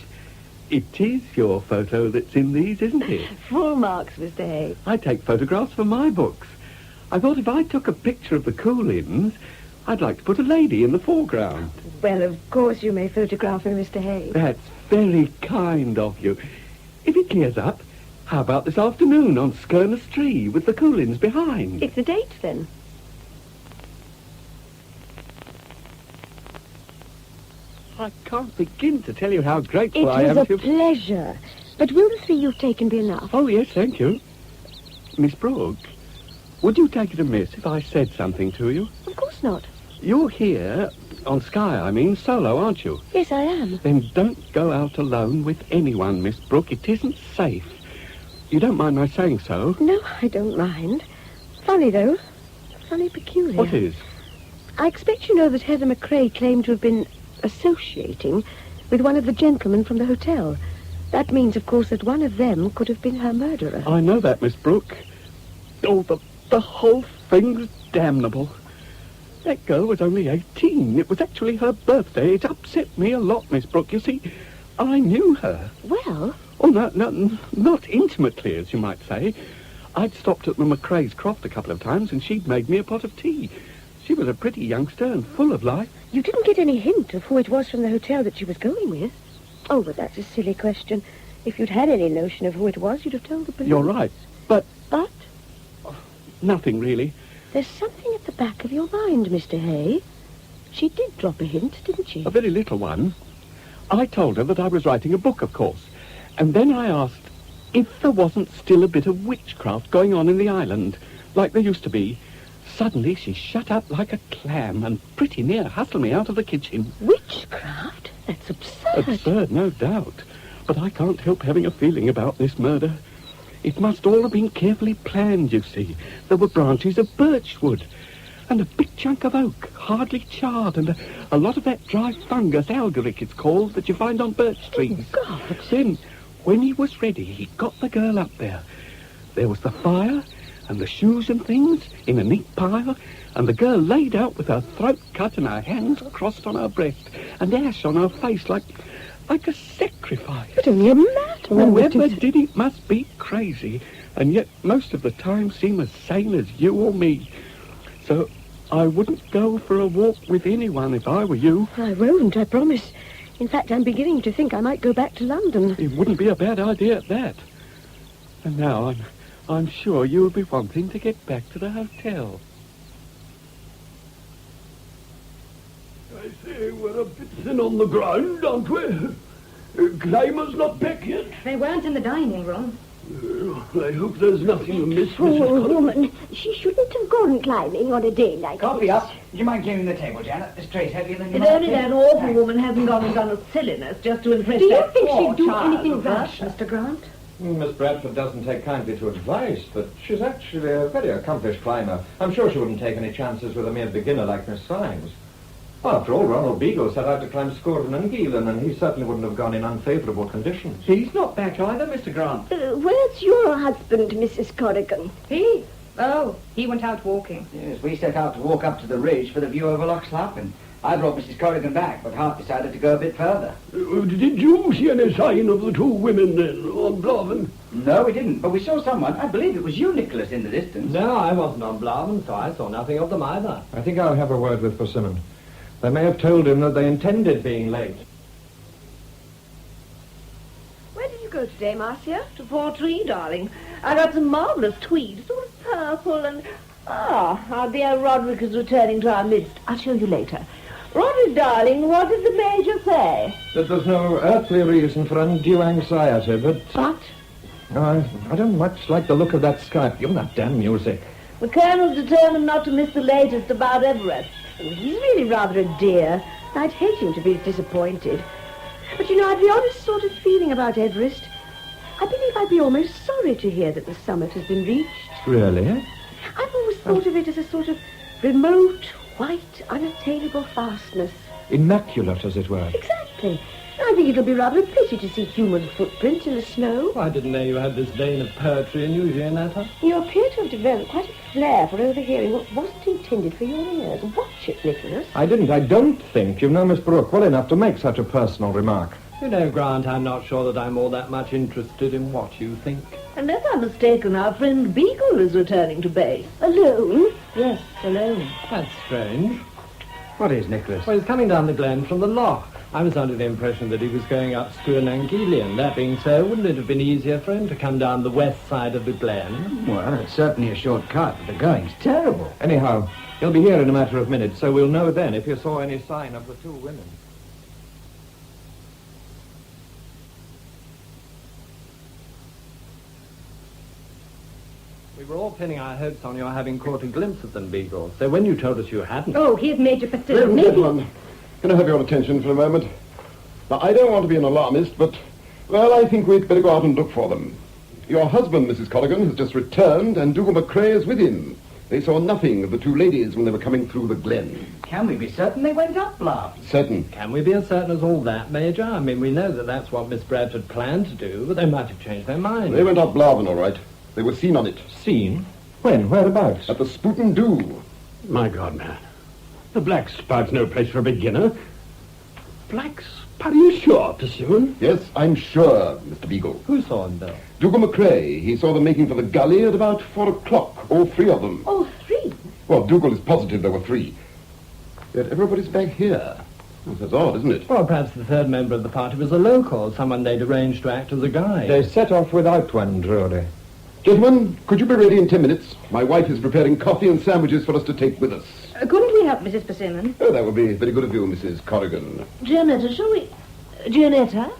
It is your photo that's in these, isn't it? Full marks, Mr. Hay. I take photographs for my books. I thought if I took a picture of the Coolins, I'd like to put a lady in the foreground. Well, of course you may photograph me, Mr. Hay. That's very kind of you. If it clears up, how about this afternoon on Skirnus Tree with the Coolins behind? It's a date, then. I can't begin to tell you how grateful It I am was to a pleasure. But will the 3 you've taken be enough? Oh, yes, thank you. Miss Brooke, would you take it amiss if I said something to you? Of course not. You're here, on Skye, I mean, solo, aren't you? Yes, I am. Then don't go out alone with anyone, Miss Brooke. It isn't safe. You don't mind my saying so? No, I don't mind. Funny, though. Funny peculiar. What is? I expect you know that Heather McRae claimed to have been associating with one of the gentlemen from the hotel. That means, of course, that one of them could have been her murderer. I know that, Miss Brooke. Oh, the whole thing's damnable. That girl was only 18. It was actually her birthday. It upset me a lot, Miss Brooke. You see, I knew her. Well? Oh, not intimately, as you might say. I'd stopped at the McRae's Croft a couple of times, and she'd made me a pot of tea. She was a pretty youngster and full of life. You didn't get any hint of who it was from the hotel that she was going with? Oh, but that's a silly question. If you'd had any notion of who it was, you'd have told the police. You're right, but... But? Nothing, really. There's something at the back of your mind, Mr. Hay. She did drop a hint, didn't she? A very little one. I told her that I was writing a book, of course. And then I asked if there wasn't still a bit of witchcraft going on in the island, like there used to be. Suddenly she shut up like a clam and pretty near hustled me out of the kitchen. Witchcraft? That's absurd. Absurd, no doubt. But I can't help having a feeling about this murder. It must all have been carefully planned, you see. There were branches of birchwood and a big chunk of oak, hardly charred, and a lot of that dry fungus, algaric it's called, that you find on birch trees. Oh, God. Then, when he was ready, he got the girl up there. There was the fire and the shoes and things in a neat pile, and the girl laid out with her throat cut and her hands crossed on her breast and ash on her face like a sacrifice. But only a madman. Whoever did it must be crazy, and yet most of the time seem as sane as you or me. So I wouldn't go for a walk with anyone if I were you. I won't, I promise. In fact, I'm beginning to think I might go back to London. It wouldn't be a bad idea at that. And now I'm sure you'll be wanting to get back to the hotel. I say, we're a bit thin on the ground, aren't we? Climbers not back yet? They weren't in the dining room. I hope there's nothing amiss, Poor Mrs. Collins. woman. She shouldn't have gone climbing on a day like Coffee this. up. Do you mind clearing the table, Janet? This tray's heavier than you If might only think. that awful woman hasn't gone and done a silliness just to impress Do you that think poor she'd do child anything of rash, hers. Mr. Grant? Miss Bradford doesn't take kindly to advice, but she's actually a very accomplished climber. I'm sure she wouldn't take any chances with a mere beginner like Miss Symes. Well, after all, Ronald Beagle set out to climb Scourton and Geelan, and he certainly wouldn't have gone in unfavourable conditions. He's not back either, Mr. Grant. Where's your husband, Mrs. Corrigan? He? Oh, he went out walking. Yes, we set out to walk up to the ridge for the view over Loch Slappin. I brought Mrs. Corrigan back, but Hart decided to go a bit further. Did you see any sign of the two women then, on Blaven? No, we didn't, but we saw someone. I believe it was you, Nicholas, in the distance. No, I wasn't on Blaven, so I saw nothing of them either. I think I'll have a word with Persimmon. They may have told him that they intended being late. Where did you go today, Marcia? To Portree, darling. I got some marvellous tweed, sort of purple and... our dear Roderick is returning to our midst. I'll show you later. Roderick, darling, what did the Major say? That there's no earthly reason for undue anxiety, but... But? I don't much like the look of that sky. Given that damn music. The Colonel's determined not to miss the latest about Everest. He's really rather a dear. I'd hate him to be disappointed. But, you know, I've the honest sort of feeling about Everest. I believe I'd be almost sorry to hear that the summit has been reached. Really? I've always thought of it as a sort of remote, white, unattainable vastness. Immaculate, as it were. Exactly. I think it'll be rather a pity to see human footprints in the snow. I didn't know you had this vein of poetry in you, Gianetta. You appear to have developed quite a flair for overhearing what wasn't intended for your ears. Watch it, Nicholas. I don't think you know Miss Brooke well enough to make such a personal remark. You know, Grant, I'm not sure that I'm all that much interested in what you think. Unless I'm mistaken, our friend Beagle is returning to base. Alone? Yes, alone. That's strange. What is, Nicholas? Well, he's coming down the glen from the loch. I was under the impression that he was going up Scuanangelian. That being so, wouldn't it have been easier for him to come down the west side of the glen? Well, it's certainly a short cut, but the going's terrible. Anyhow, he'll be here in a matter of minutes, so we'll know then if you saw any sign of the two women. We were all pinning our hopes on your having caught a glimpse of them, Beagle. So when you told us you hadn't... Oh, here's Major Persimmon. Gentlemen, can I have your attention for a moment? Now, I don't want to be an alarmist, but, well, I think we'd better go out and look for them. Your husband, Mrs. Corrigan, has just returned, and Dougal McCrae is with him. They saw nothing of the two ladies when they were coming through the glen. Can we be certain they went up, Bluff? Certain. Can we be as certain as all that, Major? I mean, we know that that's what Miss Bradford planned to do, but they might have changed their mind. They went up Blaven, all right. They were seen on it. Seen? When? Whereabouts? At the Spoot and Dew. My God, man. The Black Spud's no place for a beginner. Black Spud, are you sure, Persimmon? Yes, I'm sure, Mr. Beagle. Who saw him, though? Dougal McCrae. He saw them making for the gully at about 4 o'clock, all three of them. All three? Well, Dougal is positive there were 3. Yet everybody's back here. Well, that's odd, isn't it? Well, perhaps the third member of the party was a local, someone they'd arranged to act as a guide. They set off without one, truly. Gentlemen, could you be ready in 10 minutes? My wife is preparing coffee and sandwiches for us to take with us. Couldn't we help Mrs. Persimmon? Oh, that would be very good of you, Mrs. Corrigan. Gianetta, shall we... Gianetta?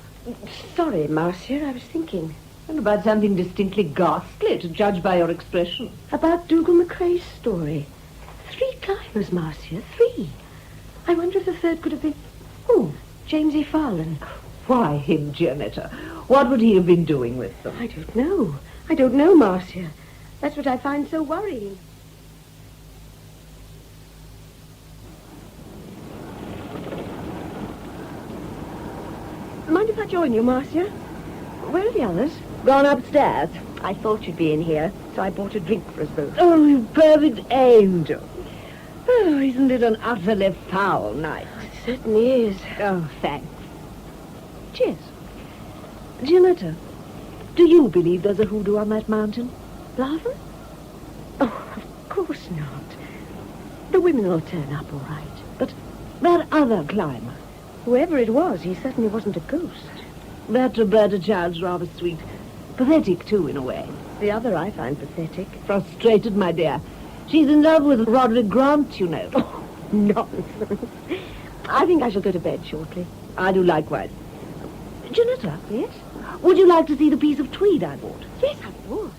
Sorry, Marcia, I was thinking. And about something distinctly ghastly, to judge by your expression. About Dougal McCrae's story. 3 climbers, Marcia, 3. I wonder if the third could have been... Oh, James E. Farland. Why him, Gianetta? What would he have been doing with them? I don't know. I don't know, Marcia. That's what I find so worrying. Mind if I join you, Marcia? Where are the others? Gone upstairs. I thought you'd be in here, so I bought a drink for us both. Oh, you perfect angel. Oh, isn't it an utterly foul night? It certainly is. Oh, thanks. Cheers. Gianetta, do you believe there's a hoodoo on that mountain? Lava? Oh, of course not. The women will turn up all right. But that other climber, whoever it was, he certainly wasn't a ghost. That Roberta child's rather sweet. Pathetic, too, in a way. The other I find pathetic. Frustrated, my dear. She's in love with Roderick Grant, you know. Oh, nonsense. I think I shall go to bed shortly. I do likewise. Gianetta? Yes? Would you like to see the piece of tweed I bought? Yes, I would.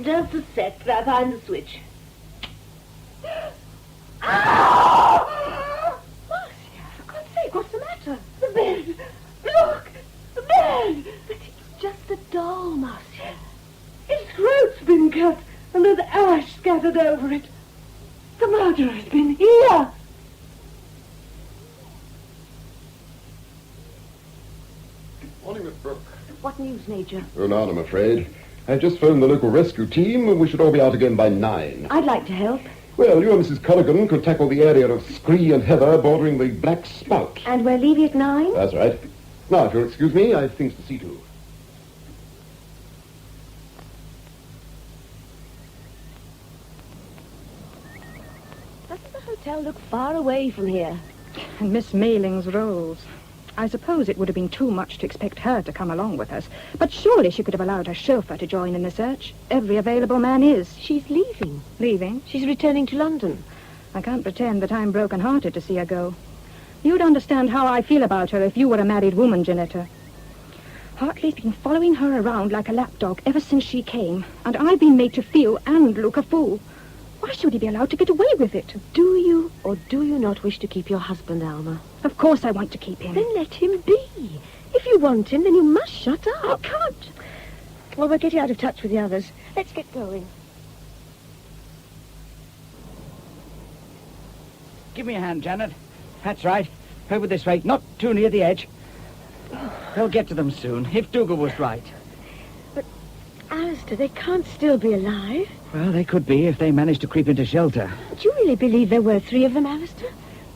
Just a sec, till I find the switch. Marcia, for God's sake, what's the matter? The bed! Look! The bed! But it's just a doll, Marcia. Its throat's been cut, and there's ash scattered over it. The murderer's been here! Morning, Miss Brooke. What news, Major? Oh, none, I'm afraid. I've just phoned the local rescue team, and we should all be out again by 9. I'd like to help. Well, you and Mrs. Corrigan could tackle the area of scree and heather bordering the Black Spout. And we're leaving at 9? That's right. Now, if you'll excuse me, I've things to see to. Doesn't the hotel look far away from here? And Miss Mayling's rolls. I suppose it would have been too much to expect her to come along with us, but surely she could have allowed her chauffeur to join in the search. Every available man is. She's leaving. Leaving? She's returning to London. I can't pretend that I'm broken-hearted to see her go. You'd understand how I feel about her if you were a married woman, Janetta. Hartley's been following her around like a lapdog ever since she came, and I've been made to feel and look a fool. Why should he be allowed to get away with it? Do you or do you not wish to keep your husband, Alma? Of course I want to keep him. Then let him be. If you want him, then you must shut up. I can't. Well, we're getting out of touch with the others. Let's get going. Give me a hand, Janet. That's right. Over this way, not too near the edge. They'll get to them soon, if Dougal was right. But, Alistair, they can't still be alive. Well, they could be if they managed to creep into shelter. Do you really believe there were 3 of them, Alistair?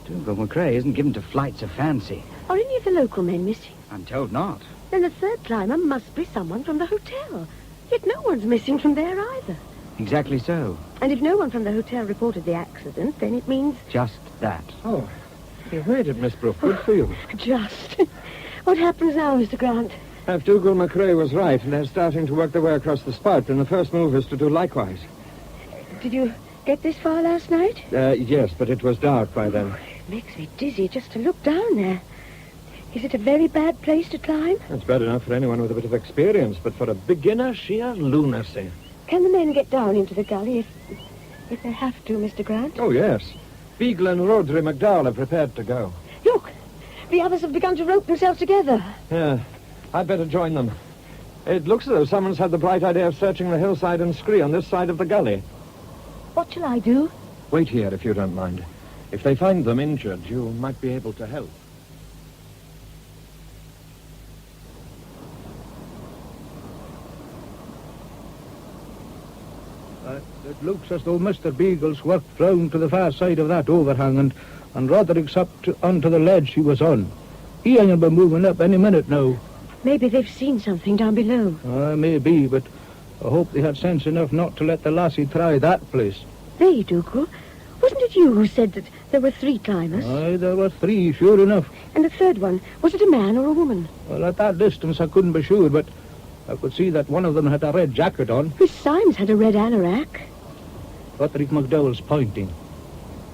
Dougal McCrae isn't given to flights of fancy. Are any of the local men missing? I'm told not. Then the third climber must be someone from the hotel. Yet no one's missing from there either. Exactly so. And if no one from the hotel reported the accident, then it means... Just that. Oh, you made it, Miss Brooke. Good for you. Just. What happens now, Mr. Grant? If Dougal McCrae was right, they're starting to work their way across the spout, and the first move is to do likewise. Did you get this far last night? Yes, but it was dark by then. It makes me dizzy just to look down there. Is it a very bad place to climb? It's bad enough for anyone with a bit of experience, but for a beginner, sheer lunacy. Can the men get down into the gully if they have to, Mr. Grant? Oh, yes. Beagle and Rhodri McDowell are prepared to go. Look, the others have begun to rope themselves together. Yeah, I'd better join them. It looks as though someone's had the bright idea of searching the hillside and scree on this side of the gully. What shall I do? Wait here, if you don't mind. If they find them injured, you might be able to help. It looks as though Mr. Beagle's worked round to the far side of that overhang, and Roderick's up onto the ledge he was on. He ain't been moving up any minute now. Maybe they've seen something down below. Maybe, but I hope they had sense enough not to let the lassie try that place. They, Dougal. Wasn't it you who said that there were 3 climbers? Aye, there were 3, sure enough. And the third one, was it a man or a woman? Well, at that distance I couldn't be sure, but I could see that one of them had a red jacket on. Miss Symes had a red anorak. Roderick McDowell's pointing.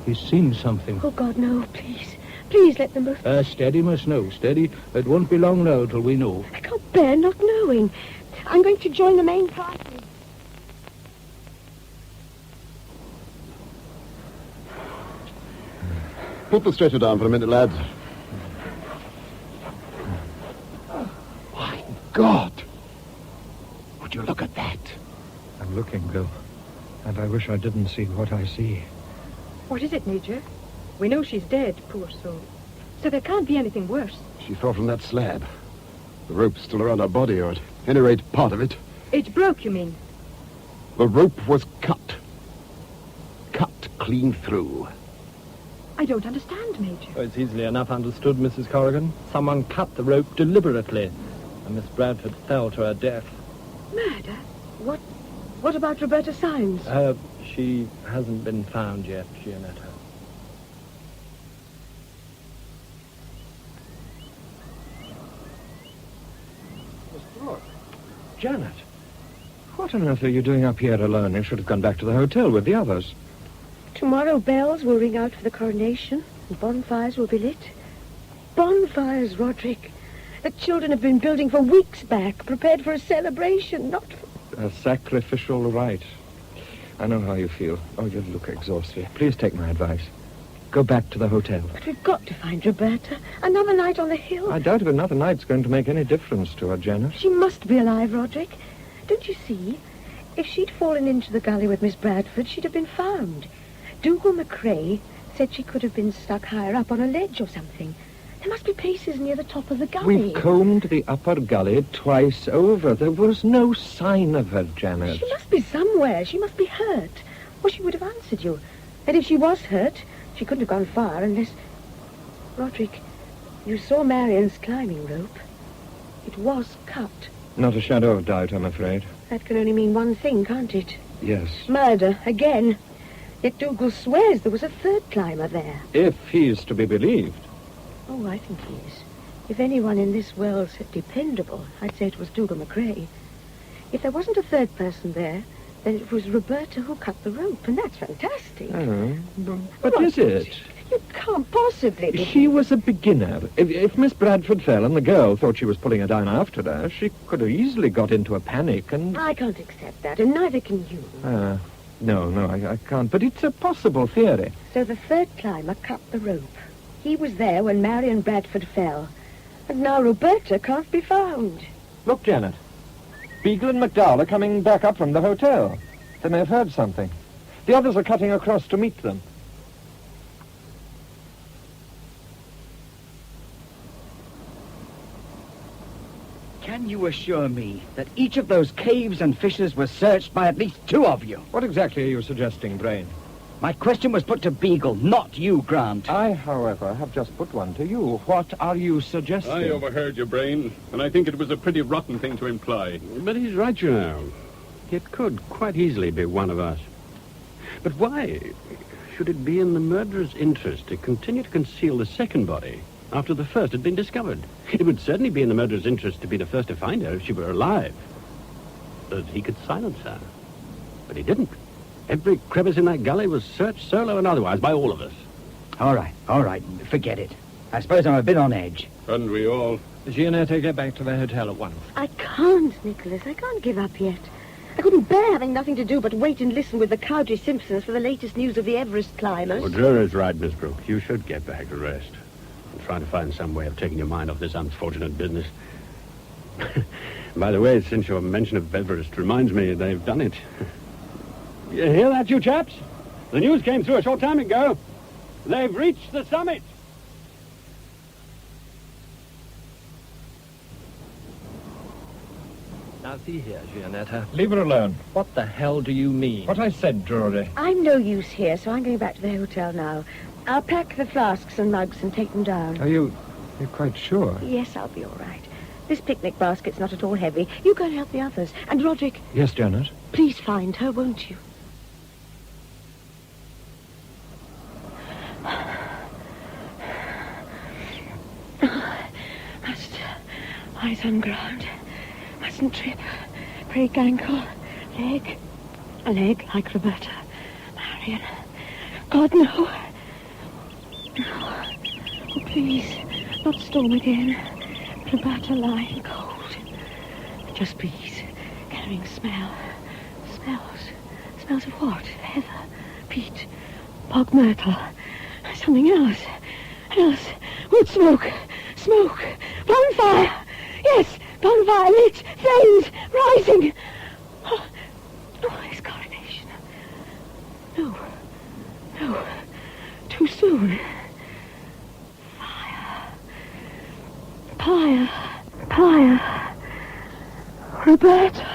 He's seen something. Oh, God, no, please. Please let them both... Steady, Miss Snow, steady. It won't be long now till we know. I can't bear not knowing. I'm going to join the main party. Put the stretcher down for a minute, lads. My God! Would you look at that? I'm looking, Bill. And I wish I didn't see what I see. What is it, Major? We know she's dead, poor soul. So there can't be anything worse. She fell from that slab. The rope's still around her body, or at any rate, part of it. It broke, you mean? The rope was cut. Cut clean through. I don't understand, Major. Oh, it's easily enough understood, Mrs. Corrigan. Someone cut the rope deliberately, and Miss Bradford fell to her death. Murder? What about Roberta Symes? She hasn't been found yet, Gianetta. Look, Janet, what on earth are you doing up here alone? You should have gone back to the hotel with the others. Tomorrow bells will ring out for the coronation, and bonfires will be lit. Bonfires, Roderick. The children have been building for weeks back, prepared for a celebration, not for... A sacrificial rite. I know how you feel. Oh, you look exhausted. Please take my advice. Go back to the hotel. But we've got to find Roberta. Another night on the hill. I doubt if another night's going to make any difference to her, Janet. She must be alive, Roderick. Don't you see? If she'd fallen into the gully with Miss Bradford, she'd have been found. Dougal McCrae said she could have been stuck higher up on a ledge or something. There must be places near the top of the gully. We've combed the upper gully twice over. There was no sign of her, Janet. She must be somewhere. She must be hurt. Or she would have answered you. And if she was hurt, she couldn't have gone far unless... Roderick, you saw Marian's climbing rope. It was cut. Not a shadow of doubt, I'm afraid. That can only mean one thing, can't it? Yes. Murder, again. Yet Dougal swears there was a third climber there. If he's to be believed. Oh, I think he is. If anyone in this world's dependable, I'd say it was Dougal McCrae. If there wasn't a third person there, then it was Roberta who cut the rope, and that's fantastic. Oh, but is it? You can't possibly be... She was a beginner. If Miss Bradford fell and the girl thought she was pulling her down after her, she could have easily got into a panic and... I can't accept that, and neither can you. No, I can't. But it's a possible theory. So the third climber cut the rope. He was there when Marian Bradford fell. And now Roberta can't be found. Look, Janet. Beagle and McDowell are coming back up from the hotel. They may have heard something. The others are cutting across to meet them. Can you assure me that each of those caves and fissures was searched by at least 2 of you? What exactly are you suggesting, Brain? My question was put to Beagle, not you, Grant. I, however, have just put one to you. What are you suggesting? I overheard you, Brain, and I think it was a pretty rotten thing to imply. But he's right, you know. It could quite easily be one of us. But why should it be in the murderer's interest to continue to conceal the second body after the first had been discovered? It would certainly be in the murderer's interest to be the first to find her if she were alive, so that he could silence her. But he didn't. Every crevice in that gully was searched, solo and otherwise, by all of us. All right. Forget it. I suppose I'm a bit on edge. Hadn't we all? Gianetta, get back to the hotel at once. I can't, Nicholas. I can't give up yet. I couldn't bear having nothing to do but wait and listen with the Cowdrey Simpsons for the latest news of the Everest climbers. Well, Drury's right, Miss Brooke. You should get back to rest. And try to find some way of taking your mind off this unfortunate business. By the way, since your mention of Everest reminds me they've done it. You hear that, you chaps? The news came through a short time ago. They've reached the summit. Now, see here, Gianetta. Leave her alone. What the hell do you mean? What I said, Drury. I'm no use here, so I'm going back to the hotel now. I'll pack the flasks and mugs and take them down. Are you're quite sure? Yes, I'll be all right. This picnic basket's not at all heavy. You go and help the others. And, Roderick... Yes, Janet? Please find her, won't you? Eyes on ground. Mustn't trip. Break ankle. Leg. A leg like Roberta. Marion. God, no. No. Oh, please. Not storm again. Roberta lying cold. Just bees. Carrying smell. Smells. Smells of what? Heather. Peat. Bog myrtle. Something else. Wood smoke. Smoke. Bonfire. Yes, bonfire lit. Flames rising. Oh, his coronation. No. Too soon. Fire. Roberta.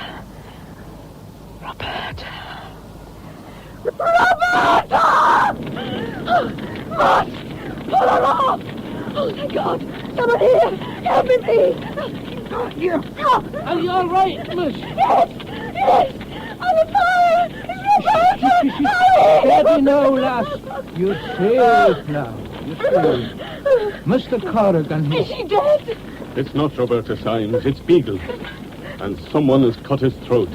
Must! Pull her off! Oh, thank God! Someone here! Help me, please! Are you all right, miss? Yes! I'm on fire! It's Roberta! Steady now, lass. You're safe now. You're safe. Mr. Corrigan. Is she dead? It's not Roberta Symes, it's Beagle. And someone has cut his throat.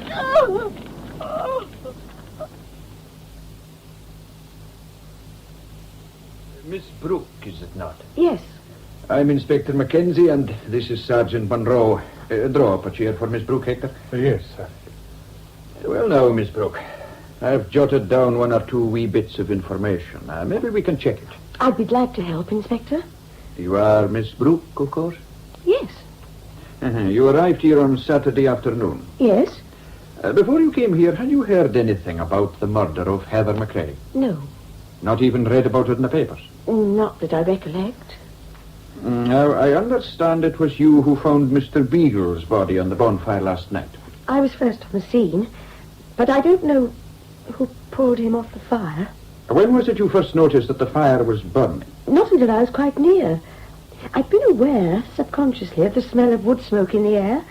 Miss Brooke, is it not? Yes. I'm Inspector Mackenzie, and this is Sergeant Monroe. Draw up a chair for Miss Brooke, Hector. Yes, sir. Well, now, Miss Brooke, I've jotted down one or two wee bits of information. Maybe we can check it. I'd be glad to help, Inspector. You are Miss Brooke, of course? Yes. You arrived here on Saturday afternoon. Yes. Before you came here, had you heard anything about the murder of Heather McCrae? No. Not even read about it in the papers? Not that I recollect. Now, I understand it was you who found Mr. Beagle's body on the bonfire last night. I was first on the scene, but I don't know who pulled him off the fire. When was it you first noticed that the fire was burning? Not until I was quite near. I'd been aware, subconsciously, of the smell of wood smoke in the air.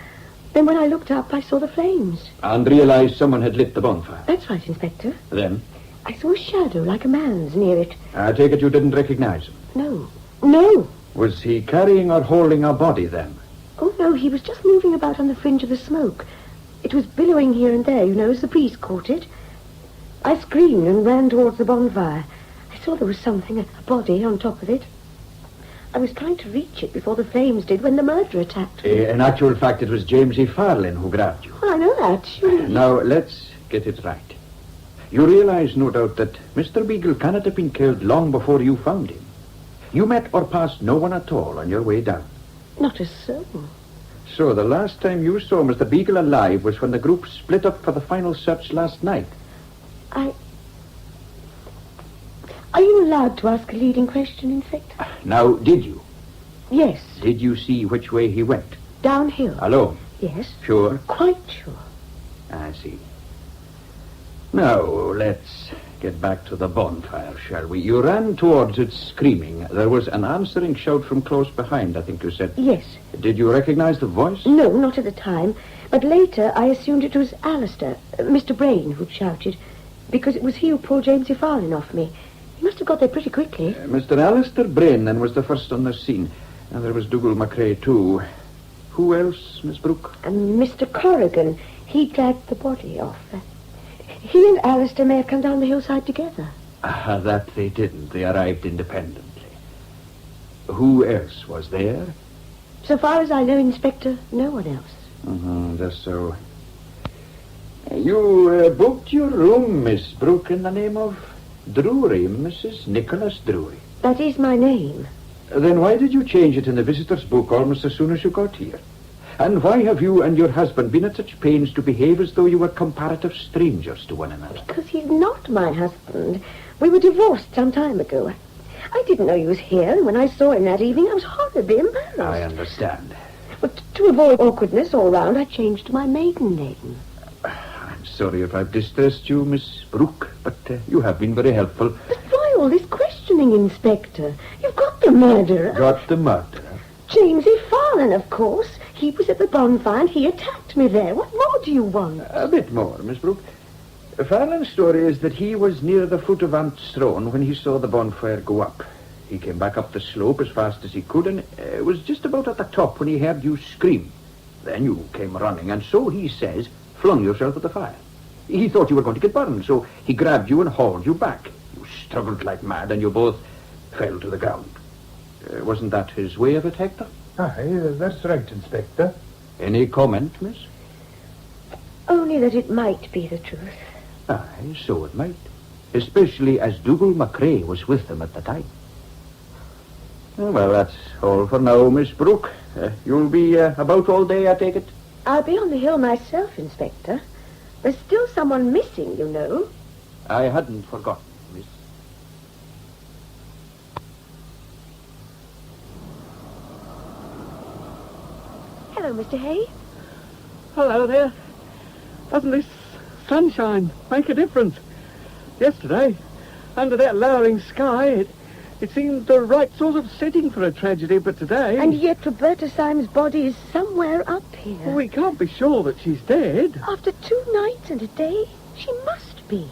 Then when I looked up, I saw the flames. And realized someone had lit the bonfire? That's right, Inspector. Then? I saw a shadow like a man's near it. I take it you didn't recognize him? No. Was he carrying or holding a body then? Oh, no, he was just moving about on the fringe of the smoke. It was billowing here and there, as the breeze caught it. I screamed and ran towards the bonfire. I saw there was something, a body on top of it. I was trying to reach it before the flames did when the murderer attacked me. In actual fact, it was James E. Farlin who grabbed you. Well, I know that, surely. Now, let's get it right. You realize, no doubt, that Mr. Beagle cannot have been killed long before you found him. You met or passed no one at all on your way down. Not a soul. So the last time you saw Mr. Beagle alive was when the group split up for the final search last night. Are you allowed to ask a leading question, Inspector? Now, did you? Yes. Did you see which way he went? Downhill. Alone? Yes. Sure? Quite sure. I see. Now, let's get back to the bonfire, shall we? You ran towards it screaming. There was an answering shout from close behind, I think you said. Yes. Did you recognize the voice? No, not at the time. But later I assumed it was Alistair, Mr. Brain, who'd shouted, because it was he who pulled James E. Farlin off me. He must have got there pretty quickly. Mr. Alistair Brain then was the first on the scene. And there was Dougal McCrae, too. Who else, Miss Brooke? Mr. Corrigan. He dragged the body off. He and Alistair may have come down the hillside together. That they didn't. They arrived independently. Who else was there? So far as I know, Inspector, no one else. Just so. You booked your room, Miss Brooke, in the name of Drury, Mrs. Nicholas Drury. That is my name. Then why did you change it in the visitor's book almost as soon as you got here? And why have you and your husband been at such pains to behave as though you were comparative strangers to one another? Because he's not my husband. We were divorced some time ago. I didn't know he was here, and when I saw him that evening, I was horribly embarrassed. I understand. But to avoid awkwardness all round, I changed to my maiden name. I'm sorry if I've distressed you, Miss Brooke, but you have been very helpful. But why all this questioning, Inspector? You've got the murderer. Got the murderer? James E. Farlin, of course. He was at the bonfire and he attacked me there. What more do you want? A bit more, Miss Brooke. Farlin's story is that he was near the foot of Aunt's throne when he saw the bonfire go up. He came back up the slope as fast as he could and was just about at the top when he heard you scream. Then you came running, and so he says, flung yourself at the fire. He thought you were going to get burned, so he grabbed you and hauled you back. You struggled like mad, and you both fell to the ground. Wasn't that his way of it, Hector? Aye, that's right, Inspector. Any comment, miss? Only that it might be the truth. Aye, so it might. Especially as Dougal McCrae was with them at the time. Well, that's all for now, Miss Brooke. You'll be about all day, I take it? I'll be on the hill myself, Inspector. There's still someone missing, you know. I hadn't forgotten, miss. Hello, Mr. Hay. Hello there. Doesn't this sunshine make a difference? Yesterday, under that lowering sky, it seemed the right sort of setting for a tragedy, but today... And yet Roberta Syme's body is somewhere up here. We can't be sure that she's dead. After 2 nights and a day, she must be.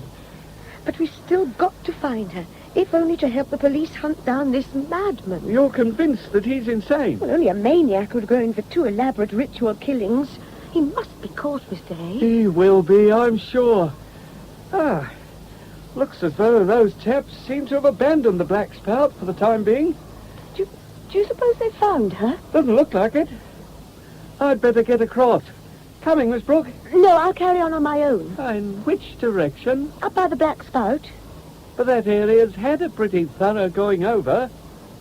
But we've still got to find her, if only to help the police hunt down this madman. You're convinced that he's insane? Well, only a maniac would go in for 2 elaborate ritual killings. He must be caught, Mr. Hay. He will be, I'm sure. Looks as though those chaps seem to have abandoned the Black Spout for the time being. Do you suppose they found her? Doesn't look like it. I'd better get across. Coming, Miss Brooke? No, I'll carry on my own. In which direction? Up by the Black Spout. But that area's had a pretty thorough going over.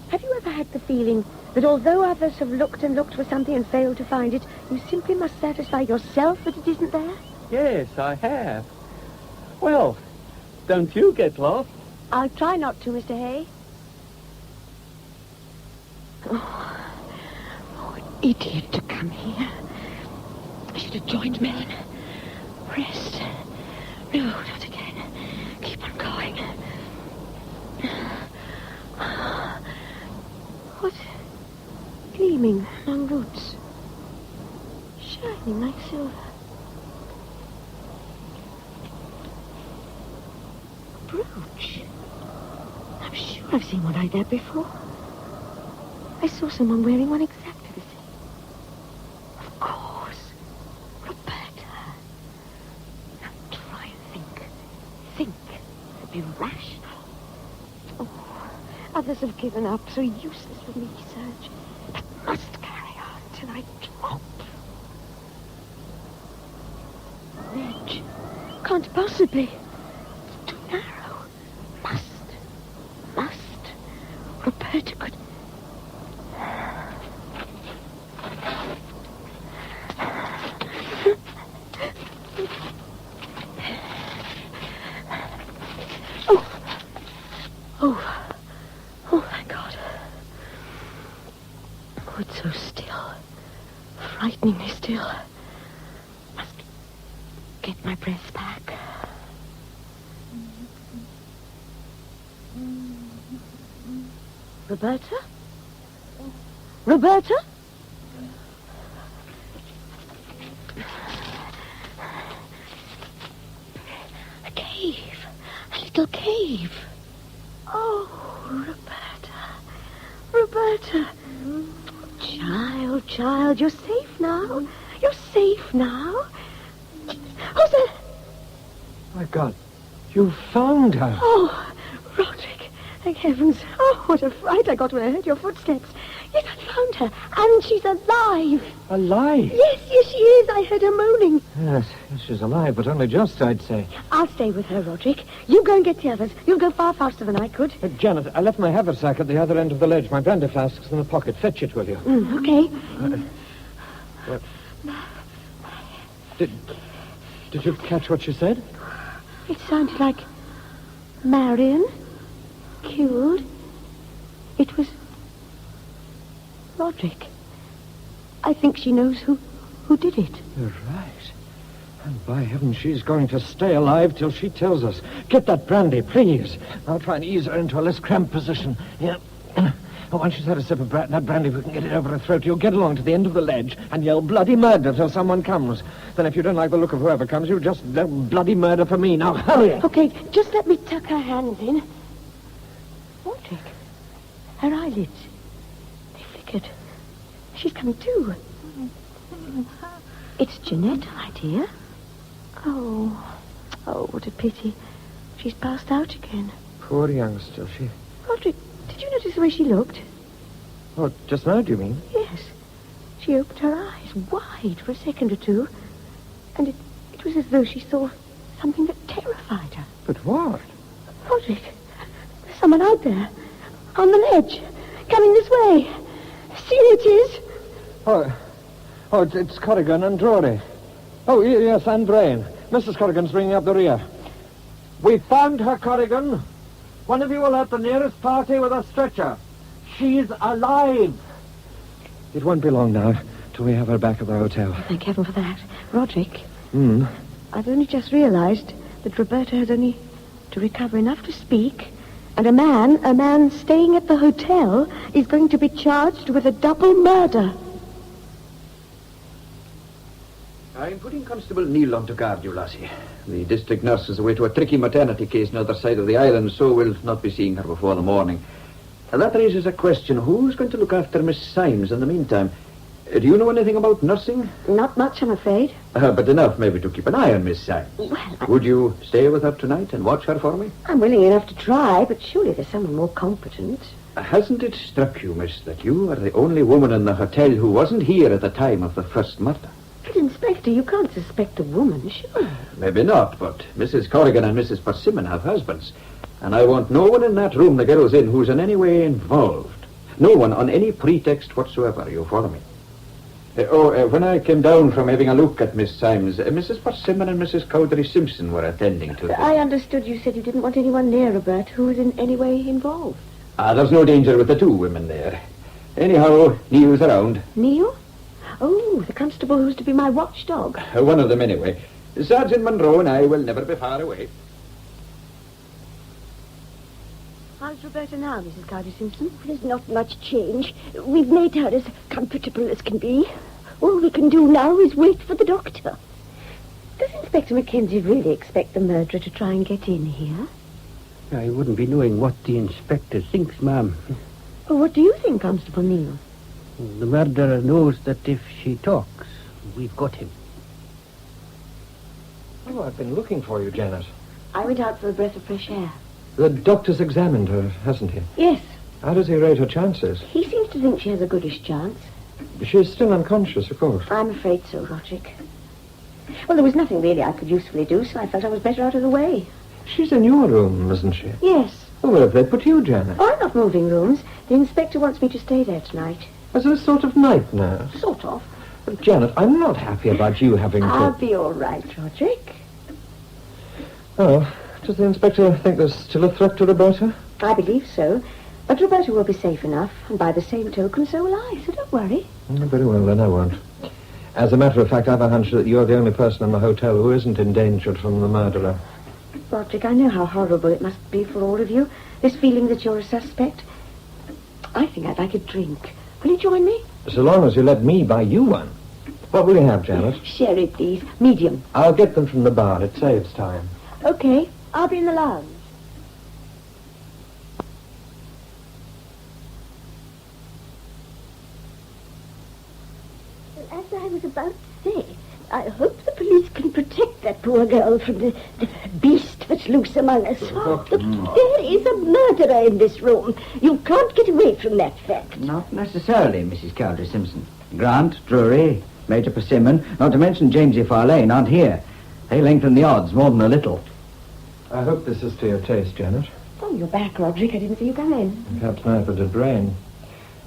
Have you ever had the feeling that although others have looked and looked for something and failed to find it, you simply must satisfy yourself that it isn't there? Yes, I have. Well, don't you get lost. I'll try not to, Mr. Hay. Oh, idiot to come here. I should have joined men. Rest. No, not again. Keep on going. What? Gleaming among roots. Shining like silver. Brooch. I'm sure I've seen one like that before. I saw someone wearing one exactly the same. Of course. Roberta. Now try and think. Think. Be rational. Oh, others have given up, so useless for me research. But must carry on till I drop. Ledge. Can't possibly. Too narrow. Must. Roberta could... Oh, thank God. Oh, it's so still. Frighteningly still. Must get my breath back. Roberta? Roberta? A cave. A little cave. Oh, Roberta. Child, you're safe now. You're safe now. Who's that? My God, you found her. Oh, Roderick. Thank heavens. Oh, what a fright I got when I heard your footsteps. Yes, I found her. And she's alive. Alive? Yes, she is. I heard her moaning. Yes, she's alive, but only just, I'd say. I'll stay with her, Roderick. You go and get the others. You'll go far faster than I could. Janet, I left my haversack at the other end of the ledge. My brandy flask's in the pocket. Fetch it, will you? Okay. What? Did you catch what she said? It sounded like Marion killed. It was Roderick. I think she knows who did it. You're right. And by heaven, she's going to stay alive till she tells us. Get that brandy, please. I'll try and ease her into a less cramped position. Yeah. Once she's had a sip of that brandy, we can get it over her throat. You'll get along to the end of the ledge and yell bloody murder till someone comes. Then if you don't like the look of whoever comes, you just yell bloody murder for me. Now, hurry. Okay, just let me tuck her hands in. Roderick, her eyelids, they flickered. She's coming to. It's Janetta, my dear. Oh, what a pity. She's passed out again. Poor youngster, she... Roderick, did you notice the way she looked? Oh, just now, do you mean? Yes. She opened her eyes wide for a second or two, and it was as though she saw something that terrified her. But what? Roderick, there's someone out there, on the ledge, coming this way. See who it is? Oh, it's Corrigan and Drury. Oh, yes, and Brain. Mrs. Corrigan's bringing up the rear. We found her, Corrigan. One of you will have the nearest party with a stretcher. She's alive. It won't be long now till we have her back at the hotel. Thank heaven for that. Roderick, Hmm. I've only just realized that Roberta has only to recover enough to speak, and a man staying at the hotel is going to be charged with a double murder. I'm putting Constable Neil on to guard you, lassie. The district nurse is away to a tricky maternity case on the other side of the island, so we'll not be seeing her before the morning. That raises a question. Who's going to look after Miss Symes in the meantime? Do you know anything about nursing? Not much, I'm afraid. But enough maybe to keep an eye on Miss Symes. Well, Would you stay with her tonight and watch her for me? I'm willing enough to try, but surely there's someone more competent. Hasn't it struck you, miss, that you are the only woman in the hotel who wasn't here at the time of the first murder? But, Inspector, you can't suspect a woman, sure. Maybe not, but Mrs. Corrigan and Mrs. Persimmon have husbands. And I want no one in that room the girl's in who's in any way involved. No one on any pretext whatsoever, you follow me? When I came down from having a look at Miss Symes, Mrs. Persimmon and Mrs. Cowdery Simpson were attending to them. I understood you said you didn't want anyone near Roberta who was in any way involved. There's no danger with the two women there. Anyhow, Neil's around. Neil? Oh, the constable who's to be my watchdog. One of them, anyway. Sergeant Monroe and I will never be far away. How's Roberta now, Mrs. Cowdery Simpson? There's not much change. We've made her as comfortable as can be. All we can do now is wait for the doctor. Does Inspector Mackenzie really expect the murderer to try and get in here? I wouldn't be knowing what the inspector thinks, ma'am. Well, what do you think, Constable Neil? The murderer knows that if she talks, we've got him. Oh, I've been looking for you, Janet. I went out for a breath of fresh air. The doctor's examined her, hasn't he? Yes. How does he rate her chances? He seems to think she has a goodish chance. She's still unconscious, of course. I'm afraid so, Roderick. Well, there was nothing really I could usefully do, so I felt I was better out of the way. She's in your room, isn't she? Yes. Oh, where have they put you, Janet? Oh, I'm not moving rooms. The inspector wants me to stay there tonight. As a sort of night nurse? Sort of. But, Janet, I'm not happy about you having to... I'll be all right, Roderick. Oh, does the inspector think there's still a threat to Roberta? I believe so. But Roberta will be safe enough, and by the same token, so will I, so don't worry. Very well, then I won't. As a matter of fact, I've a hunch that you're the only person in the hotel who isn't endangered from the murderer. Roderick, I know how horrible it must be for all of you, this feeling that you're a suspect. I think I'd like a drink. Will you join me? So long as you let me buy you one. What will you have, Janet? Sherry, please. Medium. I'll get them from the bar. It saves time. Okay. I'll be in the lounge. As I was about to say, I hope the police can protect that poor girl from the beast that's loose among us. There is a murderer in this room. You can't get away from that fact. Not necessarily, Mrs. Cowdery Simpson. Grant, Drury, Major Persimmon, not to mention Jamesy Farlane, aren't here. They lengthen the odds more than a little. I hope this is to your taste, Janet. Oh, you're back, Roderick. I didn't see you come in. Perhaps neither did Brain.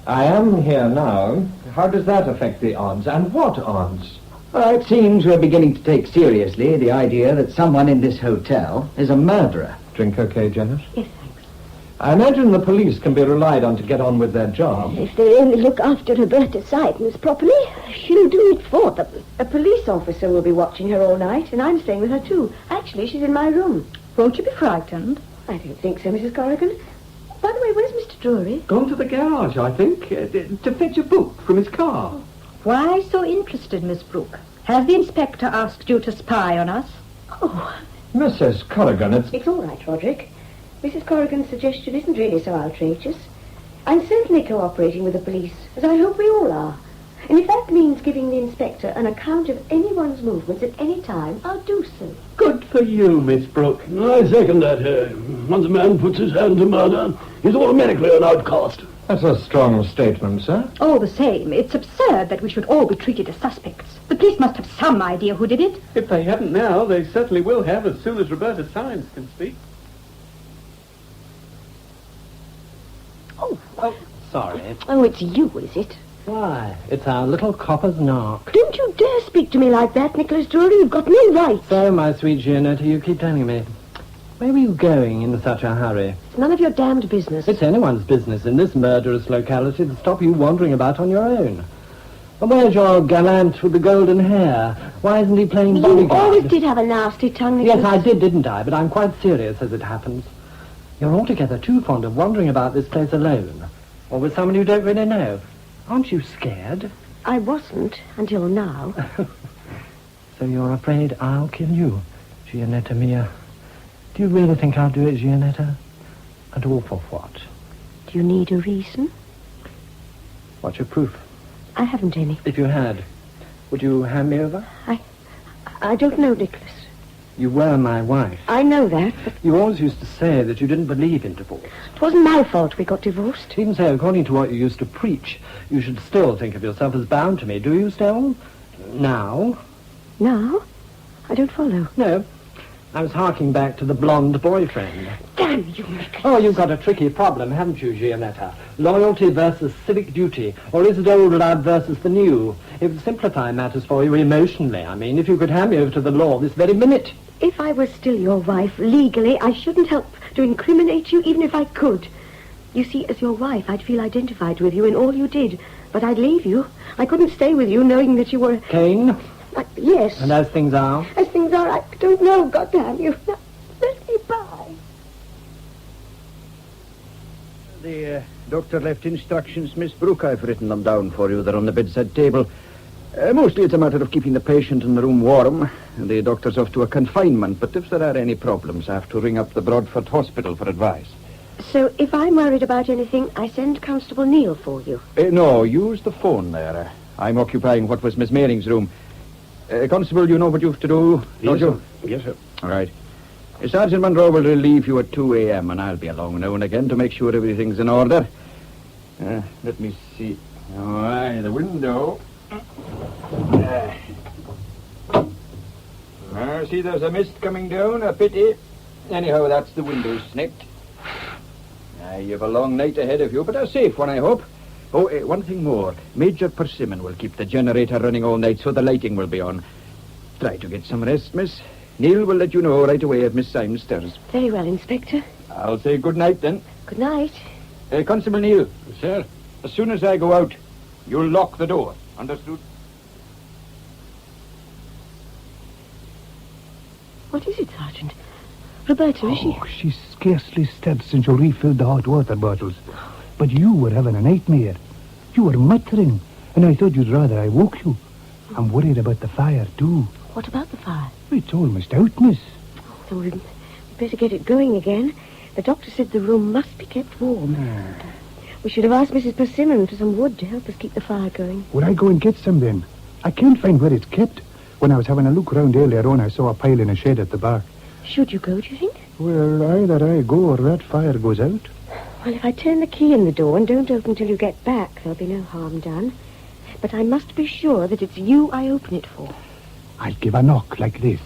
I am here now. How does that affect the odds? And what odds? Well, it seems we're beginning to take seriously the idea that someone in this hotel is a murderer. Drink okay, Janet? Yes, thanks. I imagine the police can be relied on to get on with their job. If they only look after Roberta Symes properly, she'll do it for them. A police officer will be watching her all night, and I'm staying with her too. Actually, she's in my room. Won't you be frightened? I don't think so, Mrs. Corrigan. By the way, where's Mr. Drury? Gone to the garage, I think, to fetch a book from his car. Why so interested, Miss Brooke? Has the inspector asked you to spy on us? Oh, Mrs. Corrigan, it's all right, Roderick. Mrs. Corrigan's suggestion isn't really so outrageous. I'm certainly cooperating with the police, as I hope we all are. And if that means giving the inspector an account of anyone's movements at any time, I'll do so. Good for you, Miss Brooke. I second that. Once a man puts his hand to murder, he's automatically an outcast. That's a strong statement, sir. All the same, it's absurd that we should all be treated as suspects. The police must have some idea who did it. If they haven't now, they certainly will have as soon as Roberta Symes can speak. Oh, Sorry. Oh, it's you, is it? Why, it's our little copper's knock. Don't you dare speak to me like that, Nicholas Drury. You've got no right. So, my sweet Gianetta, you keep telling me. Where were you going in such a hurry? It's none of your damned business. It's anyone's business in this murderous locality to stop you wandering about on your own. And where's your gallant with the golden hair? Why isn't he playing bodyguard? You always did have a nasty tongue, Nicholas. Yes, I did, didn't I? But I'm quite serious as it happens. You're altogether too fond of wandering about this place alone. Or with someone you don't really know. Aren't you scared? I wasn't until now. So you're afraid I'll kill you, Gianetta mia. Do you really think I'll do it, Gianetta? And all for what? Do you need a reason? What's your proof? I haven't any. If you had, would you hand me over? I don't know, Nicholas. You were my wife. I know that, but You always used to say that you didn't believe in divorce. it wasn't my fault we got divorced. Even so, according to what you used to preach, you should still think of yourself as bound to me. Do you still? Now? Now? I don't follow. No. I was harking back to the blonde boyfriend. Damn you, Nicholas. Oh, you've got a tricky problem, haven't you, Gianetta? Loyalty versus civic duty, or is it old lad versus the new? It would simplify matters for you emotionally. I mean, if you could hand me over to the law this very minute. If I were still your wife, legally, I shouldn't help to incriminate you, even if I could. You see, as your wife, I'd feel identified with you in all you did. But I'd leave you. I couldn't stay with you knowing that you were... Kane? Yes. And as things are? As things are, I don't know, goddamn you. Now, let me by. The doctor left instructions, Miss Brooke. I've written them down for you. They're on the bedside table. Mostly it's a matter of keeping the patient in the room warm. The doctor's off to a confinement, but if there are any problems, I have to ring up the Broadford Hospital for advice. So if I'm worried about anything, I send Constable Neil for you. No, use the phone there. I'm occupying what was Miss Maring's room. Constable, you know what you have to do, don't you? Yes, sir. All right. Sergeant Monroe will relieve you at 2 a.m., and I'll be along now and again to make sure everything's in order. Let me see. All right, the window. See, there's a mist coming down, a pity. Anyhow, that's the window snipped. You've a long night ahead of you, but a safe one, I hope. Oh, one thing more. Major Persimmon will keep the generator running all night, so the lighting will be on. Try to get some rest, miss. Neil will let you know right away if Miss Symes stirs. Very well, Inspector. I'll say good night, then. Good night. Constable Neil. Sir? As soon as I go out, you'll lock the door. Understood? What is it, Sergeant? Roberta, is she? Oh, she's scarcely stepped since you refilled the hot water bottles. But you were having a nightmare. You were muttering, and I thought you'd rather I woke you. I'm worried about the fire, too. What about the fire? It's almost out, miss. So we'd better get it going again. The doctor said the room must be kept warm. We should have asked Mrs. Persimmon for some wood to help us keep the fire going. Will I go and get some, then? I can't find where it's kept. When I was having a look round earlier on, I saw a pile in a shed at the back. Should you go, do you think? Well, either I go or that fire goes out. Well, if I turn the key in the door and don't open till you get back, there'll be no harm done. But I must be sure that it's you I open it for. I'll give a knock like this.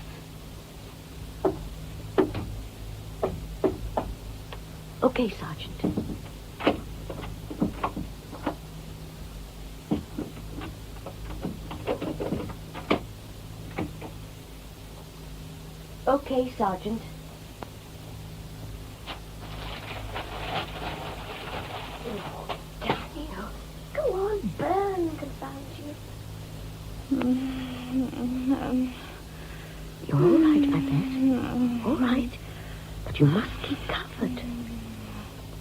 Okay, Sergeant. Okay, Sergeant. Oh, Daddy, go on, burn, confound you. You're all right, my pet. All right. But you must keep covered.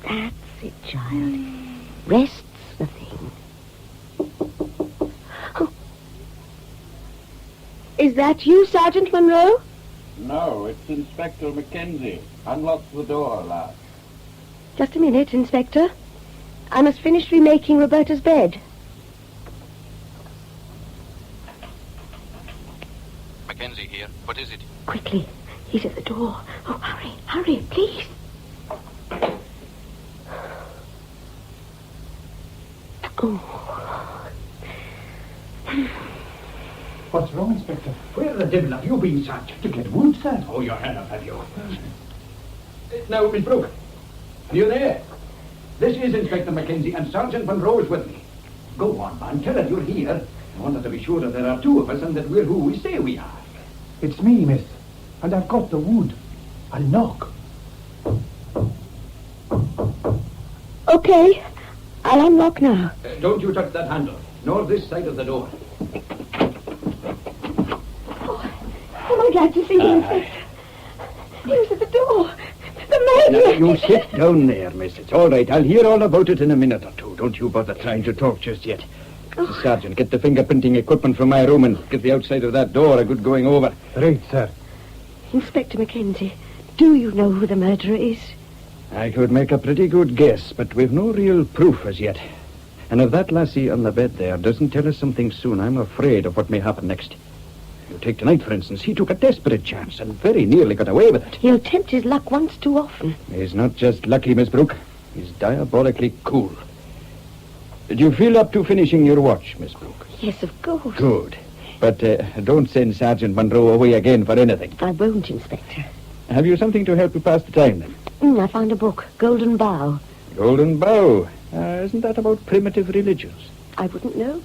That's it, child. Rest's the thing. Oh. Is that you, Sergeant Monroe? No, it's Inspector Mackenzie. Unlock the door, lad. Just a minute, Inspector. I must finish remaking Roberta's bed. Mackenzie here. What is it? Quickly. He's at the door. Oh, hurry, please. Oh. What's wrong, Inspector? Where the devil have you been, Sergeant? To get wood, sir? Oh, your hand up, have you? Now, Miss Brooke, are you there? This is Inspector Mackenzie, and Sergeant Monroe is with me. Go on, man, tell her you're here. I want her to be sure that there are two of us and that we're who we say we are. It's me, miss. And I've got the wood. I'll knock. Okay. I'll unlock now. Don't you touch that handle, nor this side of the door. Oh, I'm glad to see you, Inspector. He was at the door. The Now, murderer. you sit down there, miss. It's all right. I'll hear all about it in a minute or two. Don't you bother trying to talk just yet. Sergeant, get the fingerprinting equipment from my room and get the outside of that door a good going over. Right, sir. Inspector Mackenzie, do you know who the murderer is? I could make a pretty good guess, but we've no real proof as yet. And if that lassie on the bed there doesn't tell us something soon, I'm afraid of what may happen next. You take tonight, for instance. He took a desperate chance and very nearly got away with it. He'll tempt his luck once too often. He's not just lucky, Miss Brooke. He's diabolically cool. Did you feel up to finishing your watch, Miss Brooke? Yes, of course. Good. But don't send Sergeant Monroe away again for anything. I won't, Inspector. Have you something to help you pass the time, then? I found a book, Golden Bough. Golden Bough. Isn't that about primitive religions? I wouldn't know.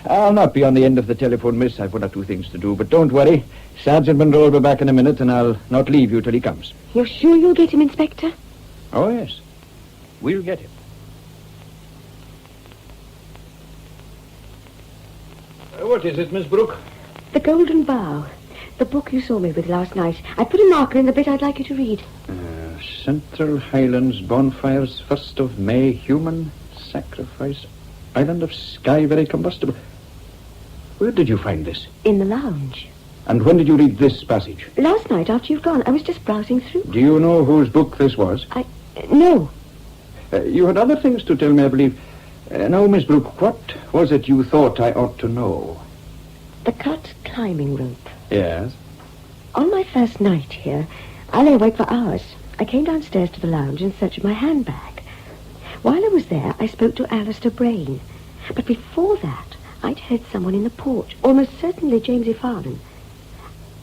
I'll not be on the end of the telephone, miss. I've one or two things to do. But don't worry. Sergeant Monroe will be back in a minute, and I'll not leave you till he comes. You're sure you'll get him, Inspector? Oh, yes. We'll get him. What is it, Miss Brooke? The Golden Bough. The book you saw me with last night. I put a marker in the bit I'd like you to read. Central Highlands bonfires, 1st of May, human sacrifice, island of sky very combustible. Where did you find this? In the lounge. And when did you read this passage? Last night after you'd gone. I was just browsing through. Do you know whose book this was? No. You had other things to tell me, I believe. Now, Miss Brooke, what was it you thought I ought to know? The cut climbing rope. Yes? On my first night here, I lay awake for hours. I came downstairs to the lounge in search of my handbag. While I was there, I spoke to Alistair Brain. But before that, I'd heard someone in the porch, almost certainly Jamesy Farnan.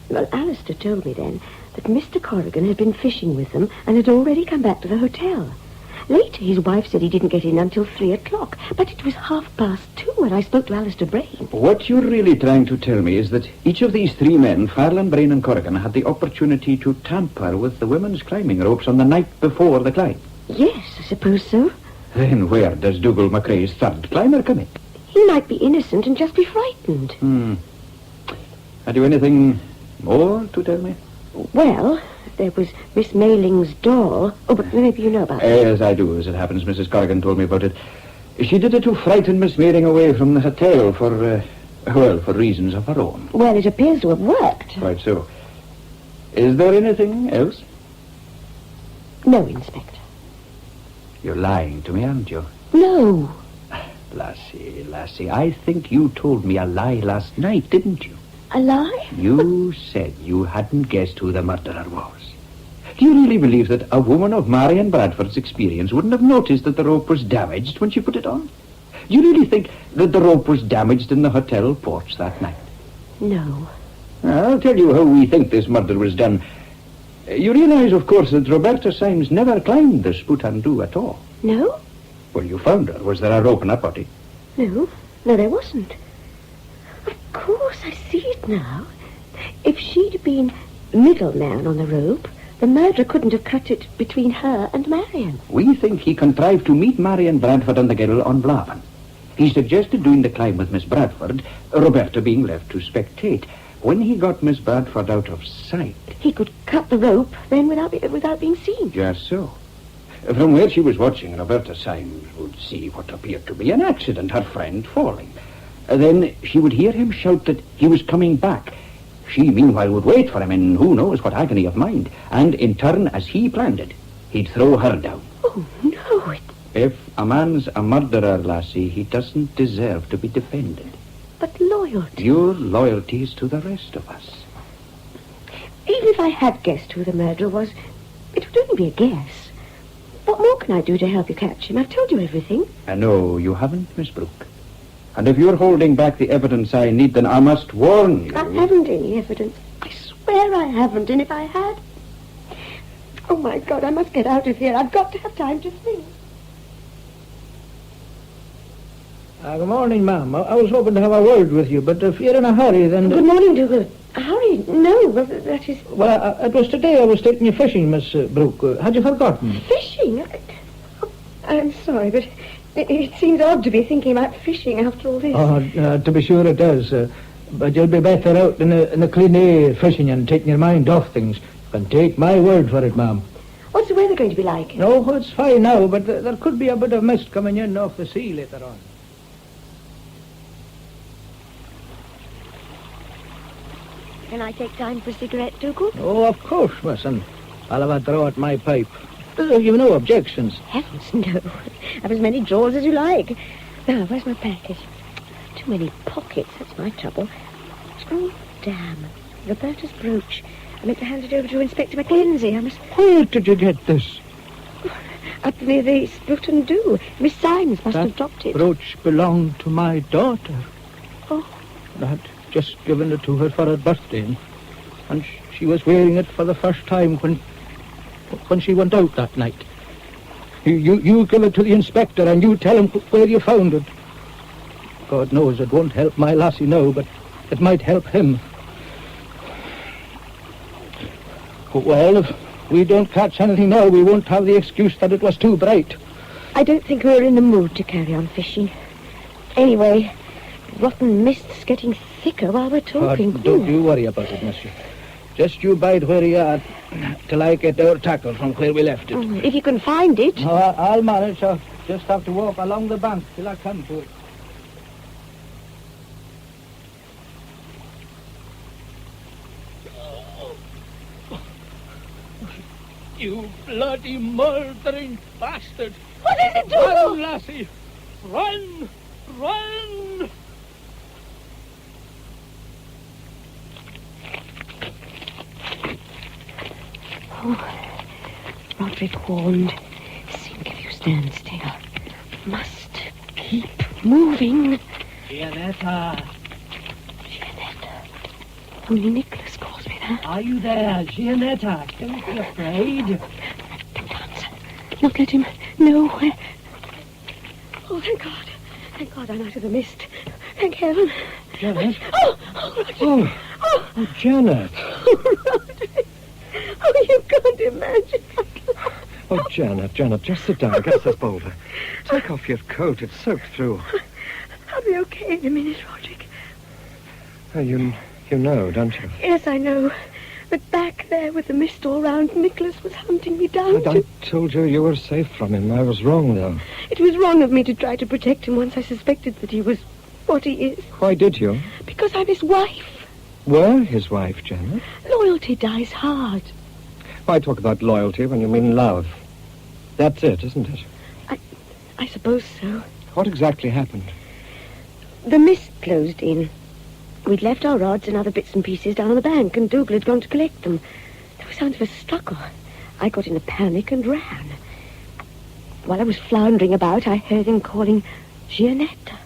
Well, Alistair told me then that Mr. Corrigan had been fishing with them and had already come back to the hotel. Later, his wife said he didn't get in until 3 o'clock, but it was 2:30 when I spoke to Alistair Brain. What you're really trying to tell me is that each of these three men, Farlan, Brain and Corrigan, had the opportunity to tamper with the women's climbing ropes on the night before the climb. Yes, I suppose so. Then where does Dougal McRae's third climber come in? He might be innocent and just be frightened. Had you anything more to tell me? Well, there was Miss Mayling's doll. Oh, but maybe you know about it. Yes, I do, as it happens. Mrs. Corrigan told me about it. She did it to frighten Miss Mailing away from the hotel for reasons of her own. Well, it appears to have worked. Quite so. Is there anything else? No, Inspector. You're lying to me, aren't you? No. Lassie, I think you told me a lie last night, didn't you? A lie? You said you hadn't guessed who the murderer was. Do you really believe that a woman of Marion Bradford's experience wouldn't have noticed that the rope was damaged when she put it on? Do you really think that the rope was damaged in the hotel porch that night? No. I'll tell you how we think this murder was done. You realize, of course, that Roberta Symes never climbed the Spoutandu at all. No? Well, you found her. Was there a rope in her body? No, there wasn't. Of course, I see it now. If she'd been middleman on the rope, the murderer couldn't have cut it between her and Marion. We think he contrived to meet Marion Bradford and the girl on Blavan. He suggested doing the climb with Miss Bradford, Roberta being left to spectate. When he got Miss Bradford out of sight... He could cut the rope then without being seen. Just so. From where she was watching, Roberta Symes would see what appeared to be an accident, her friend falling. Then she would hear him shout that he was coming back. She, meanwhile, would wait for him in who knows what agony of mind. And in turn, as he planned it, he'd throw her down. Oh, no, If a man's a murderer, lassie, he doesn't deserve to be defended. But loyalty... Your loyalty is to the rest of us. Even if I had guessed who the murderer was, it would only be a guess. What more can I do to help you catch him? I've told you everything. No, you haven't, Miss Brooke. And if you're holding back the evidence I need, then I must warn you. I haven't any evidence. I swear I haven't, and if I had... Oh, my God, I must get out of here. I've got to have time to think. Good morning, ma'am. I was hoping to have a word with you, but if you're in a hurry, then... Good morning, Dougal. Hurry? No, well, that is... Well, it was today I was taking you fishing, Miss Brooke. Had you forgotten? Fishing? I'm sorry, but it seems odd to be thinking about fishing after all this. Oh, to be sure it does. But you'll be better out in the clean air fishing and taking your mind off things. You can take my word for it, ma'am. What's the weather going to be like? No, it's fine now, but there could be a bit of mist coming in off the sea later on. Can I take time for a cigarette, Dougal? Oh, of course, miss, and I'll have a draw at my pipe. You've no objections. Heavens, no. Have as many drawers as you like. Now, where's my packet? Too many pockets, that's my trouble. Oh, damn. Roberta's brooch. I meant to hand it over to Inspector Mackenzie. I must... Where did you get this? Up near the Splut and Dew. Miss Symes must have dropped it. That brooch belonged to my daughter. Oh. I'd just given it to her for her birthday, and she was wearing it for the first time when she went out that night. You give it to the inspector and you tell him where you found it. God knows it won't help my lassie now, but it might help him. Well, if we don't catch anything now, we won't have the excuse that it was too bright. I don't think we're in the mood to carry on fishing. Anyway, rotten mist's getting thicker while we're talking. Don't you worry about it, monsieur. Just you bide where you are till I get our tackle from where we left it. If you can find it. No, I'll manage. I'll just have to walk along the bank till I come to it. You bloody murdering bastard! What is it, Dougal? Run, lassie! Run! Run! Oh, Roderick warned. Think if you stand still. Must keep moving. Gianetta! Only Nicholas calls me that. Are you there, Gianetta? Don't be afraid. Don't answer. Not let him know where... Oh, thank God. Thank God I'm out of the mist. Thank heaven. Janet? Oh, Roderick. Oh, Janet. Roderick. Oh, you can't imagine. Oh, Janet, just sit down. Get this boulder. Take off your coat. It's soaked through. I'll be okay in a minute, Roderick. Oh, you know, don't you? Yes, I know. But back there with the mist all round, Nicholas was hunting me down. I told you were safe from him. I was wrong, though. It was wrong of me to try to protect him once I suspected that he was what he is. Why did you? Because I'm his wife. Were his wife, Janet? Loyalty dies hard. Why talk about loyalty when you mean love? That's it, isn't it? I suppose so. What exactly happened? The mist closed in. We'd left our rods and other bits and pieces down on the bank, and Dougal had gone to collect them. There was sound of a struggle. I got in a panic and ran. While I was floundering about, I heard him calling Gianetta.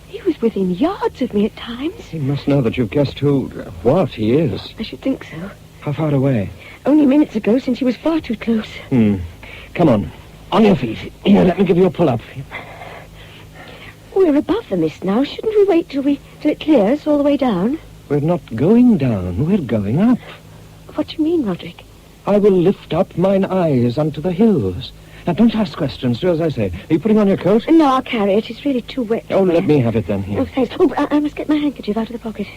He was within yards of me at times. He must know that you've guessed what he is. I should think so. How far away? Only minutes ago, since he was far too close. Come on. On your feet. Here, let me give you a pull-up. We're above the mist now. Shouldn't we wait till it clears all the way down? We're not going down. We're going up. What do you mean, Roderick? I will lift up mine eyes unto the hills. Now, don't ask questions. Do as I say. Are you putting on your coat? No, I'll carry it. It's really too wet. Oh, let me have it then. Here. Oh, thanks. Oh, I must get my handkerchief out of the pocket.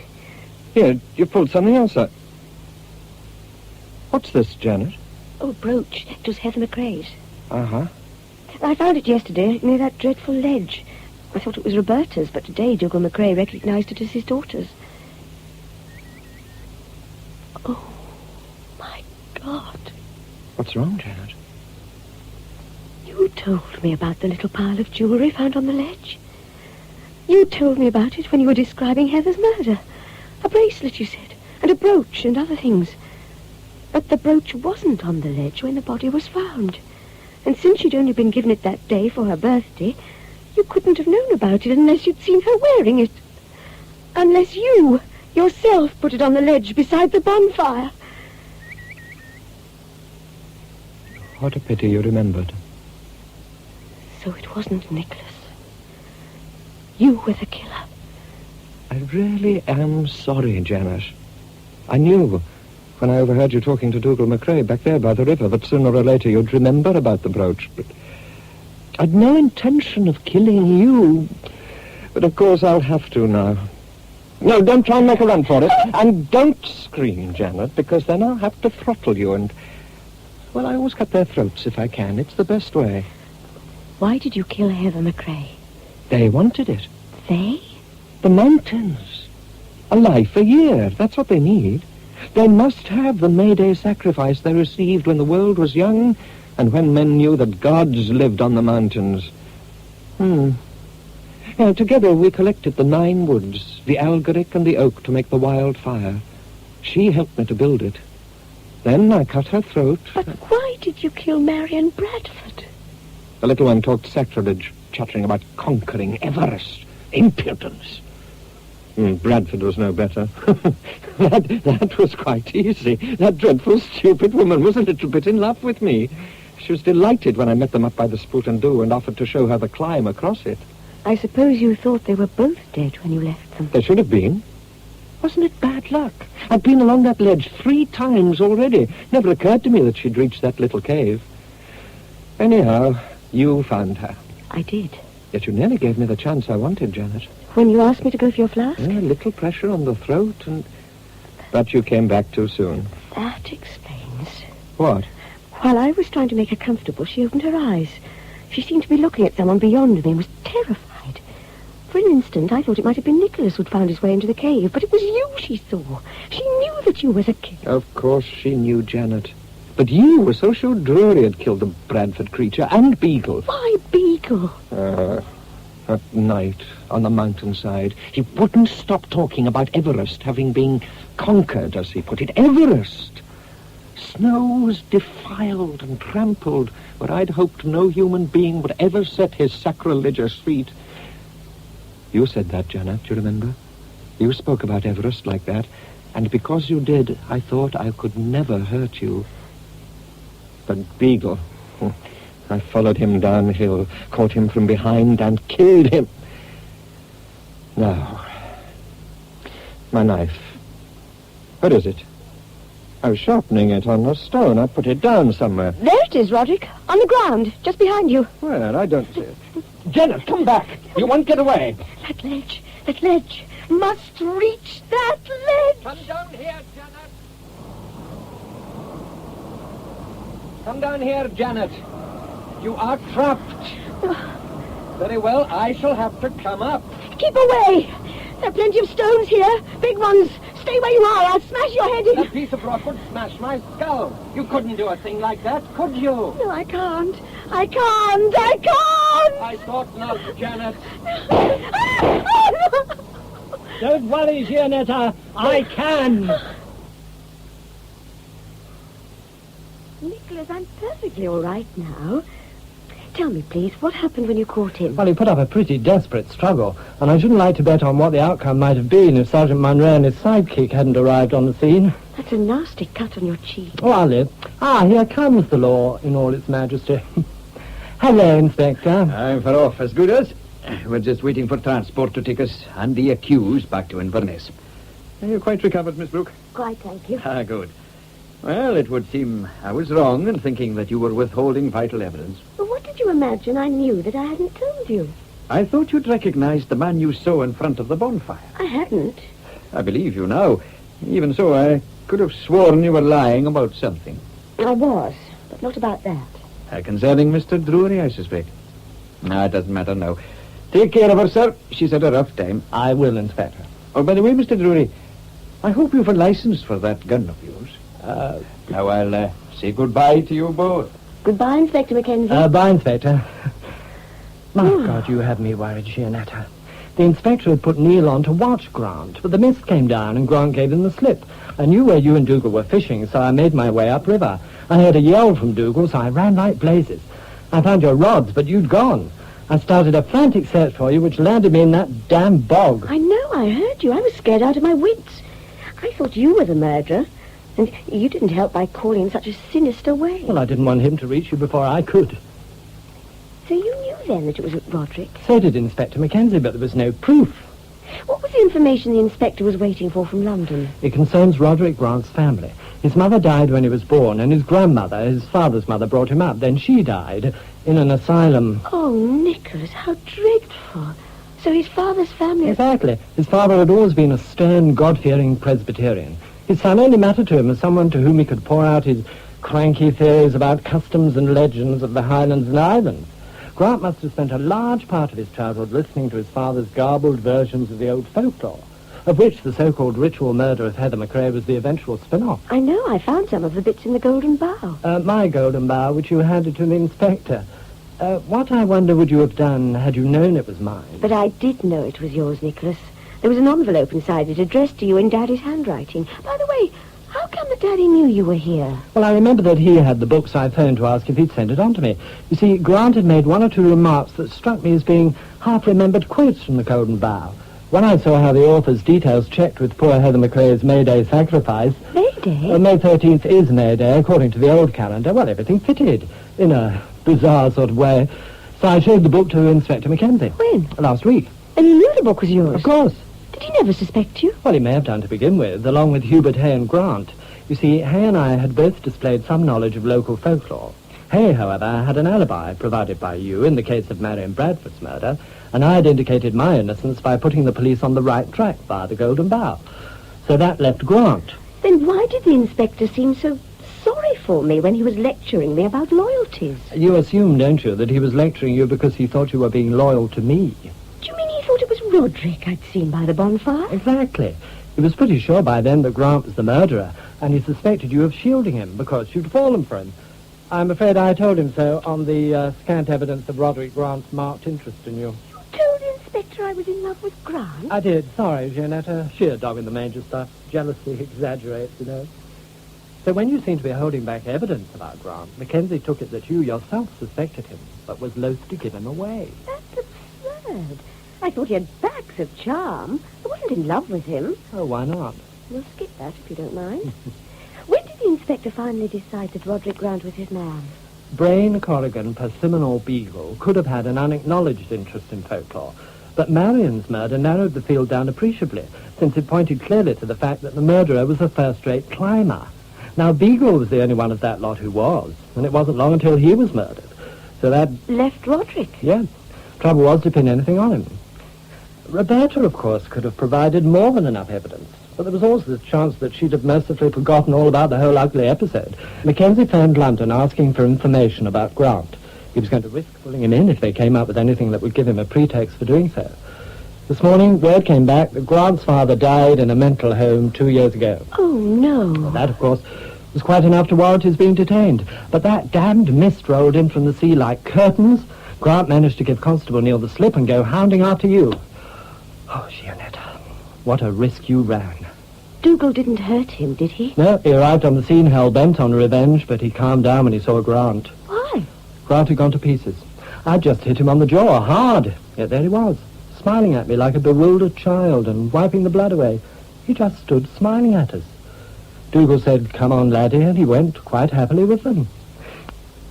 Here, you pulled something else out. What's this, Janet? Oh, brooch. It was Heather McRae's. Uh-huh. I found it yesterday near that dreadful ledge. I thought it was Roberta's, but today Dougal McRae recognised it as his daughter's. Oh, my God. What's wrong, Janet? You told me about the little pile of jewellery found on the ledge. You told me about it when you were describing Heather's murder. A bracelet, you said, and a brooch and other things. But the brooch wasn't on the ledge when the body was found. And since she'd only been given it that day for her birthday, you couldn't have known about it unless you'd seen her wearing it. Unless you, yourself, put it on the ledge beside the bonfire. What a pity you remembered. So it wasn't Nicholas. You were the killer. I really am sorry, Janet. I knew when I overheard you talking to Dougal McRae back there by the river that sooner or later you'd remember about the brooch, but I'd no intention of killing you. But of course I'll have to now. No, don't try and make a run for it. And don't scream, Janet, because then I'll have to throttle you and... Well, I always cut their throats if I can. It's the best way. Why did you kill Heather McRae? They wanted it. They? The mountains. A life a year. That's what they need. They must have the May Day sacrifice they received when the world was young and when men knew that gods lived on the mountains. Now, together we collected the 9 woods, the algoric and the oak to make the wild fire. She helped me to build it. Then I cut her throat. But why did you kill Marion Bradford? The little one talked sacrilege, chattering about conquering Everest. Impudence. Bradford was no better. that was quite easy. That dreadful, stupid woman was a little bit in love with me. She was delighted when I met them up by the Spout and Dhu and offered to show her the climb across it. I suppose you thought they were both dead when you left them. They should have been. Wasn't it bad luck? I'd been along that ledge 3 times already. Never occurred to me that she'd reached that little cave. Anyhow, you found her. I did. Yet you nearly gave me the chance I wanted, Janet. When you asked me to go for your flask? A little pressure on the throat and... But you came back too soon. That explains. What? While I was trying to make her comfortable, she opened her eyes. She seemed to be looking at someone beyond me and was terrified. For an instant, I thought it might have been Nicholas who'd found his way into the cave, but it was you she saw. She knew that you were the killer. Of course she knew, Janet. But you were so sure Drury had killed the Bradford creature and Beagle. Why Beagle? At night, on the mountainside, he wouldn't stop talking about Everest having been conquered, as he put it. Everest! Snow was defiled and trampled, where I'd hoped no human being would ever set his sacrilegious feet. You said that, Janet, do you remember? You spoke about Everest like that, and because you did, I thought I could never hurt you. But Beagle... I followed him downhill, caught him from behind, and killed him. Now, my knife. Where is it? I was sharpening it on a stone. I put it down somewhere. There it is, Roderick. On the ground, just behind you. Where? I don't see it. Janet, come back. You won't get away. That ledge. Must reach that ledge. Come down here, Janet. Come down here, Janet. You are trapped. Very well, I shall have to come up. Keep away. There are plenty of stones here. Big ones. Stay where you are. I'll smash your head in. That piece of rock would smash my skull. You couldn't do a thing like that, could you? No, I can't. I thought not, Janet. Don't worry, Gianetta. I can. Nicholas, I'm perfectly all right now. Tell me, please, what happened when you caught him? Well, he put up a pretty desperate struggle, and I shouldn't like to bet on what the outcome might have been if Sergeant Munro and his sidekick hadn't arrived on the scene. That's a nasty cut on your cheek. Oh, Olive. Here comes the law in all its majesty. Hello, Inspector. I'm for off as good as. We're just waiting for transport to take us and the accused back to Inverness. Are you quite recovered, Miss Brooke? Quite, thank you. Good. Well, it would seem I was wrong in thinking that you were withholding vital evidence. But what did you imagine I knew that I hadn't told you? I thought you'd recognized the man you saw in front of the bonfire. I hadn't. I believe you now. Even so, I could have sworn you were lying about something. I was, but not about that. Concerning Mr. Drury, I suspect. It doesn't matter now. Take care of her, sir. She's had a rough time. I will, Inspector. Oh, by the way, Mr. Drury, I hope you've a license for that gun of yours. Now I'll say goodbye to you both. Goodbye, Inspector Mackenzie. Bye, Inspector. My God, you have me worried, Gianetta. The inspector had put Neil on to watch Grant, but the mist came down and Grant gave him the slip. I knew where you and Dougal were fishing, so I made my way upriver. I heard a yell from Dougal, so I ran like blazes. I found your rods, but you'd gone. I started a frantic search for you, which landed me in that damn bog. I know, I heard you. I was scared out of my wits. I thought you were the murderer, and you didn't help by calling in such a sinister way. Well, I didn't want him to reach you before I could. So you knew then that it was Roderick? So did Inspector Mackenzie, but there was no proof. What was the information the inspector was waiting for from London? It concerns Roderick Grant's family. His mother died when he was born, and his grandmother, his father's mother, brought him up. Then she died in an asylum. Oh, Nicholas, how dreadful. So his father's family... Exactly. His father had always been a stern, God-fearing Presbyterian. His son only mattered to him as someone to whom he could pour out his cranky theories about customs and legends of the Highlands and Islands. Grant must have spent a large part of his childhood listening to his father's garbled versions of the old folklore, of which the so-called ritual murder of Heather McRae was the eventual spin-off. I know, I found some of the bits in the Golden Bough. My Golden Bough, which you handed to the inspector. What, I wonder, would you have done had you known it was mine? But I did know it was yours, Nicholas. There was an envelope inside it addressed to you in Daddy's handwriting. By the way, how come that Daddy knew you were here? Well, I remember that he had the book, so I phoned to ask if he'd sent it on to me. You see, Grant had made one or two remarks that struck me as being half-remembered quotes from the Golden Bough. When I saw how the author's details checked with poor Heather McRae's May Day sacrifice... May Day? May 13th is May Day, according to the old calendar. Well, everything fitted, in a bizarre sort of way. So I showed the book to Inspector Mackenzie. When? Last week. And he knew the book was yours? Of course. Did he never suspect you? Well, he may have done to begin with, along with Hubert Hay and Grant. You see, Hay and I had both displayed some knowledge of local folklore. Hay, however, had an alibi provided by you in the case of Marion Bradford's murder, and I had indicated my innocence by putting the police on the right track via the Golden Bough. So that left Grant. Then why did the inspector seem so sorry for me when he was lecturing me about loyalties? You assume, don't you, that he was lecturing you because he thought you were being loyal to me? Do you mean he thought it was Roderick I'd seen by the bonfire? Exactly. He was pretty sure by then that Grant was the murderer, and he suspected you of shielding him because you'd fallen for him. I'm afraid I told him so on the scant evidence of Roderick Grant's marked interest in you. You told the inspector I was in love with Grant? I did. Sorry, Jeanette. Sheer dog-in-the-manger stuff. Jealousy exaggerates, you know. So when you seemed to be holding back evidence about Grant, Mackenzie took it that you yourself suspected him, but was loath to give him away. That's absurd. I thought he had bags of charm. I wasn't in love with him. Oh, why not? We'll skip that, if you don't mind. When did the inspector finally decide that Roderick Grant was his man? Brain, Corrigan, Persimmon or Beagle could have had an unacknowledged interest in folklore, but Marion's murder narrowed the field down appreciably, since it pointed clearly to the fact that the murderer was a first-rate climber. Now, Beagle was the only one of that lot who was, and it wasn't long until he was murdered. So that... Left Roderick? Yeah. Trouble was to pin anything on him. Roberta, of course, could have provided more than enough evidence, but there was also the chance that she'd have mercifully forgotten all about the whole ugly episode. Mackenzie phoned London asking for information about Grant. He was going to risk pulling him in if they came up with anything that would give him a pretext for doing so. This morning, word came back that Grant's father died in a mental home 2 years ago. Oh, no. Well, that, of course, was quite enough to warrant his being detained. But that damned mist rolled in from the sea like curtains. Grant managed to give Constable Neil the slip and go hounding after you. Oh, Jeanette, what a risk you ran. Dougal didn't hurt him, did he? No, he arrived on the scene hell-bent on revenge, but he calmed down when he saw Grant. Why? Grant had gone to pieces. I'd just hit him on the jaw, hard. Yet there he was, smiling at me like a bewildered child and wiping the blood away. He just stood smiling at us. Dougal said, "Come on, laddie," and he went quite happily with them.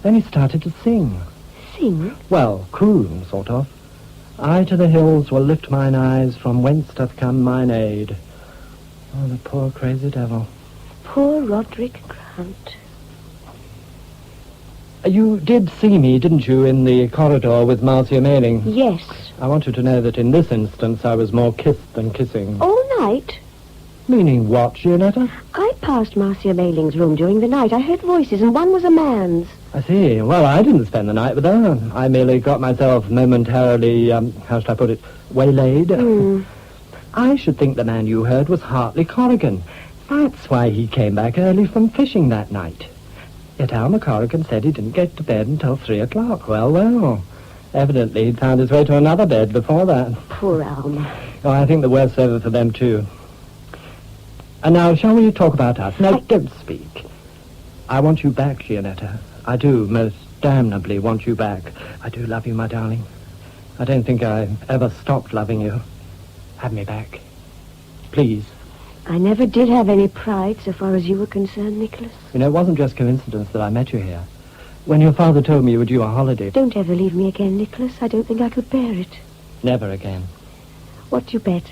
Then he started to sing. Sing? Well, croon, sort of. I to the hills will lift mine eyes, from whence doth come mine aid. Oh, the poor crazy devil. Poor Roderick Grant. You did see me, didn't you, in the corridor with Marcia Mailing? Yes. I want you to know that in this instance I was more kissed than kissing. All night? Meaning what, Gianetta? I passed Marcia Mailing's room during the night. I heard voices, and one was a man's. I see. Well, I didn't spend the night with her. I merely got myself momentarily, how should I put it, waylaid. I should think the man you heard was Hartley Corrigan. That's why he came back early from fishing that night. Yet Alma Corrigan said he didn't get to bed until 3 o'clock. Well, well. Evidently he'd found his way to another bed before that. Poor Alma. Oh, I think the worst's over for them, too. And now, shall we talk about us? No, don't speak. I want you back, Gianetta. I do, most damnably want you back. I do love you, my darling. I don't think I ever stopped loving you. Have me back. Please. I never did have any pride so far as you were concerned, Nicholas. You know, it wasn't just coincidence that I met you here. When your father told me you were due a holiday... Don't ever leave me again, Nicholas. I don't think I could bear it. Never again. What do you bet?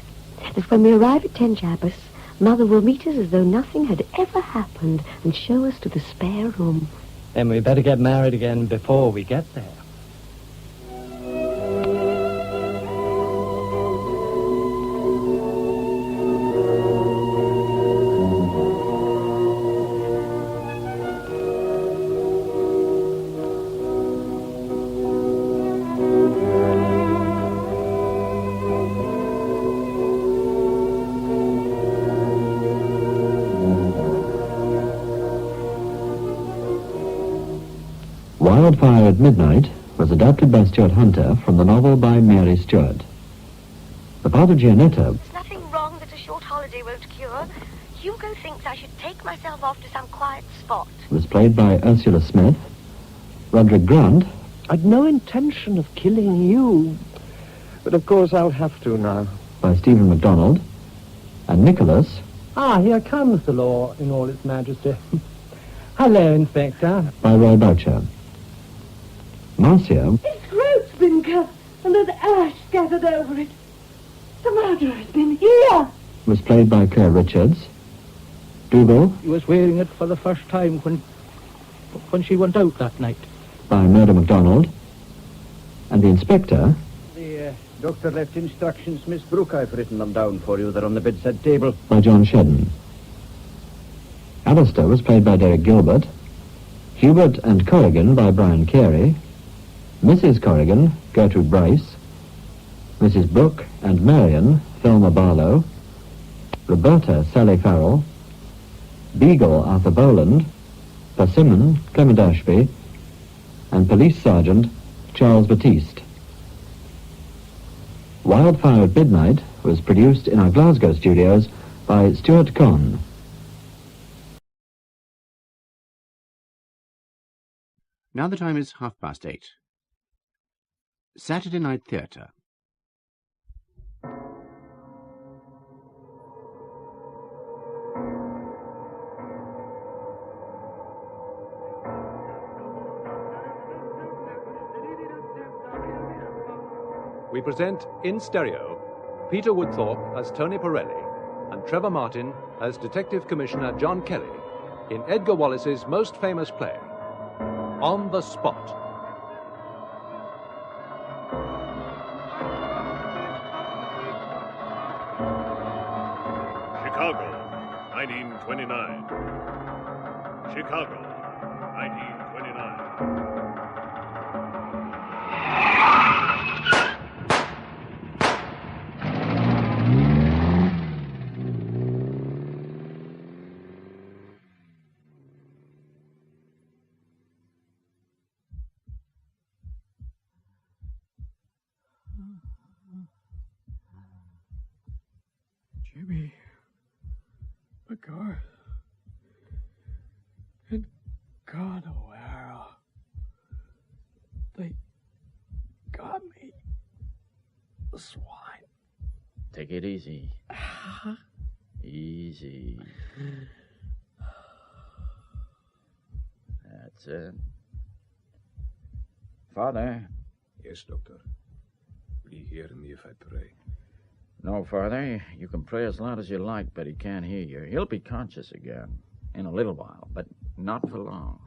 That when we arrive at Tenjabus, Mother will meet us as though nothing had ever happened and show us to the spare room. Then we better get married again before we get there. Wildfire at Midnight was adapted by Stuart Hunter from the novel by Mary Stuart. The part of Gianetta... There's nothing wrong that a short holiday won't cure. Hugo thinks I should take myself off to some quiet spot. was played by Ursula Smith. Roderick Grant... I'd no intention of killing you, but of course I'll have to now. by Stephen MacDonald. And Nicholas... Ah, here comes the law in all its majesty. Hello, Inspector. by Roy Boucher. Marcia... His throat's been cut, and there's ash scattered over it. The murderer's been here. was played by Claire Richards. Dougal... He was wearing it for the first time when she went out that night. by Murdo MacDonald. And the Inspector... The doctor left instructions, Miss Brooke. I've written them down for you. They're on the bedside table. by John Shedden. Alistair was played by Derek Gilbert. Hubert and Corrigan by Brian Carey. Mrs. Corrigan, Gertrude Bryce. Mrs. Brooke and Marion, Thelma Barlow. Roberta, Sally Farrell. Beagle, Arthur Boland. Persimmon, Clement Ashby. And Police Sergeant, Charles Batiste. Wildfire at Midnight was produced in our Glasgow studios by Stuart Conn. Now the time is 8:30. Saturday Night Theatre. We present in stereo Peter Woodthorpe as Tony Pirelli and Trevor Martin as Detective Commissioner John Kelly in Edgar Wallace's most famous play, On the Spot. Chicago, 1929. Chicago, 1929. Jimmy McGarth and Con O'Hara. They got me. The swine. Take it easy. Easy. That's it. Father. Yes, Doctor. Will you hear me if I pray? No, Father. You can pray as loud as you like, but he can't hear you. He'll be conscious again in a little while, but not for long.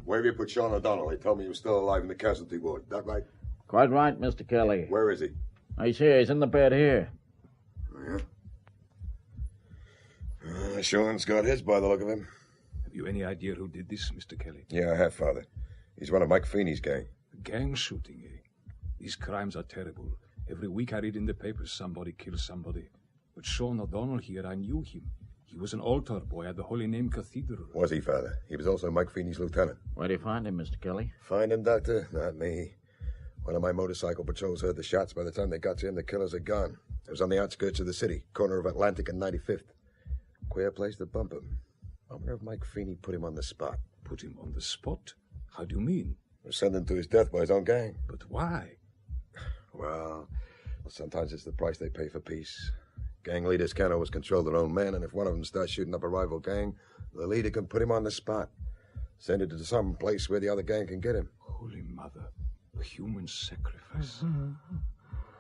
Where have you put Sean O'Donnell? He told me he was still alive in the casualty ward. That right? Quite right, Mr. Kelly. Where is he? He's here. He's in the bed here. Oh, yeah? Sean's got his by the look of him. Have you any idea who did this, Mr. Kelly? Yeah, I have, Father. He's one of Mike Feeney's gang. Gang shooting, eh? These crimes are terrible. Every week I read in the papers somebody kills somebody. But Sean O'Donnell here, I knew him. He was an altar boy at the Holy Name Cathedral. Was he, Father? He was also Mike Feeney's lieutenant. Where did you find him, Mr. Kelly? Find him, Doctor? Not me. One of my motorcycle patrols heard the shots. By the time they got to him, the killers had gone. It was on the outskirts of the city, corner of Atlantic and 95th. Queer place to bump him. I wonder if Mike Feeney put him on the spot. Put him on the spot? How do you mean? Send him to his death by his own gang. But why? Well, sometimes it's the price they pay for peace. Gang leaders can't always control their own men, and if one of them starts shooting up a rival gang, the leader can put him on the spot. Send it to some place where the other gang can get him. Holy Mother, a human sacrifice.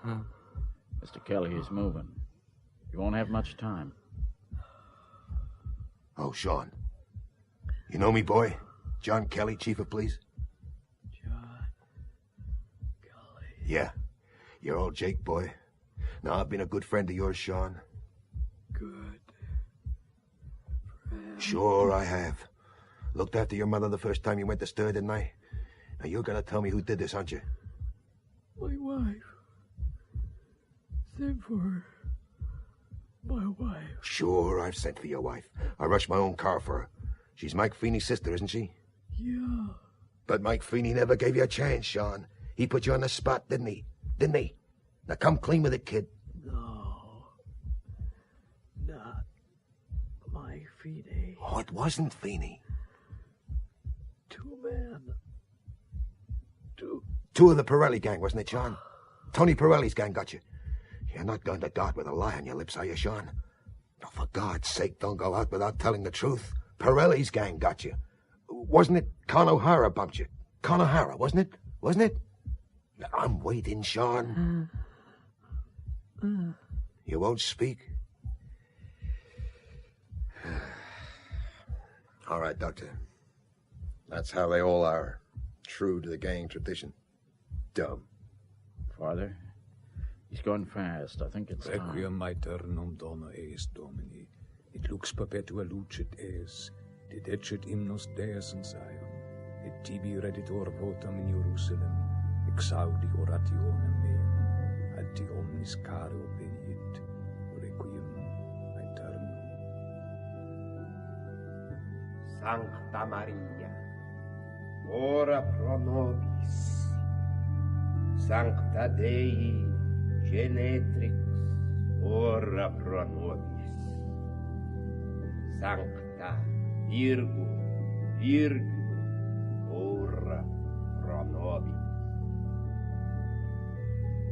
Mr. Kelly is moving. You won't have much time. Oh, Sean. You know me, boy? John Kelly, Chief of Police? John Kelly. Yeah. You're old Jake, boy. Now, I've been a good friend of yours, Sean. Good friend. Sure I have. Looked after your mother the first time you went to stir, didn't I? Now, you're gonna tell me who did this, aren't you? My wife. Sent for her. My wife. Sure, I've sent for your wife. I rushed my own car for her. She's Mike Feeney's sister, isn't she? Yeah. But Mike Feeney never gave you a chance, Sean. He put you on the spot, didn't he? Didn't he? Now come clean with it, kid. No. Not Mike Feeney. Oh, it wasn't Feeney. Two men. Two of the Pirelli gang, wasn't it, Sean? Tony Pirelli's gang got you. You're not going to God with a lie on your lips, are you, Sean? Oh, for God's sake, don't go out without telling the truth. Pirelli's gang got you. Wasn't it Con O'Hara bumped you? Con O'Hara, wasn't it? Wasn't it? I'm waiting, Sean. You won't speak? All right, Doctor. That's how they all are. True to the gang tradition. Dumb. Father, he's going fast. I think it's time. Requiem aeternum dona eis Domini. Et lux perpetua lucet es. Dedecet hymnos Deus in Zion. Et tibi redditor votum in Jerusalem. Exaudi orationem meum. Ad te omnis caro veniet. Requiem aeternum. Sancta Maria, ora pro nobis. Sancta Dei, Genetrix, ora pro nobis. Sancta Virgo, ora pro nobis.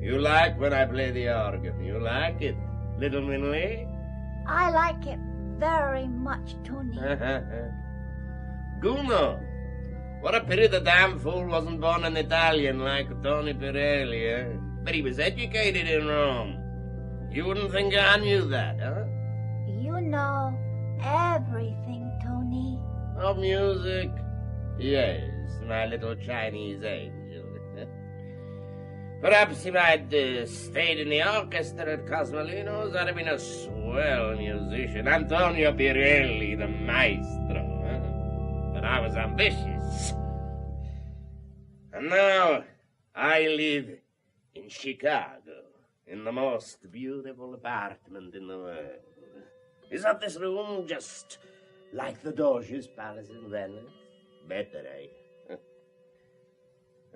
You like when I play the organ? You like it, little Minley? I like it very much, Tony. Guno. What a pity the damn fool wasn't born an Italian like Tony Pirelli, eh? But he was educated in Rome. You wouldn't think I knew that, huh? You know everything, Tony. Of music? Yes, my little Chinese angel. Perhaps if I'd stayed in the orchestra at Cosmolino's, I'd have been a swell musician. Antonio Pirelli, the maestro, huh? But I was ambitious. And now I live in Chicago, in the most beautiful apartment in the world. Is not this room just like the Doge's palace in Venice? Better, eh?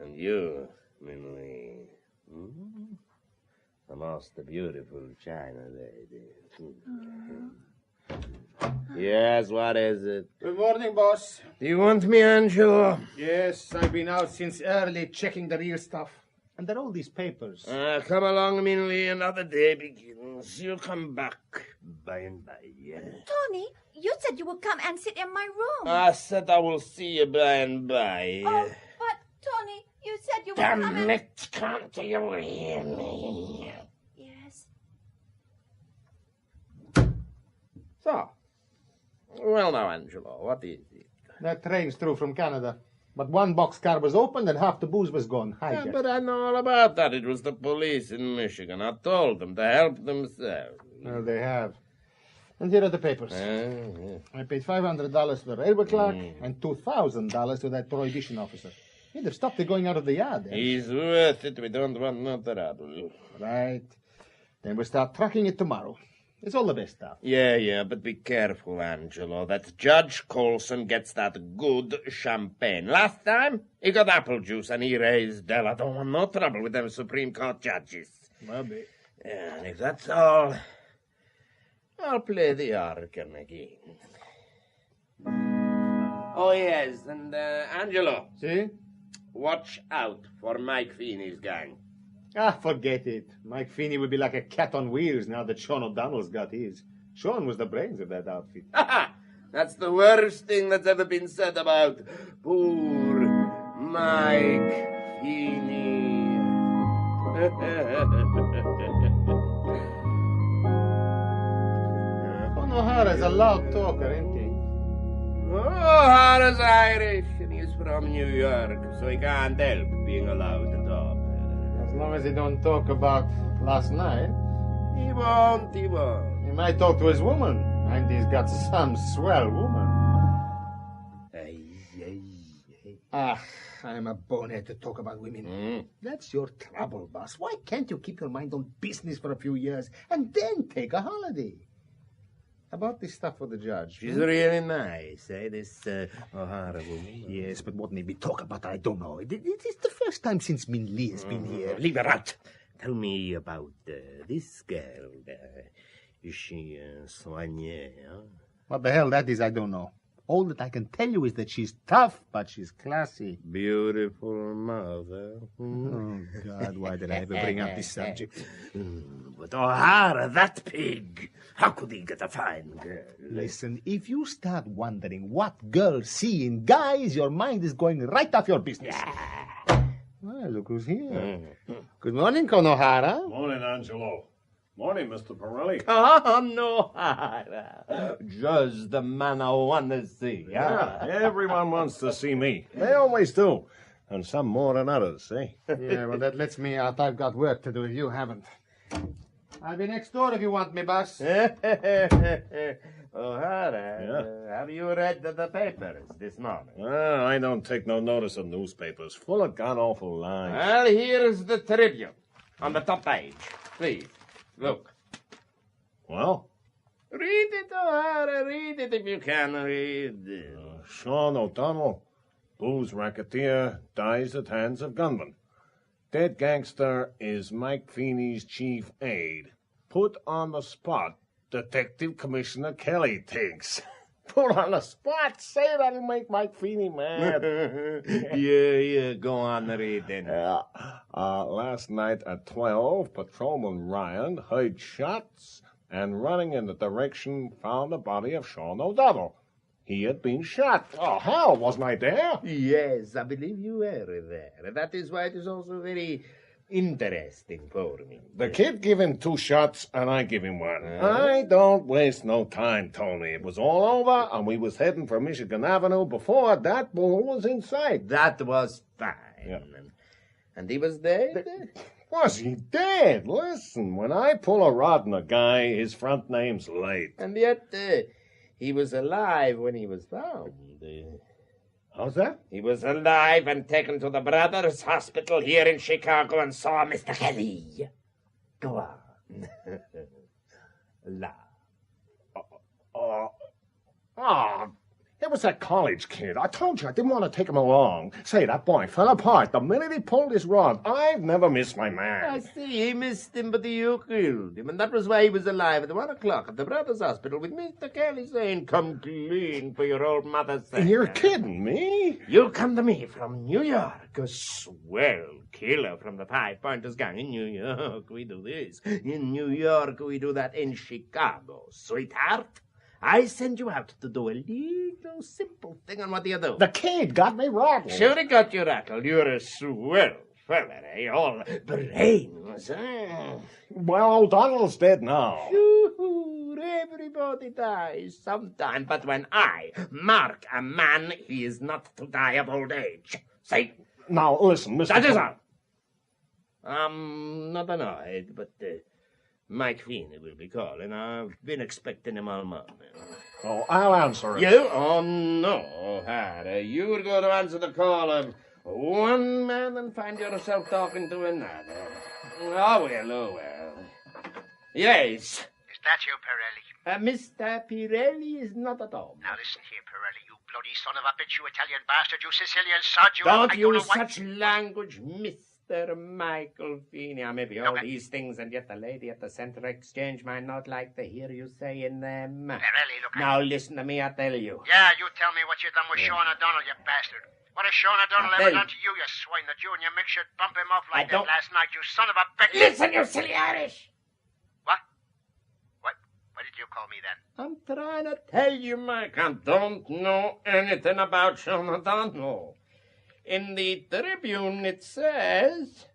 And you, Minley, the most beautiful China lady. Yes, what is it? Good morning, boss. Do you want me, Angelo? Yes, I've been out since early checking the real stuff. And there are all these papers. Come along, Minley. Another day begins. You'll come back by and by. Tony, you said you would come and sit in my room. I said I will see you by and by. Oh, but, Tony, you said you would come Damn and... it, can't you hear me? Yes. So, well now, Angelo, what is it? That train's through from Canada. But one boxcar was opened and half the booze was gone. Yeah, but I know all about that. It was the police in Michigan. I told them to help themselves. Well, they have. And here are the papers. I paid $500 to the railway clerk and $2,000 to that prohibition officer. He'd have stopped it going out of the yard. He's worth it. We don't want no trouble. Right. Then we'll start tracking it tomorrow. It's all the best stuff. Yeah, but be careful, Angelo, that Judge Colson gets that good champagne. Last time, he got apple juice and he raised hell. I don't want no trouble with them Supreme Court judges. Maybe. Yeah, and if that's all, I'll play the organ again. Oh, yes, and, Angelo. See? Watch out for Mike Feeney's gang. Forget it. Mike Feeney will be like a cat on wheels now that Sean O'Donnell's got his. Sean was the brains of that outfit. That's the worst thing that's ever been said about poor Mike Feeney. O'Hara's a loud talker, ain't he? O'Hara's Irish, and he's from New York, so he can't help being allowed to talk. As long as he don't talk about last night. He won't. He might talk to his woman, and he's got some swell woman. I'm a bonehead to talk about women. That's your trouble, boss. Why can't you keep your mind on business for a few years and then take a holiday? About this stuff for the judge. She's really nice, eh, this O'Hara woman? Yes, but what maybe talk about, I don't know. It's the first time since Min Lee has been here. Leave her out. Tell me about this girl. Is she soignée, huh? What the hell that is, I don't know. All that I can tell you is that she's tough, but she's classy. Beautiful mother. Oh, God, why did I ever bring up this subject? But O'Hara, that pig, how could he get a fine girl? Listen, if you start wondering what girls see in guys, your mind is going right off your business. Well, look who's here. Good morning, Con O'Hara. Morning, Angelo. Morning, Mr. Pirelli. Con O'Hara. Just the man I want to see. Yeah, everyone wants to see me. They always do. And some more than others, eh? Yeah, well, that lets me out. I've got work to do if you haven't. I'll be next door if you want me, boss. O'Hara, have you read the papers this morning? Well, I don't take no notice of newspapers. Full of god-awful lies. Well, here's the Tribune on the top page. Please, look. Well? Read it, O'Hara. Read it if you can read. Sean O'Donnell, booze racketeer, dies at hands of gunmen. Dead gangster is Mike Feeney's chief aide. Put on the spot, Detective Commissioner Kelly thinks. Put on the spot? Say that'll make Mike Feeney mad. Yeah, go on reading. Last night at 12, Patrolman Ryan heard shots and running in the direction found the body of Sean O'Donnell. He had been shot. Oh, hell, wasn't I there? Yes, I believe you were there. That is why it is also very interesting for me. The kid gave him 2 shots, and I give him 1. I don't waste no time, Tony. It was all over, and we was heading for Michigan Avenue before that bull was in sight. That was fine. Yeah. And he was dead? Was he dead? Listen, when I pull a rod on a guy, his front name's Late. And yet, he was alive when he was found. How's that? He was alive and taken to the Brothers Hospital here in Chicago and saw Mr. Kelly. Go on. It was that college kid. I told you I didn't want to take him along. Say, that boy fell apart the minute he pulled his rod. I've never missed my man. I see, he missed him, but you killed him. And that was why he was alive at 1 o'clock at the Brothers Hospital with Mr. Kelly saying, come clean for your old mother's sake. You're kidding me? You come to me from New York, a swell killer from the Five Pointers gang. In New York, we do this. In New York, we do that. In Chicago, sweetheart, I send you out to do a little simple thing, and what do you do? The kid got me rattled. Sure he got you rattled. You're a swell fella, eh? All brains, eh? Well, O'Donnell's dead now. Sure, everybody dies sometime, but when I mark a man, he is not to die of old age. See? Now, listen, Mr. That is all. I'm not annoyed, but Mike Feeney will be calling. I've been expecting him all morning. Oh, I'll answer it. You? Oh, no, O'Hara. You're going to answer the call of one man and find yourself talking to another. Oh, well. Yes. Mr. that you, Pirelli? Mr. Pirelli is not at home. Now listen here, Pirelli, you bloody son of a bitch, you Italian bastard, you Sicilian sod, you... Don't I don't use know what... such language, Mr. Michael Feeney. I may be all these things, and yet the lady at the Centre Exchange might not like to hear you saying them. Pirelli, look... Now listen to me, I tell you. Yeah, you tell me what you done with Sean O'Donnell, you bastard. What has Sean O'Donnell ever done to you, you swine, that you and your mix should bump him off like that last night, you son of a bitch? Listen, you silly Irish! What? What did you call me then? I'm trying to tell you, Mike, I don't know anything about Sean O'Donnell. In the Tribune it says,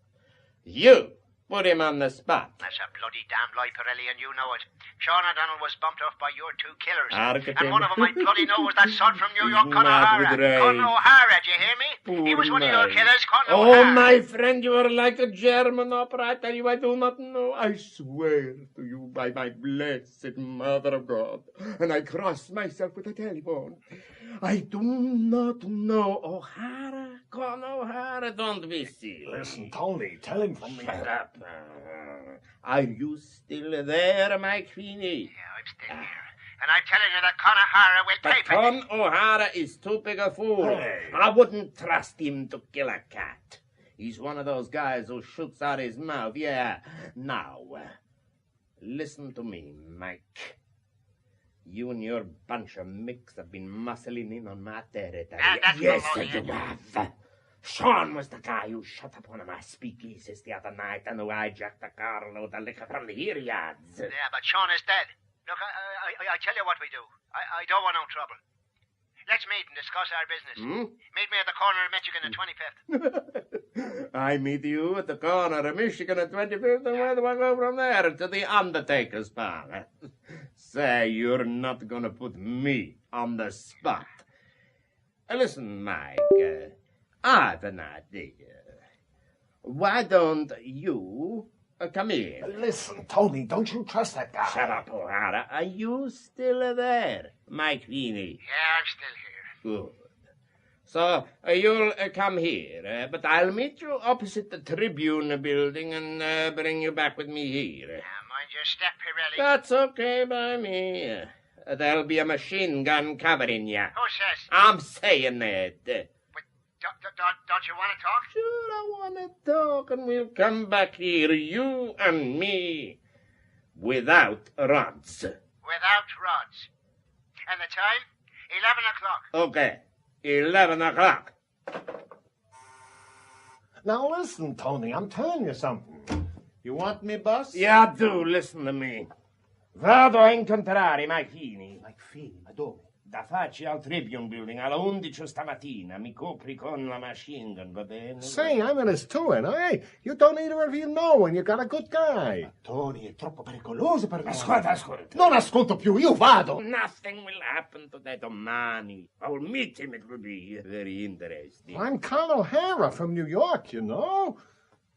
you put him on the spot. That's a bloody damn lie, Pirelli, and you know it. Sean O'Donnell was bumped off by your two killers. And one of them I bloody know was that sod from New York, Con O'Hara. Con O'Hara, do you hear me? He was one of your killers, Con O'Hara. Oh, my friend, you are like a German opera. I tell you, I do not know. I swear to you by my blessed Mother of God. And I cross myself with a telephone. I do not know O'Hara. Con O'Hara, don't be silly. Listen, Tony, tell him from me. Shut up. Are you still there, Mike Feeney? Yeah, I'm still here. And I'm telling you that Con O'Hara will But pay for Con it. O'Hara is too big a fool. Hey. I wouldn't trust him to kill a cat. He's one of those guys who shoots out his mouth. Yeah. Now, listen to me, Mike. You and your bunch of micks have been muscling in on my territory. Yes, you have. Sean was the guy who shut up one of my speakeasies the other night and who hijacked a carload of liquor from the Hyriads. Yeah, but Sean is dead. Look, I tell you what we do. I don't want no trouble. Let's meet and discuss our business. Meet me at the corner of Michigan at 25th. I meet you at the corner of Michigan at 25th, and where do I go from there? To the undertaker's parlor. Say, you're not going to put me on the spot. Listen, Mike, I've an idea. Why don't you come here? Listen, Tony, don't you trust that guy. Shut up, O'Hara. Are you still there, Mike Feeney? Yeah, I'm still here. Good. So, you'll come here, but I'll meet you opposite the Tribune building and bring you back with me here. Mind your step, Pirelli. That's okay by me. There'll be a machine gun covering you. Who says? I'm saying it. Don't you want to talk? Sure, I want to talk, and we'll come back here, you and me, without rods. Without rods. And the time? 11 o'clock. Okay, 11 o'clock. Now listen, Tony, I'm telling you something. You want me, boss? Yeah, do listen to me. Vado a incontrare Mike Feeney. Mike Feeney, ma dove? Da facci al Tribune Building alle 11 stamattina. Mi copri con la machine gun, va bene? Say, I'm in his towing, eh? You don't either of you know when you got a good guy. Ma Tony, è troppo pericoloso per me. Ascolta. Non ascolto più, io vado. Nothing will happen today domani. I will meet him. It will be very interesting. I'm Con O'Hara from New York, you know.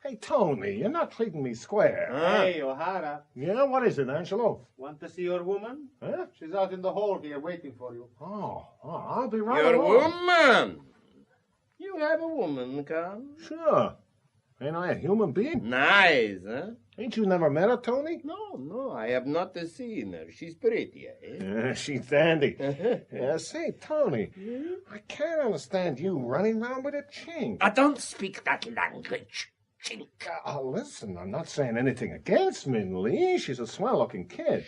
Hey, Tony, you're not treating me square. Hey, O'Hara. Yeah, what is it, Angelo? Want to see your woman? Huh? She's out in the hall here waiting for you. Oh, I'll be right Your along. woman? You have a woman, Con? Sure. Ain't I a human being? Nice, huh? Ain't you never met her, Tony? No, I have not seen her. She's pretty, eh? Yeah, she's dandy. Yeah, say, Tony, I can't understand you running around with a chink. I don't speak that language. Chink. Listen, I'm not saying anything against Min Lee. She's a swell-looking kid.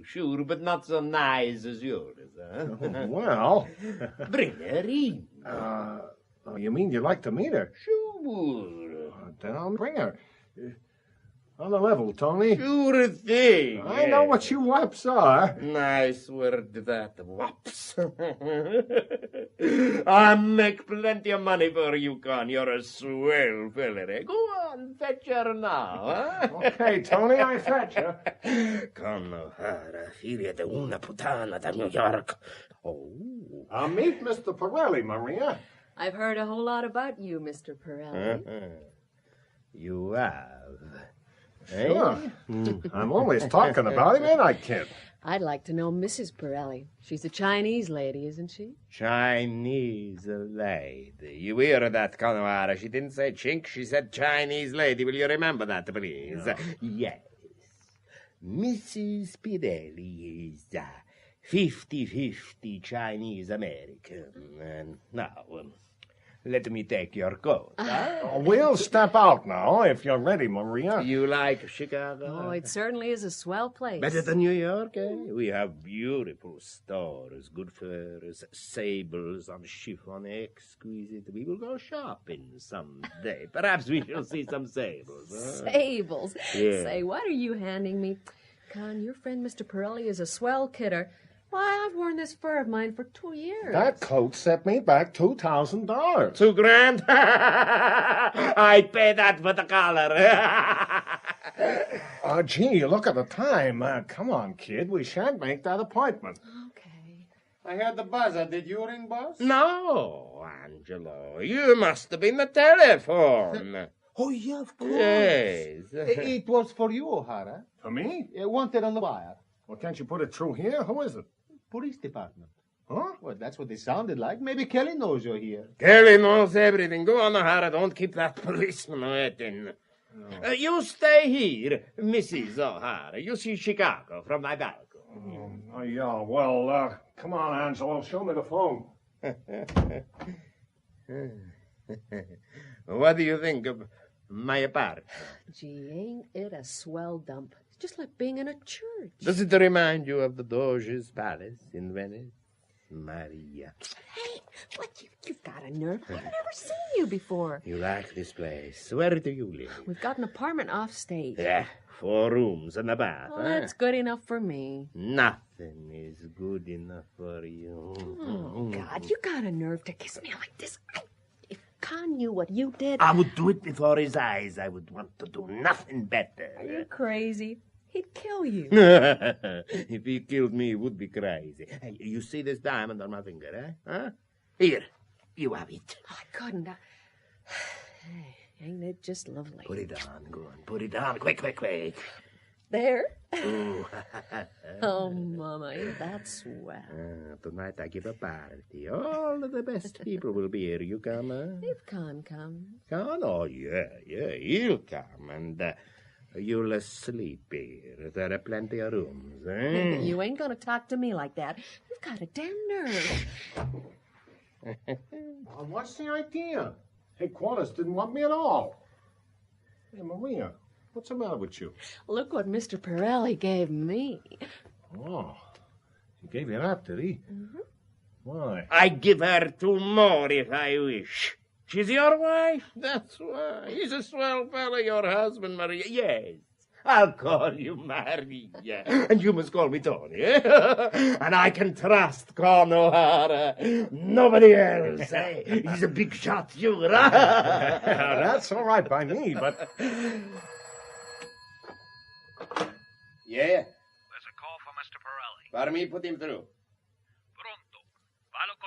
Sure, but not so nice as yours, huh? Well... Bring her in. You mean you'd like to meet her? Sure. Then I'll bring her. On the level, Tony. Sure thing. I know what you waps are. Nice word, that, waps. I make plenty of money for you, Con. You're a swell feller, eh? Go on, fetch her now, huh? Okay, Tony, I fetch her. Con O'Hara, figlia di una puttana da New York. Oh. I'll meet Mr. Pirelli, Maria. I've heard a whole lot about you, Mr. Pirelli. You have. Sure. I'm always talking about him, ain't I, kid? I'd like to know Mrs. Pirelli. She's a Chinese lady, isn't she? Chinese lady. You hear that, Con O'Hara? She didn't say chink, she said Chinese lady. Will you remember that, please? No. Yes. Mrs. Pirelli is 50-50 Chinese-American. And now, let me take your coat. We'll step out now, if you're ready, Maria. You like Chicago? Oh, it certainly is a swell place. Better than New York, eh? We have beautiful stores, good furs, sables on chiffon, exquisite. We will go shopping someday. Perhaps we shall see some sables. Huh? Sables? Yeah. Say, what are you handing me? Con, your friend Mr. Pirelli is a swell kidder. Why, I've worn this fur of mine for 2 years. That coat set me back $2,000. $2,000? I'd pay that for the collar. Gee, look at the time. Come on, kid. We shan't make that appointment. Okay. I heard the buzzer. Did you ring, boss? No, Angelo. You must have been the telephone. Oh, yeah, of course. Yes. It was for you, O'Hara. For me? Wanted on the wire. Well, can't you put it through here? Who is it? Police department. Huh? Well, that's what they sounded like. Maybe Kelly knows you're here. Kelly knows everything. Go on, O'Hara. Don't keep that policeman waiting. No. You stay here, Mrs. O'Hara. You see Chicago from my balcony. Oh, yeah. Well, come on, Angelo. Show me the phone. What do you think of my apartment? Gee, ain't it a swell dump? It's just like being in a church. Does it remind you of the Doge's Palace in Venice? Maria. Hey, you've got a nerve. I've never seen you before. You like this place. Where do you live? We've got an apartment off stage. Yeah, 4 rooms and a bath. Well, that's good enough for me. Nothing is good enough for you. Oh, God, you got a nerve to kiss me like this. If Con knew what you did... I would do it before his eyes. I would want to do nothing better. Are you crazy? He'd kill you. If he killed me, he would be crazy. Hey, you see this diamond on my finger, eh? Huh? Here, you have it. Oh, I couldn't. Hey, ain't it just lovely? Put it on, go on. Put it on. Quick, quick, quick. There? Ooh. Oh, Mama, ain't that swell? Tonight I give a party. All of the best people will be here. You come, huh? If Con comes. Con? Oh, yeah, he'll come. And you'll sleep here. There are plenty of rooms, eh? You ain't gonna talk to me like that. You've got a damn nerve. What's the idea? Headquarters didn't want me at all. Hey, Maria, what's the matter with you? Look what Mr. Pirelli gave me. Oh, he gave you that, did he? Mm-hmm. Why? I'd give her 2 more if I wish. She's your wife? That's why. He's a swell fellow, your husband, Maria. Yes, I'll call you Maria. And you must call me Tony. And I can trust Con O'Hara. Nobody else. He's a big shot, you. That's all right by me, but... Yeah? There's a call for Mr. Pirelli. For me, put him through.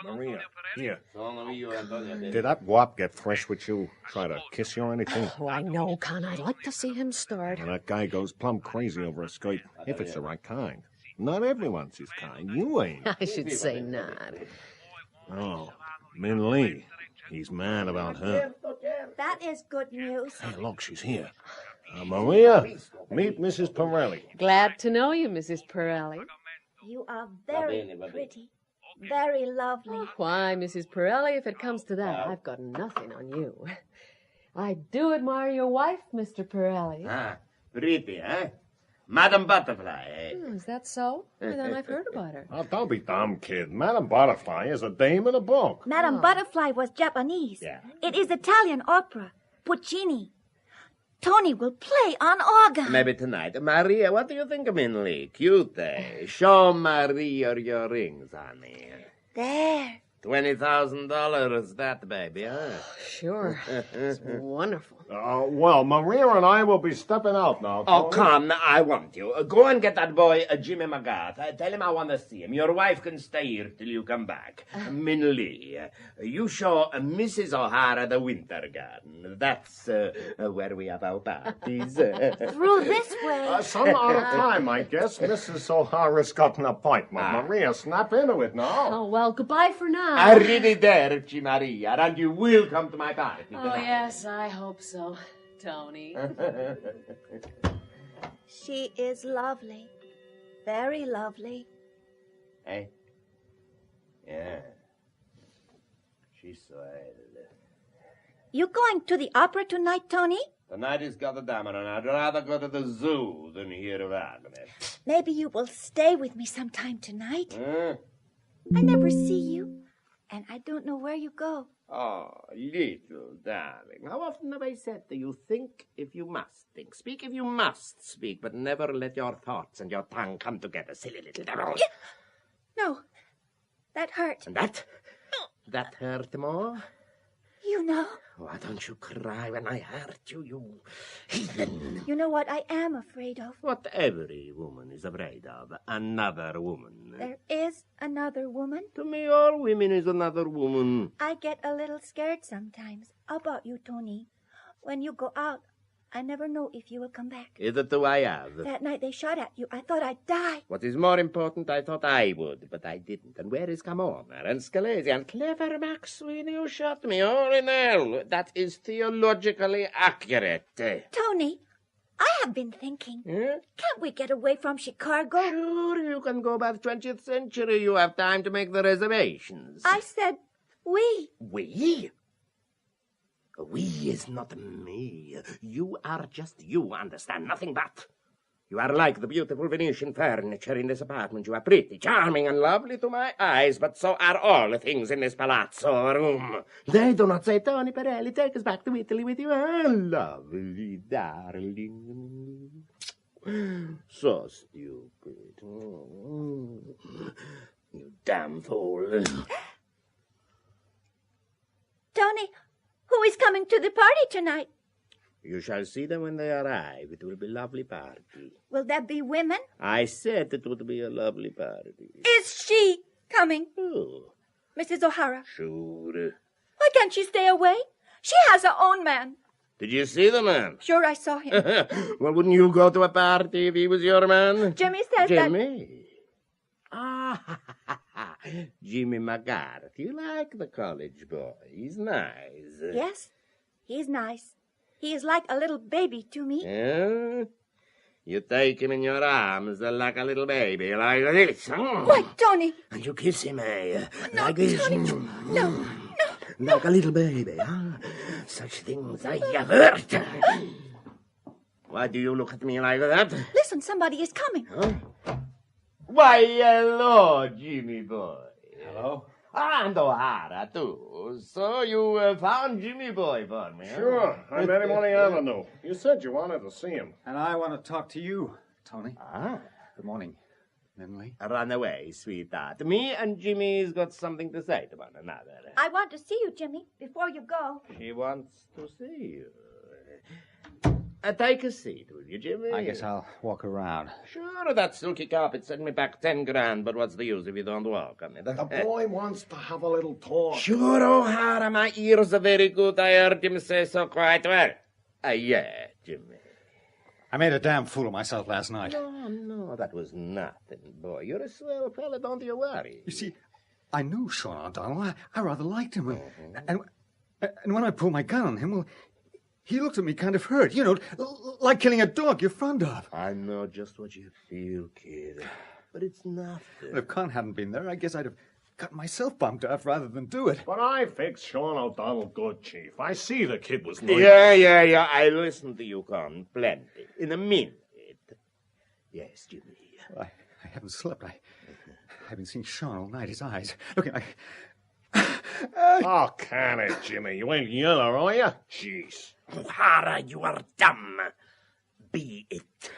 Maria, here. Did Did that wop get fresh with you? Try to kiss you or anything? Oh, I know, Con. I'd like to see him start. Well, that guy goes plumb crazy over a skirt, if it's the right kind. Not everyone's his kind. You ain't. I should say not. Oh, Min Lee. He's mad about her. That is good news. Hey, look, she's here. Maria, meet Mrs. Pirelli. Glad to know you, Mrs. Pirelli. You are very pretty. Very lovely. Why, Mrs. Pirelli, if it comes to that, I've got nothing on you. I do admire your wife, Mr. Pirelli. Pretty, eh? Madam Butterfly, eh? Is that so? Then I've heard about her. Oh, don't be dumb, kid. Madame Butterfly is a dame in a book. Madame Butterfly was Japanese. Yeah. It is Italian opera. Puccini. Tony will play on organ. Maybe tonight. Maria, what do you think of Min Lee? Cute, eh? Show Maria your rings, honey. There. $20,000, that baby, huh? Sure. It's wonderful. Well, Maria and I will be stepping out now. Oh, Tony. come, I want you. Go and get that boy, Jimmy McGrath. Tell him I want to see him. Your wife can stay here till you come back. Min Lee, you show Mrs. O'Hara the winter garden. That's where we have our parties. Through this way. Some other time, I guess. Mrs. O'Hara's got an appointment. Maria, snap into it now. Oh, well, goodbye for now. Arrivederci, Maria, and you will come to my party. Oh, yes, I hope so, Tony. She is lovely. Very lovely. Hey? Yeah. She's swell. You going to the opera tonight, Tony? Tonight is Gotterdammer, and I'd rather go to the zoo than hear of Agnes. Maybe you will stay with me sometime tonight. Huh? I never see you, and I don't know where you go. Oh, little darling. How often have I said to you, think if you must think, speak if you must speak, but never let your thoughts and your tongue come together, silly little devil. No, that hurt. And that? That hurt more? You know. Why don't you cry when I hurt you, you heathen? You know what I am afraid of? What every woman is afraid of. Another woman. There is another woman. To me, all women is another woman. I get a little scared sometimes. How about you, Tony? When you go out, I never know if you will come back. Either do I have. That night they shot at you. I thought I'd die. What is more important, I thought I would, but I didn't. And where is Camona and Scalesi and clever Max Sweeney who shot me all in hell? That is theologically accurate. Tony, I have been thinking. Can't we get away from Chicago? Sure, you can go by the 20th century. You have time to make the reservations. I said we. We? We is not me. You are just you, understand? Nothing but. You are like the beautiful Venetian furniture in this apartment. You are pretty, charming, and lovely to my eyes, but so are all the things in this palazzo room. They do not say, Tony Pirelli, take us back to Italy with you. Oh, lovely darling. So stupid. You damn fool. Tony, who is coming to the party tonight? You shall see them when they arrive. It will be a lovely party. Will there be women? I said it would be a lovely party. Is she coming? Who? Mrs. O'Hara. Sure. Why can't she stay away? She has her own man. Did you see the man? Sure, I saw him. Well, wouldn't you go to a party if he was your man? Jimmy says Jimmy? Ah, Jimmy McGarth. You like the college boy. He's nice. Yes, he's nice. He is like a little baby to me. Yeah? You take him in your arms like a little baby, like this. Why, Tony? And you kiss him, No, like this. Tony, no. Like a little baby, huh? Such things I have heard. Why do you look at me like that? Listen, somebody is coming. Huh? Why, hello, Jimmy boy. Hello. And O'Hara, too. So you found Jimmy boy for me, huh? Sure. I met him on the avenue. You said you wanted to see him. And I want to talk to you, Tony. Ah. Good morning, Emily. Run away, sweetheart. Me and Jimmy's got something to say to one another. I want to see you, Jimmy, before you go. She wants to see you. Take a seat, will you, Jimmy? I guess I'll walk around. Sure, that silky carpet sent me back 10 grand, but what's the use if you don't walk on it? The boy wants to have a little talk. Sure, O'Hara, my ears are very good. I heard him say so quite well. Yeah, Jimmy. I made a damn fool of myself last night. No, that was nothing, boy. You're a swell fella, don't you worry. You see, I knew Sean O'Donnell. I rather liked him. And when I pulled my gun on him, well, he looked at me kind of hurt, you know, like killing a dog you're fond of. I know just what you feel, kid. But it's nothing. If Con hadn't been there, I guess I'd have got myself bumped off rather than do it. But I fixed Sean O'Donnell good, Chief. I see the kid was nice. Yeah. I listened to you, Con. Plenty. In a minute. Yes, Jimmy. I haven't slept. I haven't seen Sean all night. His eyes. Look, Oh, can it, Jimmy? You ain't yellow, are you? Jeez. O'Hara, you are dumb. Be it.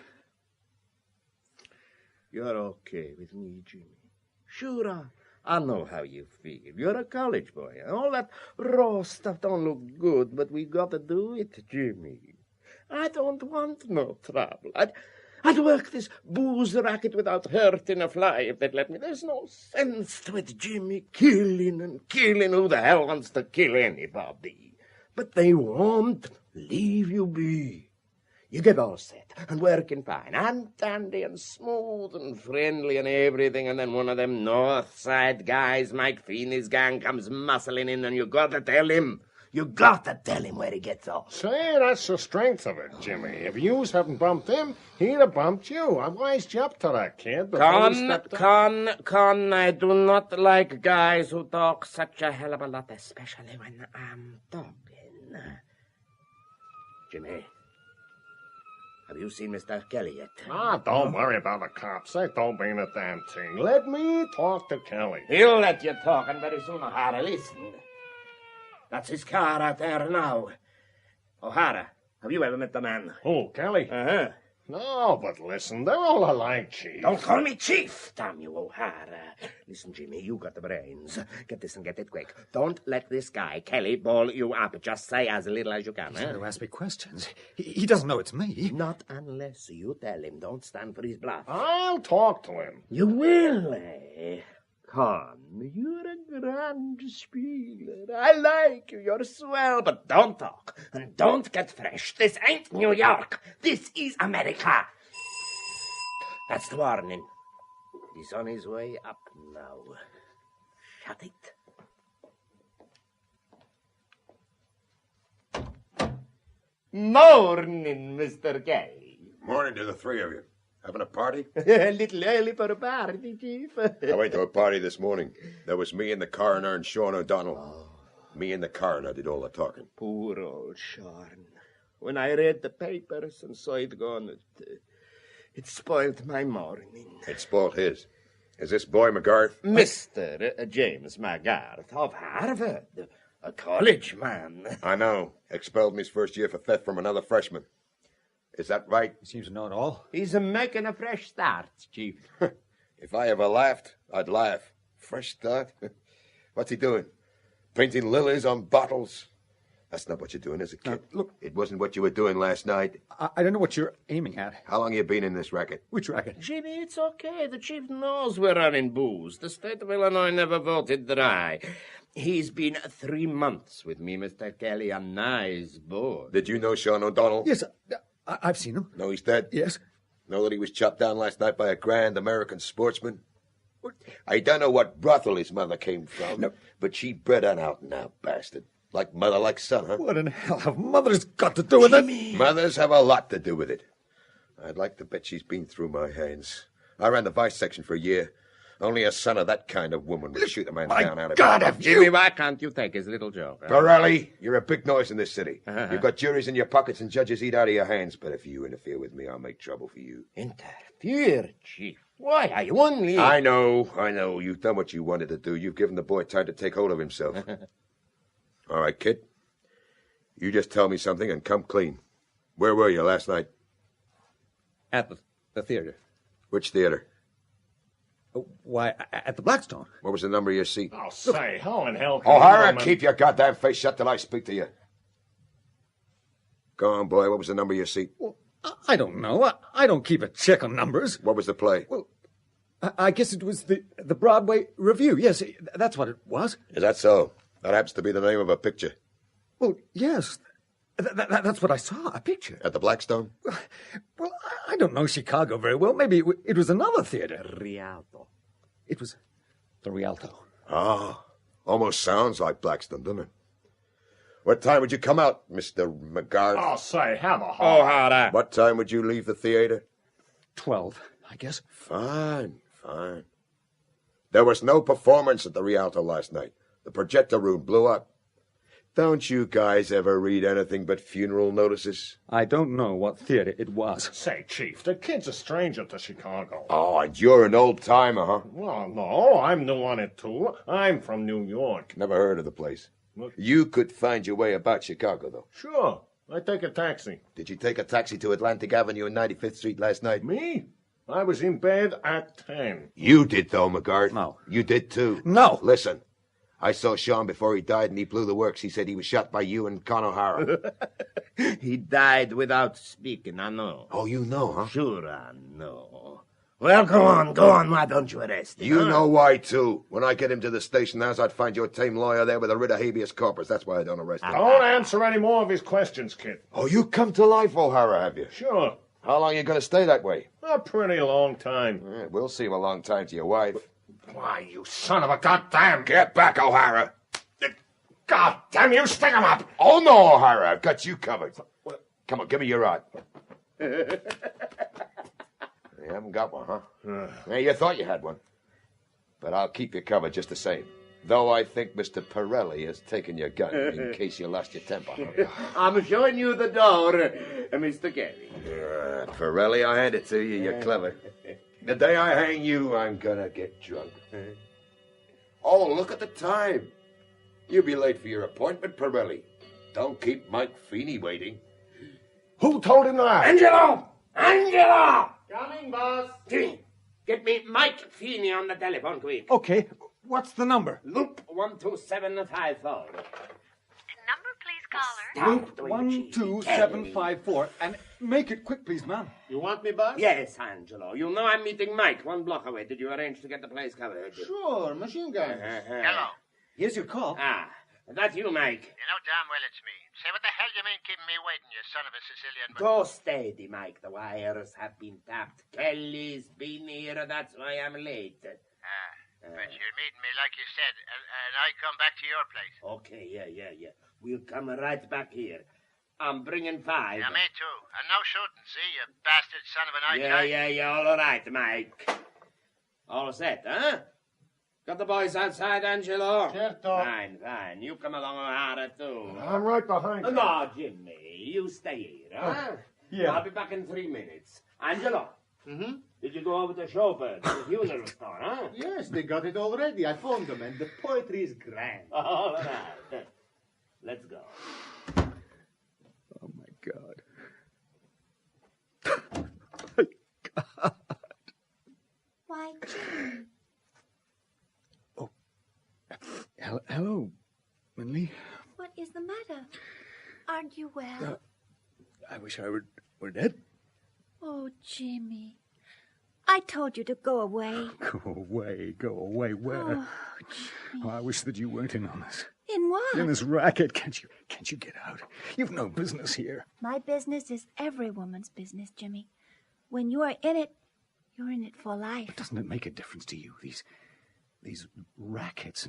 You're okay with me, Jimmy. Sure, I know how you feel. You're a college boy. All that raw stuff don't look good, but we got to do it, Jimmy. I don't want no trouble. I'd work this booze racket without hurting a fly if they'd let me. There's no sense to it, Jimmy. Killing and killing. Who the hell wants to kill anybody? But they won't leave you be. You get all set and working fine and dandy and smooth and friendly and everything, and then one of them North Side guys, Mike Feeney's gang, comes muscling in, and you got to tell him, You got to tell him where he gets off. Say, that's the strength of it, Jimmy. If yous hadn't bumped him, he'd have bumped you. I wised you up to that, kid. Con, I do not like guys who talk such a hell of a lot, especially when I'm talking. Jimmy, have you seen Mr. Kelly yet? Don't worry about the cops. They don't mean a damn thing. Let me talk to Kelly. He'll let you talk, and very soon, O'Hara, listen. That's his car out there now. O'Hara, have you ever met the man? Who, Kelly? Uh-huh. No, but listen, they're all alike, Chief. Don't call me Chief, damn you, O'Hara. Listen, Jimmy, you got the brains. Get this and get it quick. Don't let this guy, Kelly, ball you up. Just say as little as you can. He's going to ask me questions. He doesn't know it's me. Not unless you tell him. Don't stand for his bluff. I'll talk to him. You will, eh? Con, you're a grand spieler. I like you. You're swell, but don't talk. And don't get fresh. This ain't New York. This is America. That's the warning. He's on his way up now. Shut it. Morning, Mr. Gay. Morning to the three of you. Having a party? A little early for a party, Chief. I went to a party this morning. There was me and the coroner and Sean O'Donnell. Me and the coroner did all the talking. Poor old Sean. When I read the papers and saw it gone, it spoiled my morning. It spoiled his. Is this boy McGarth? Mr. James McGarth of Harvard. A college man. I know. Expelled me his first year for theft from another freshman. Is that right? He seems to know it all. He's making a fresh start, Chief. If I ever laughed, I'd laugh. Fresh start? What's he doing? Painting lilies on bottles? That's not what you're doing as a kid. Look. It wasn't what you were doing last night. I don't know what you're aiming at. How long you been in this racket? Which racket? Jimmy, it's okay. The Chief knows we're running booze. The state of Illinois never voted dry. He's been 3 months with me, Mr. Kelly. A nice boy. Did you know Sean O'Donnell? Yes, I've seen him. Know he's dead? Yes. Know that he was chopped down last night by a grand American sportsman? I don't know what brothel his mother came from, but she bred an out-and-out bastard. Like mother, like son, huh? What in hell have mothers got to do with it? Mothers have a lot to do with it. I'd like to bet she's been through my hands. I ran the vice section for a year. Only a son of that kind of woman would shoot a man down out of it. Jimmy, why can't you take his little joke? Pirelli, you're a big noise in this city. You've got juries in your pockets and judges eat out of your hands. But if you interfere with me, I'll make trouble for you. Interfere, Chief? Why, are you only... I know. You've done what you wanted to do. You've given the boy time to take hold of himself. All right, kid. You just tell me something and come clean. Where were you last night? At the theater. Which theater? Why, at the Blackstone. What was the number of your seat? Oh, say, how in hell can O'Hara, keep your goddamn face shut till I speak to you. Go on, boy. What was the number of your seat? Well, I don't know. I don't keep a check on numbers. What was the play? Well, I guess it was the Broadway Review. Yes, that's what it was. Is that so? That happens to be the name of a picture. Well, yes. That's what I saw, a picture. At the Blackstone? Well, I don't know Chicago very well. Maybe it was another theater. Rialto. It was the Rialto. Ah, almost sounds like Blackstone, doesn't it? What time would you come out, Mr. McGarth? Oh, say, have a heart. O'Hara. What time would you leave the theater? 12, I guess. Fine. There was no performance at the Rialto last night. The projector room blew up. Don't you guys ever read anything but funeral notices? I don't know what theater it was. Say, Chief, the kid's a stranger to Chicago. Oh, and you're an old-timer, huh? Well, no, I'm new on it, too. I'm from New York. Never heard of the place. You could find your way about Chicago, though. Sure. I take a taxi. Did you take a taxi to Atlantic Avenue and 95th Street last night? Me? I was in bed at 10. You did, though, McGarth. No. You did, too. No. Listen. I saw Sean before he died, and he blew the works. He said he was shot by you and Con O'Hara. He died without speaking, I know. Oh, you know, huh? Sure, I know. Well, go on. Why don't you arrest him? You know why, too. When I get him to the station house, I'd find your tame lawyer there with a writ of habeas corpus. That's why I don't arrest him. Don't answer any more of his questions, kid. Oh, you come to life, O'Hara, have you? Sure. How long are you going to stay that way? A pretty long time. We'll seem a long time to your wife. Why, you son of a goddamn... Get back, O'Hara! God damn you, stick 'em up! Oh, no, O'Hara, I've got you covered. Come on, give me your rod. You haven't got one, huh? Yeah, you thought you had one. But I'll keep you covered just the same. Though I think Mr. Pirelli has taken your gun in case you lost your temper. I'm showing you the door, Mr. Kelly. Pirelli, I hand it to you. You're clever. The day I hang you, I'm gonna get drunk. Oh, look at the time. You'll be late for your appointment, Pirelli. Don't keep Mike Feeney waiting. Who told him that? Angelo! Angelo! Coming, boss. Jimmy, get me Mike Feeney on the telephone, quick. Okay, what's the number? Loop 12754. Number, please, caller. Loop 12754. And make it quick, please, ma'am. You want me, boss? Yes, Angelo. You know I'm meeting Mike 1 block away. Did you arrange to get the place covered? Sure, machine gun. Hello. Here's your call. Ah, that's you, Mike. You know damn well it's me. Say, what the hell you mean keeping me waiting, you son of a Sicilian... Go steady, Mike. The wires have been tapped. Kelly's been here. That's why I'm late. But you're meeting me like you said, and I come back to your place. Okay, yeah. We'll come right back here. I'm bringing 5. Yeah, me too. And no shooting, see, you bastard son of a night. Yeah, all right, Mike. All set, huh? Got the boys outside, Angelo? Certo. Fine. You come along, O'Hara, too. I'm right behind you. No, Jimmy, you stay here, huh? Yeah. I'll be back in 3 minutes. Angelo, Mm-hmm. did you go over to chauffeur to the funeral store, huh? Yes, they got it already. I phoned them, and the poetry is grand. All right. Let's go. Oh, my God. Why, Jimmy? Hello, Minley. What is the matter? Aren't you well? I wish I were dead. Oh, Jimmy. I told you to go away. Go away. Where? Oh, Oh, I wish that you weren't in on this. In what? In this racket. Can't you get out? You've no business here. My business is every woman's business, Jimmy. When you are in it, you're in it for life. But doesn't it make a difference to you, these rackets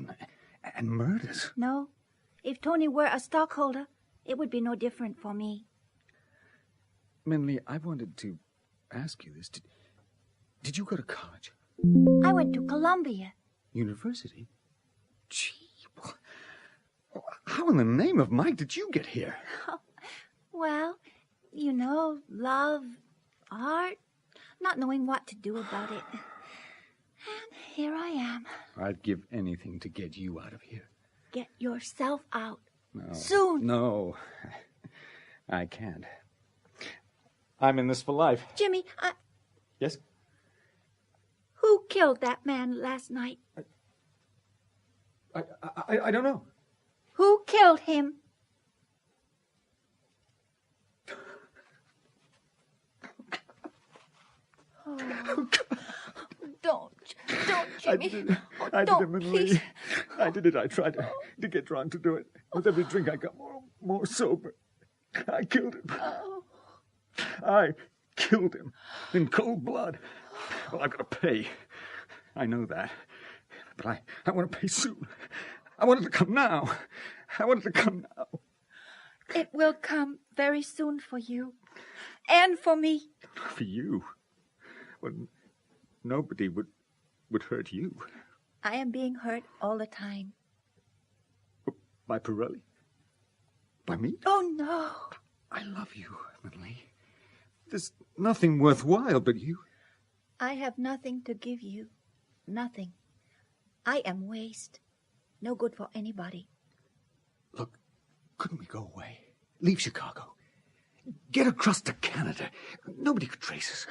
and murders? No. If Tony were a stockholder, it would be no different for me. Minley, I wanted to ask you this. Did you go to college? I went to Columbia. University? Gee, how in the name of Mike did you get here? Well, you know, love, art, not knowing what to do about it. And here I am. I'd give anything to get you out of here. Get yourself out. No. Soon. No, I can't. I'm in this for life. Jimmy, Yes? Who killed that man last night? I don't know. Who killed him? Oh. Don't, Jimmy. I did it, Minley. Please. I did it. I tried to get drunk to do it. With every drink, I got more sober. I killed him. Oh. I killed him in cold blood. Well, I've got to pay. I know that. But I want to pay soon. I want it to come now. I want it to come now. It will come very soon for you. And for me. For you? Well, nobody would hurt you. I am being hurt all the time. By Pirelli? By me? Oh, no. I love you, Minley. There's nothing worthwhile but you. I have nothing to give you. Nothing. I am waste. No good for anybody. Look, couldn't we go away? Leave Chicago. Get across to Canada. Nobody could trace us.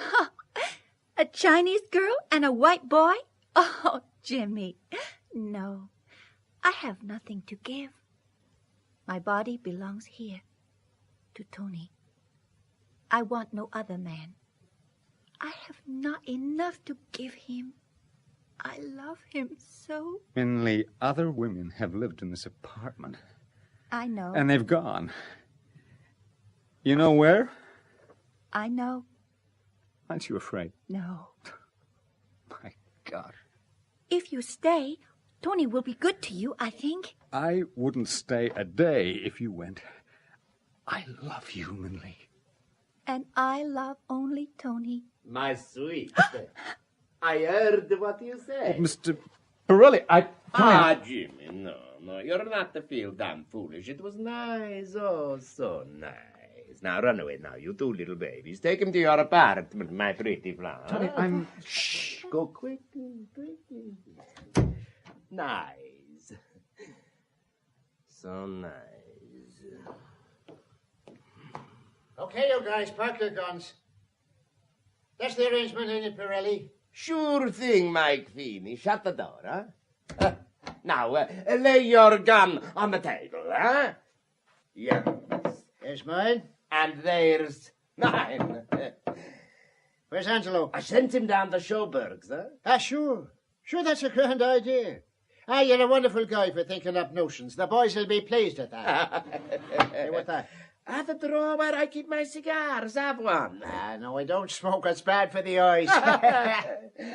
A Chinese girl and a white boy? Oh, Jimmy. No. I have nothing to give. My body belongs here. To Tony. I want no other man. I have not enough to give him. I love him so. Minley, other women have lived in this apartment. I know. And they've gone. You know where? I know. Aren't you afraid? No. My God. If you stay, Tony will be good to you, I think. I wouldn't stay a day if you went. I love you, Minley. And I love only Tony. My sweet. I heard what you said. Oh, Mr. Pirelli, Jimmy, no. You're not to feel damn foolish. It was nice. Oh, so nice. Now, run away now, you two little babies. Take him to your apartment, my pretty flower. Tony, I'm... Shh. Go quickly. Nice. So nice. Okay, you guys, park your guns. That's the arrangement, ain't it, Pirelli? Sure thing, Mike Feeney. Shut the door, huh? Now, lay your gun on the table, huh? Yes. There's mine. And there's mine. Where's Angelo? I sent him down to Schoberg's, huh? Sure. Sure, that's a grand idea. You're a wonderful guy for thinking up notions. The boys will be pleased at that. Hey, what's that? At the drawer where I keep my cigars. Have one. No, I don't smoke. It's bad for the eyes.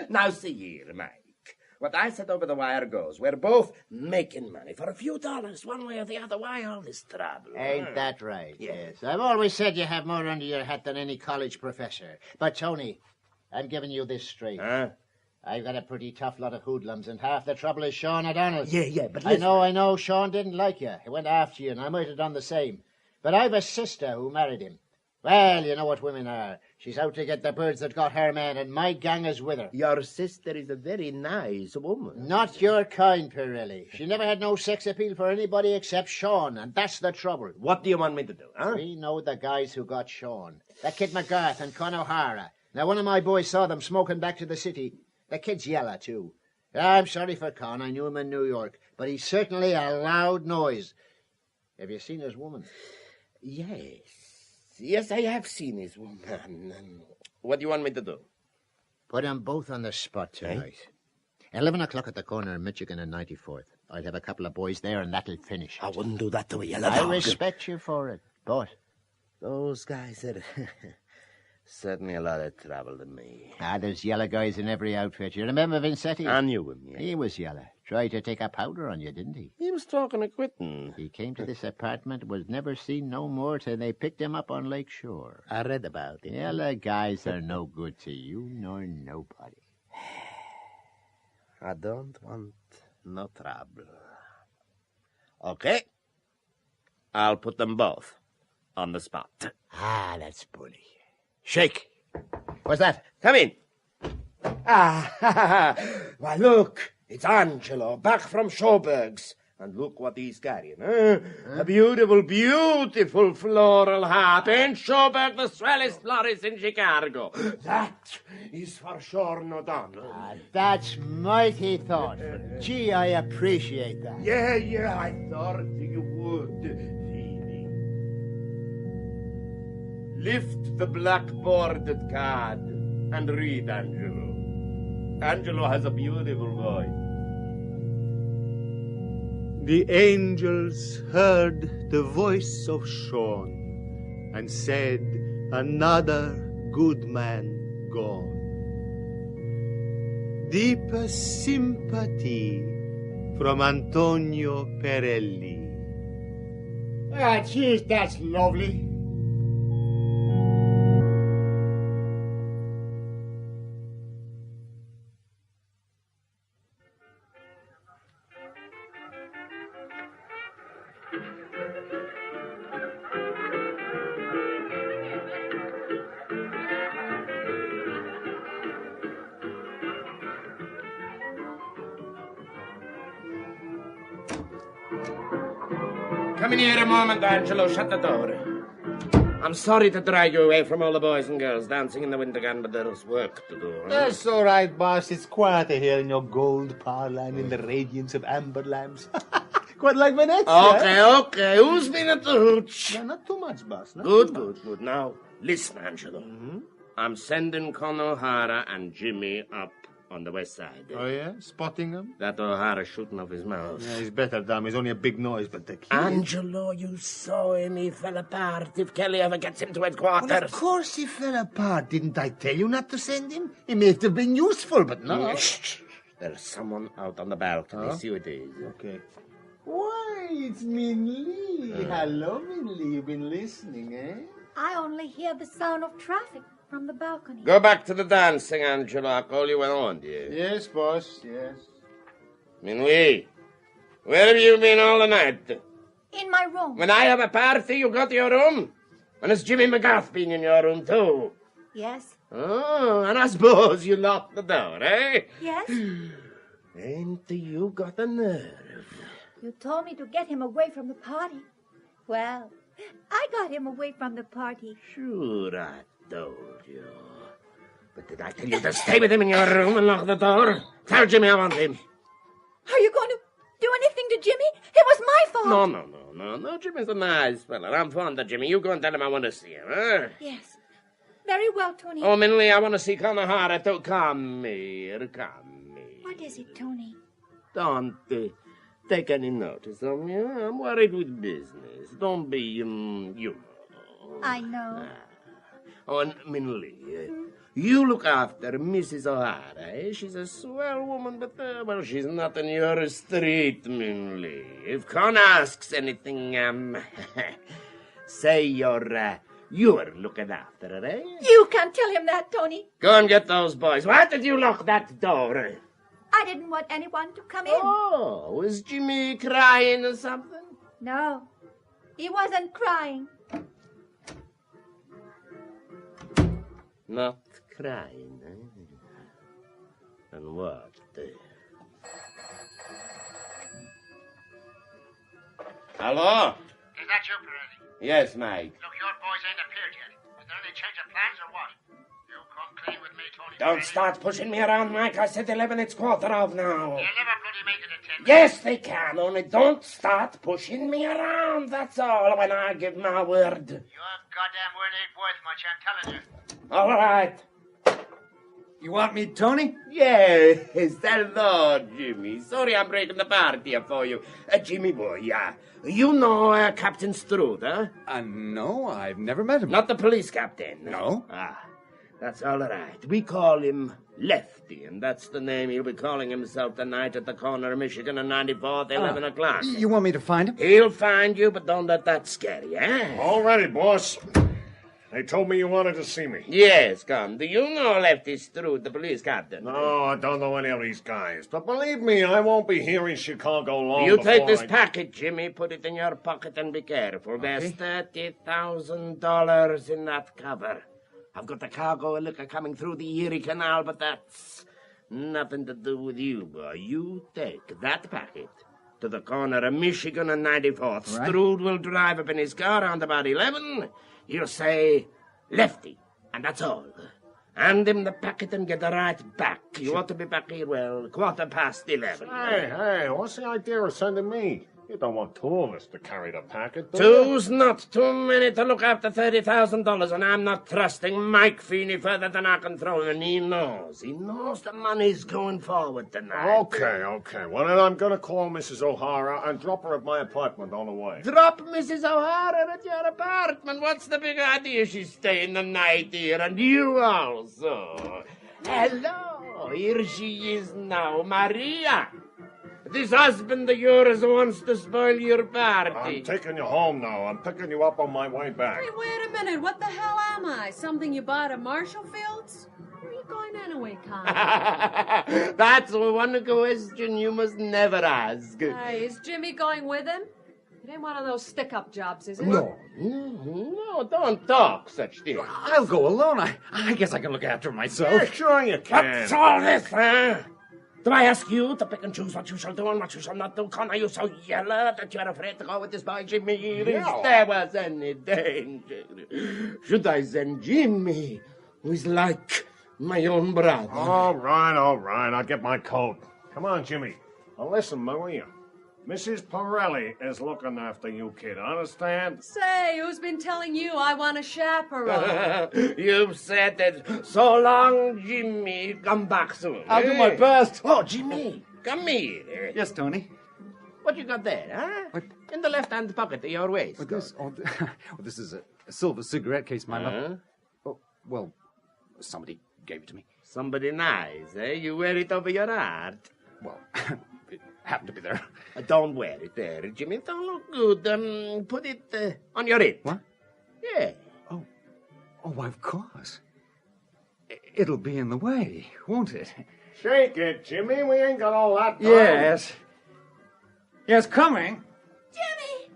Now, see here, Mike. What I said over the wire goes. We're both making money for a few dollars, one way or the other. Why all this trouble? Ain't that right? Yes. I've always said you have more under your hat than any college professor. But, Tony, I'm giving you this straight. I've got a pretty tough lot of hoodlums, and half the trouble is Sean O'Donnell. Yeah, but listen. I know. Sean didn't like you. He went after you, and I might have done the same. But I've a sister who married him. Well, you know what women are. She's out to get the birds that got her man, and my gang is with her. Your sister is a very nice woman. Not your kind, Pirelli. She never had no sex appeal for anybody except Sean, and that's the trouble. What do you want me to do, huh? We know the guys who got Sean. That kid McGrath and Con O'Hara. Now, one of my boys saw them smoking back to the city. The kid's yellow, too. I'm sorry for Con. I knew him in New York. But he's certainly a loud noise. Have you seen his woman? Yes, I have seen his woman. What do you want me to do? Put them both on the spot tonight. 11 o'clock at the corner of Michigan and 94th. I'll have a couple of boys there, and that'll finish it. I wouldn't do that to a yellow dog. I respect you for it, but... Those guys are certainly a lot of trouble to me. There's yellow guys in every outfit. You remember Vincetti? I knew him, yeah. He was yellow. Tried to take a powder on you, didn't he? He was talking of quitting. He came to this apartment, was never seen no more till they picked him up on Lake Shore. I read about it. Yellow guys are no good to you nor nobody. I don't want no trouble. Okay. I'll put them both on the spot. That's bully. Shake. What's that? Come in. Why, look. It's Angelo, back from Schoberg's. And look what he's carrying, A beautiful, beautiful floral harp. Ain't Schoberg the swellest florist in Chicago? That is for Sean O'Donnell. That's mighty thoughtful. Gee, I appreciate that. Yeah, I thought you would, Feeny. Lift the black-bordered card and read, Angelo. Angelo has a beautiful voice. The angels heard the voice of Sean and said, another good man gone. Deepest sympathy from Antonio Pirelli. Geez, that's lovely. Come in here a moment, Angelo. Shut the door. I'm sorry to drag you away from all the boys and girls dancing in the Wintergarten, but there's work to do. That's all right, boss. It's quieter here in your gold parlor and in the radiance of amber lamps. Quite like Venezia. Okay. Who's been at the hooch? Yeah, not too much, boss. Good. Now, listen, Angelo. I'm sending Con O'Hara and Jimmy up on the west side. Oh, yeah? Spotting him? That O'Hara shooting off his mouth. Yeah, he's better, damn. He's only a big noise, but the key... Angelo, you saw him. He fell apart. If Kelly ever gets him to headquarters... Well, of course he fell apart. Didn't I tell you not to send him? He may have been useful, but no. Shh. There's someone out on the balcony. Huh? See who it is. Okay. Why, it's Min Lee. Hello, Min Lee. You've been listening, eh? I only hear the sound of traffic from the balcony. Go back to the dancing, Angela. I'll call you when I want you. Yes, boss, yes. Minui, where have you been all the night? In my room. When I have a party, you go to your room? And has Jimmy McGrath been in your room, too? Yes. Oh, and I suppose you locked the door, eh? Yes. Ain't you got the nerve? You told me to get him away from the party. Well, I got him away from the party. Sure, I told you. But did I tell you to stay with him in your room and lock the door? Tell Jimmy I want him. Are you going to do anything to Jimmy? It was my fault. No. Jimmy's a nice fella. I'm fond of Jimmy. You go and tell him I want to see him, huh? Yes. Very well, Tony. Oh, Minley, I want to see Conahara, too. Come here. What is it, Tony? Don't take any notice of me. I'm worried with business. Don't be, you know. I know. Oh, and Minley, you look after Mrs. O'Hara, eh? She's a swell woman, but, well, she's not in your street, Minley. If Con asks anything, say you're looking after her, eh? You can't tell him that, Tony. Go and get those boys. Why did you lock that door? I didn't want anyone to come in. Oh, was Jimmy crying or something? No, he wasn't crying. Not crying, eh? And what? Hello? Is that you, Pirelli? Yes, Mike. Look, your boys ain't appeared yet. Is there any change of plans or what? You come clean with me, Tony. Don't Pirelli. start pushing me around, Mike. I said 11, it's 11:15 now. You'll never bloody make it at 10. Yes, they can, only don't start pushing me around, that's all, when I give my word. Your goddamn word ain't worth much, I'm telling you. All right. You want me, Tony? Yes, hello, Jimmy. Sorry I'm breaking the party here for you. Jimmy boy, you know Captain Stroud, huh? No, I've never met him. Not the police captain? No. That's all right. We call him Lefty, and that's the name he'll be calling himself tonight at the corner of Michigan and 94th, 11 o'clock. You want me to find him? He'll find you, but don't let that scare you, eh? All ready, boss. They told me you wanted to see me. Yes, come. Do you know Lefty Stroud, the police captain? No, I don't know any of these guys. But believe me, I won't be here in Chicago long You before take this packet, Jimmy, put it in your pocket and be careful. There's $30,000 in that cover. I've got the cargo of liquor coming through the Erie Canal, but that's nothing to do with you, boy. You take that packet to the corner of Michigan and 94th. Right. Stroud will drive up in his car around about 11. You'll say, Lefty, and that's all. Hand him the packet and get right back. You ought to be back here, 11:15. Hey, what's the idea of sending me? You don't want two of us to carry the packet, do Two's not too many to look after $30,000, and I'm not trusting Mike Feeney further than I can throw him, and he knows the money's going forward tonight. Okay. Well, then I'm going to call Mrs. O'Hara and drop her at my apartment on the way. Drop Mrs. O'Hara at your apartment? What's the big idea? She's staying the night here, and you also. Hello, here she is now, Maria. This husband of yours wants to spoil your party. I'm taking you home now. I'm picking you up on my way back. Hey, wait a minute. What the hell am I? Something you bought at Marshall Fields? Where are you going anyway, Con? That's one question you must never ask. Hey, is Jimmy going with him? It ain't one of those stick-up jobs, is it? No, don't talk such things. I'll go alone. I guess I can look after myself. Yeah, sure you can. What's all this, huh? Do I ask you to pick and choose what you shall do and what you shall not do? Con, are you so yellow that you're afraid to go with this boy, Jimmy? If there was any danger, should I send Jimmy, who is like my own brother? All right. I'll get my coat. Come on, Jimmy. Now listen, Maria. Mrs. Pirelli is looking after you, kid. Understand? Say, who's been telling you I want a chaperone? You've said it. So long, Jimmy. Come back soon. I'll do my best. Oh, Jimmy, come here. Yes, Tony. What you got there, huh? What? In the left-hand pocket of your waist. What this? This is a silver cigarette case, my love. Oh, well, somebody gave it to me. Somebody nice, eh? You wear it over your heart. Well, it happened to be there. Don't wear it there, Jimmy. It don't look good. Put it on your head. What? Yeah. Oh, why, of course. It'll be in the way, won't it? Shake it, Jimmy. We ain't got all that time. Yes. Yes, coming. Jimmy!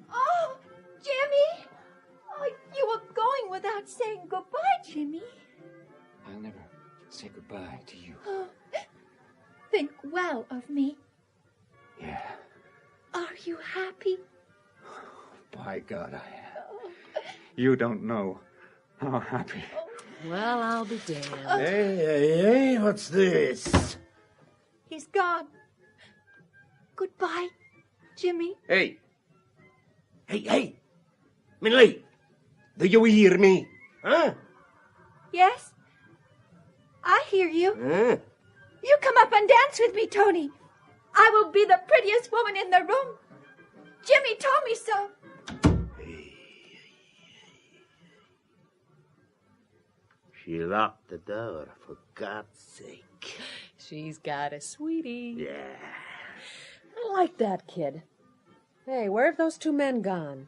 Oh, Jimmy! Oh, you were going without saying goodbye, Jimmy. I'll never say goodbye to you. Oh, think well of me. Yeah. Are you happy? By God, I am. You don't know how happy. Well, I'll be damned. Hey, what's this? He's gone. Goodbye, Jimmy. Hey, Minley, do you hear me? Huh? Yes, I hear you. Huh? You come up and dance with me, Tony. I will be the prettiest woman in the room. Jimmy told me so. She locked the door, for God's sake. She's got a sweetie. Yeah. I like that kid. Hey, where have those two men gone?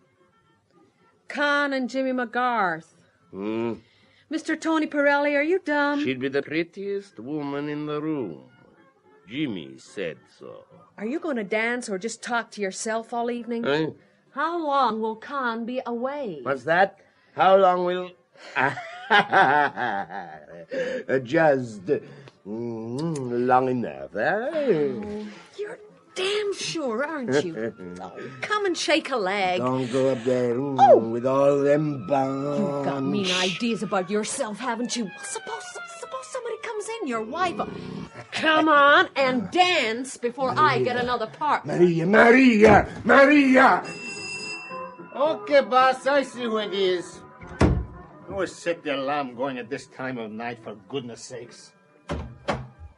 Con and Jimmy McGarth. Mr. Tony Pirelli, are you dumb? She'd be the prettiest woman in the room. Jimmy said so. Are you going to dance or just talk to yourself all evening? Huh? How long will Con be away? What's that? How long will... Just long enough, eh? Oh, you're damn sure, aren't you? Oh, come and shake a leg. Don't go up there with all them bombs. You've got mean ideas about yourself, haven't you? Suppose somebody comes in, your wife. Come on and dance before I get another part. Maria! Okay, boss, I see who it is. Always set the alarm going at this time of night, for goodness sakes.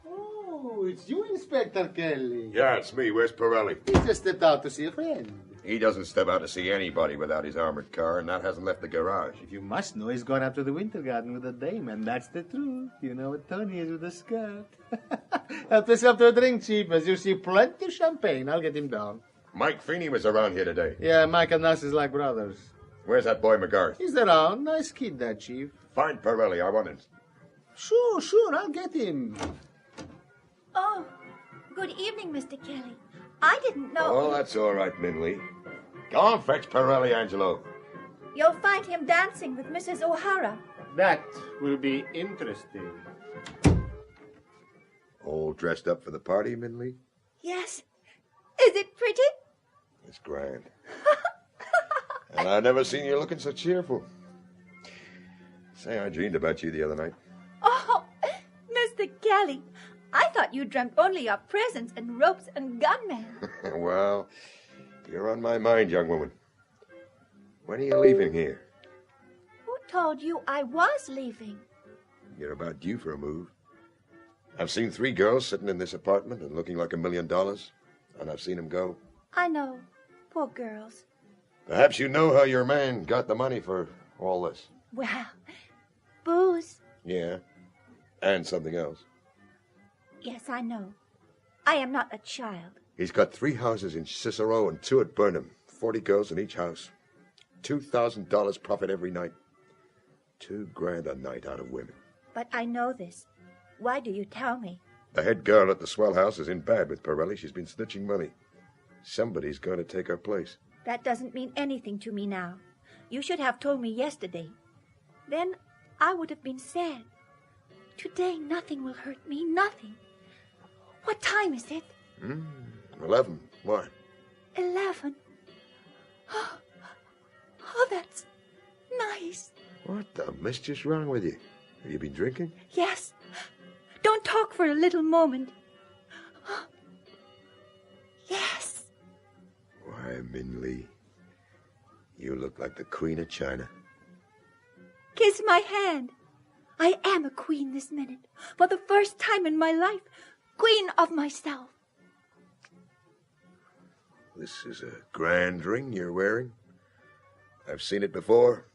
Oh, it's you, Inspector Kelly. Yeah, it's me. Where's Pirelli? He just stepped out to see a friend. He doesn't step out to see anybody without his armored car, and that hasn't left the garage. If you must know, he's gone up to the Winter Garden with a dame, and that's the truth. You know what Tony is with a skirt. Help yourself to a drink, Chief. As you see, plenty of champagne. I'll get him down. Mike Feeney was around here today. Yeah, Mike and us is like brothers. Where's that boy McGarth? He's around. Nice kid, that, Chief. Find Pirelli. I want him. Sure, I'll get him. Oh, good evening, Mr. Kelly. I didn't know... Oh, that's all right, Minley. Go on, fetch Pirelli, Angelo. You'll find him dancing with Mrs. O'Hara. That will be interesting. All dressed up for the party, Minley? Yes. Is it pretty? It's grand. And I've never seen you looking so cheerful. Say, I dreamed about you the other night. Oh, Mr. Kelly, I thought you dreamt only of presents and ropes and gunmen. Well, you're on my mind, young woman. When are you leaving here? Who told you I was leaving? You're about due for a move. I've seen 3 girls sitting in this apartment and looking like $1 million, and I've seen them go. I know. Poor girls. Perhaps you know how your man got the money for all this. Well, booze. Yeah, and something else. Yes, I know. I am not a child. He's got 3 houses in Cicero and 2 at Burnham. 40 girls in each house. $2,000 profit every night. $2,000 a night out of women. But I know this. Why do you tell me? The head girl at the swell house is in bad with Pirelli. She's been snitching money. Somebody's going to take her place. That doesn't mean anything to me now. You should have told me yesterday. Then I would have been sad. Today nothing will hurt me, nothing. What time is it? 11. Why? 11. Oh, that's nice. What the mischief's wrong with you? Have you been drinking? Yes. Don't talk for a little moment. Yes. Why, Minley, you look like the Queen of China. Kiss my hand. I am a queen this minute. For the first time in my life, queen of myself. This is a grand ring you're wearing. I've seen it before.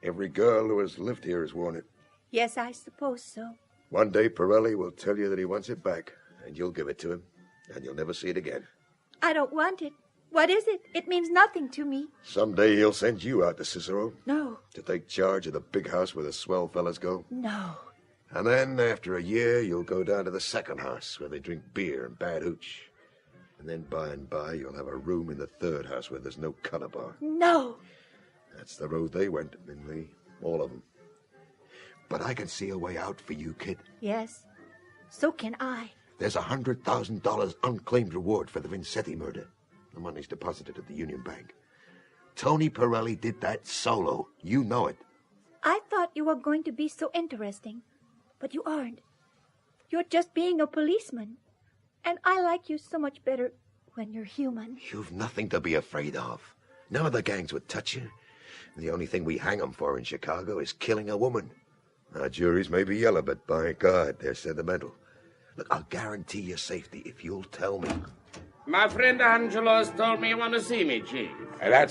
Every girl who has lived here has worn it. Yes, I suppose so. One day Pirelli will tell you that he wants it back, and you'll give it to him, and you'll never see it again. I don't want it. What is it? It means nothing to me. Someday he'll send you out to Cicero. No. To take charge of the big house where the swell fellas go. No. And then, after a year, you'll go down to the second house where they drink beer and bad hooch. And then by and by, you'll have a room in the third house where there's no color bar. No. That's the road they went, Minley. All of them. But I can see a way out for you, kid. Yes. So can I. There's $100,000 unclaimed reward for the Vincetti murder. The money's deposited at the Union Bank. Tony Pirelli did that solo. You know it. I thought you were going to be so interesting. But you aren't. You're just being a policeman. And I like you so much better when you're human. You've nothing to be afraid of. None of the gangs would touch you. The only thing we hang 'em for in Chicago is killing a woman. Our juries may be yellow, but by God, they're sentimental. Look, I'll guarantee your safety if you'll tell me. My friend Angelo's told me you want to see me, Chief. That's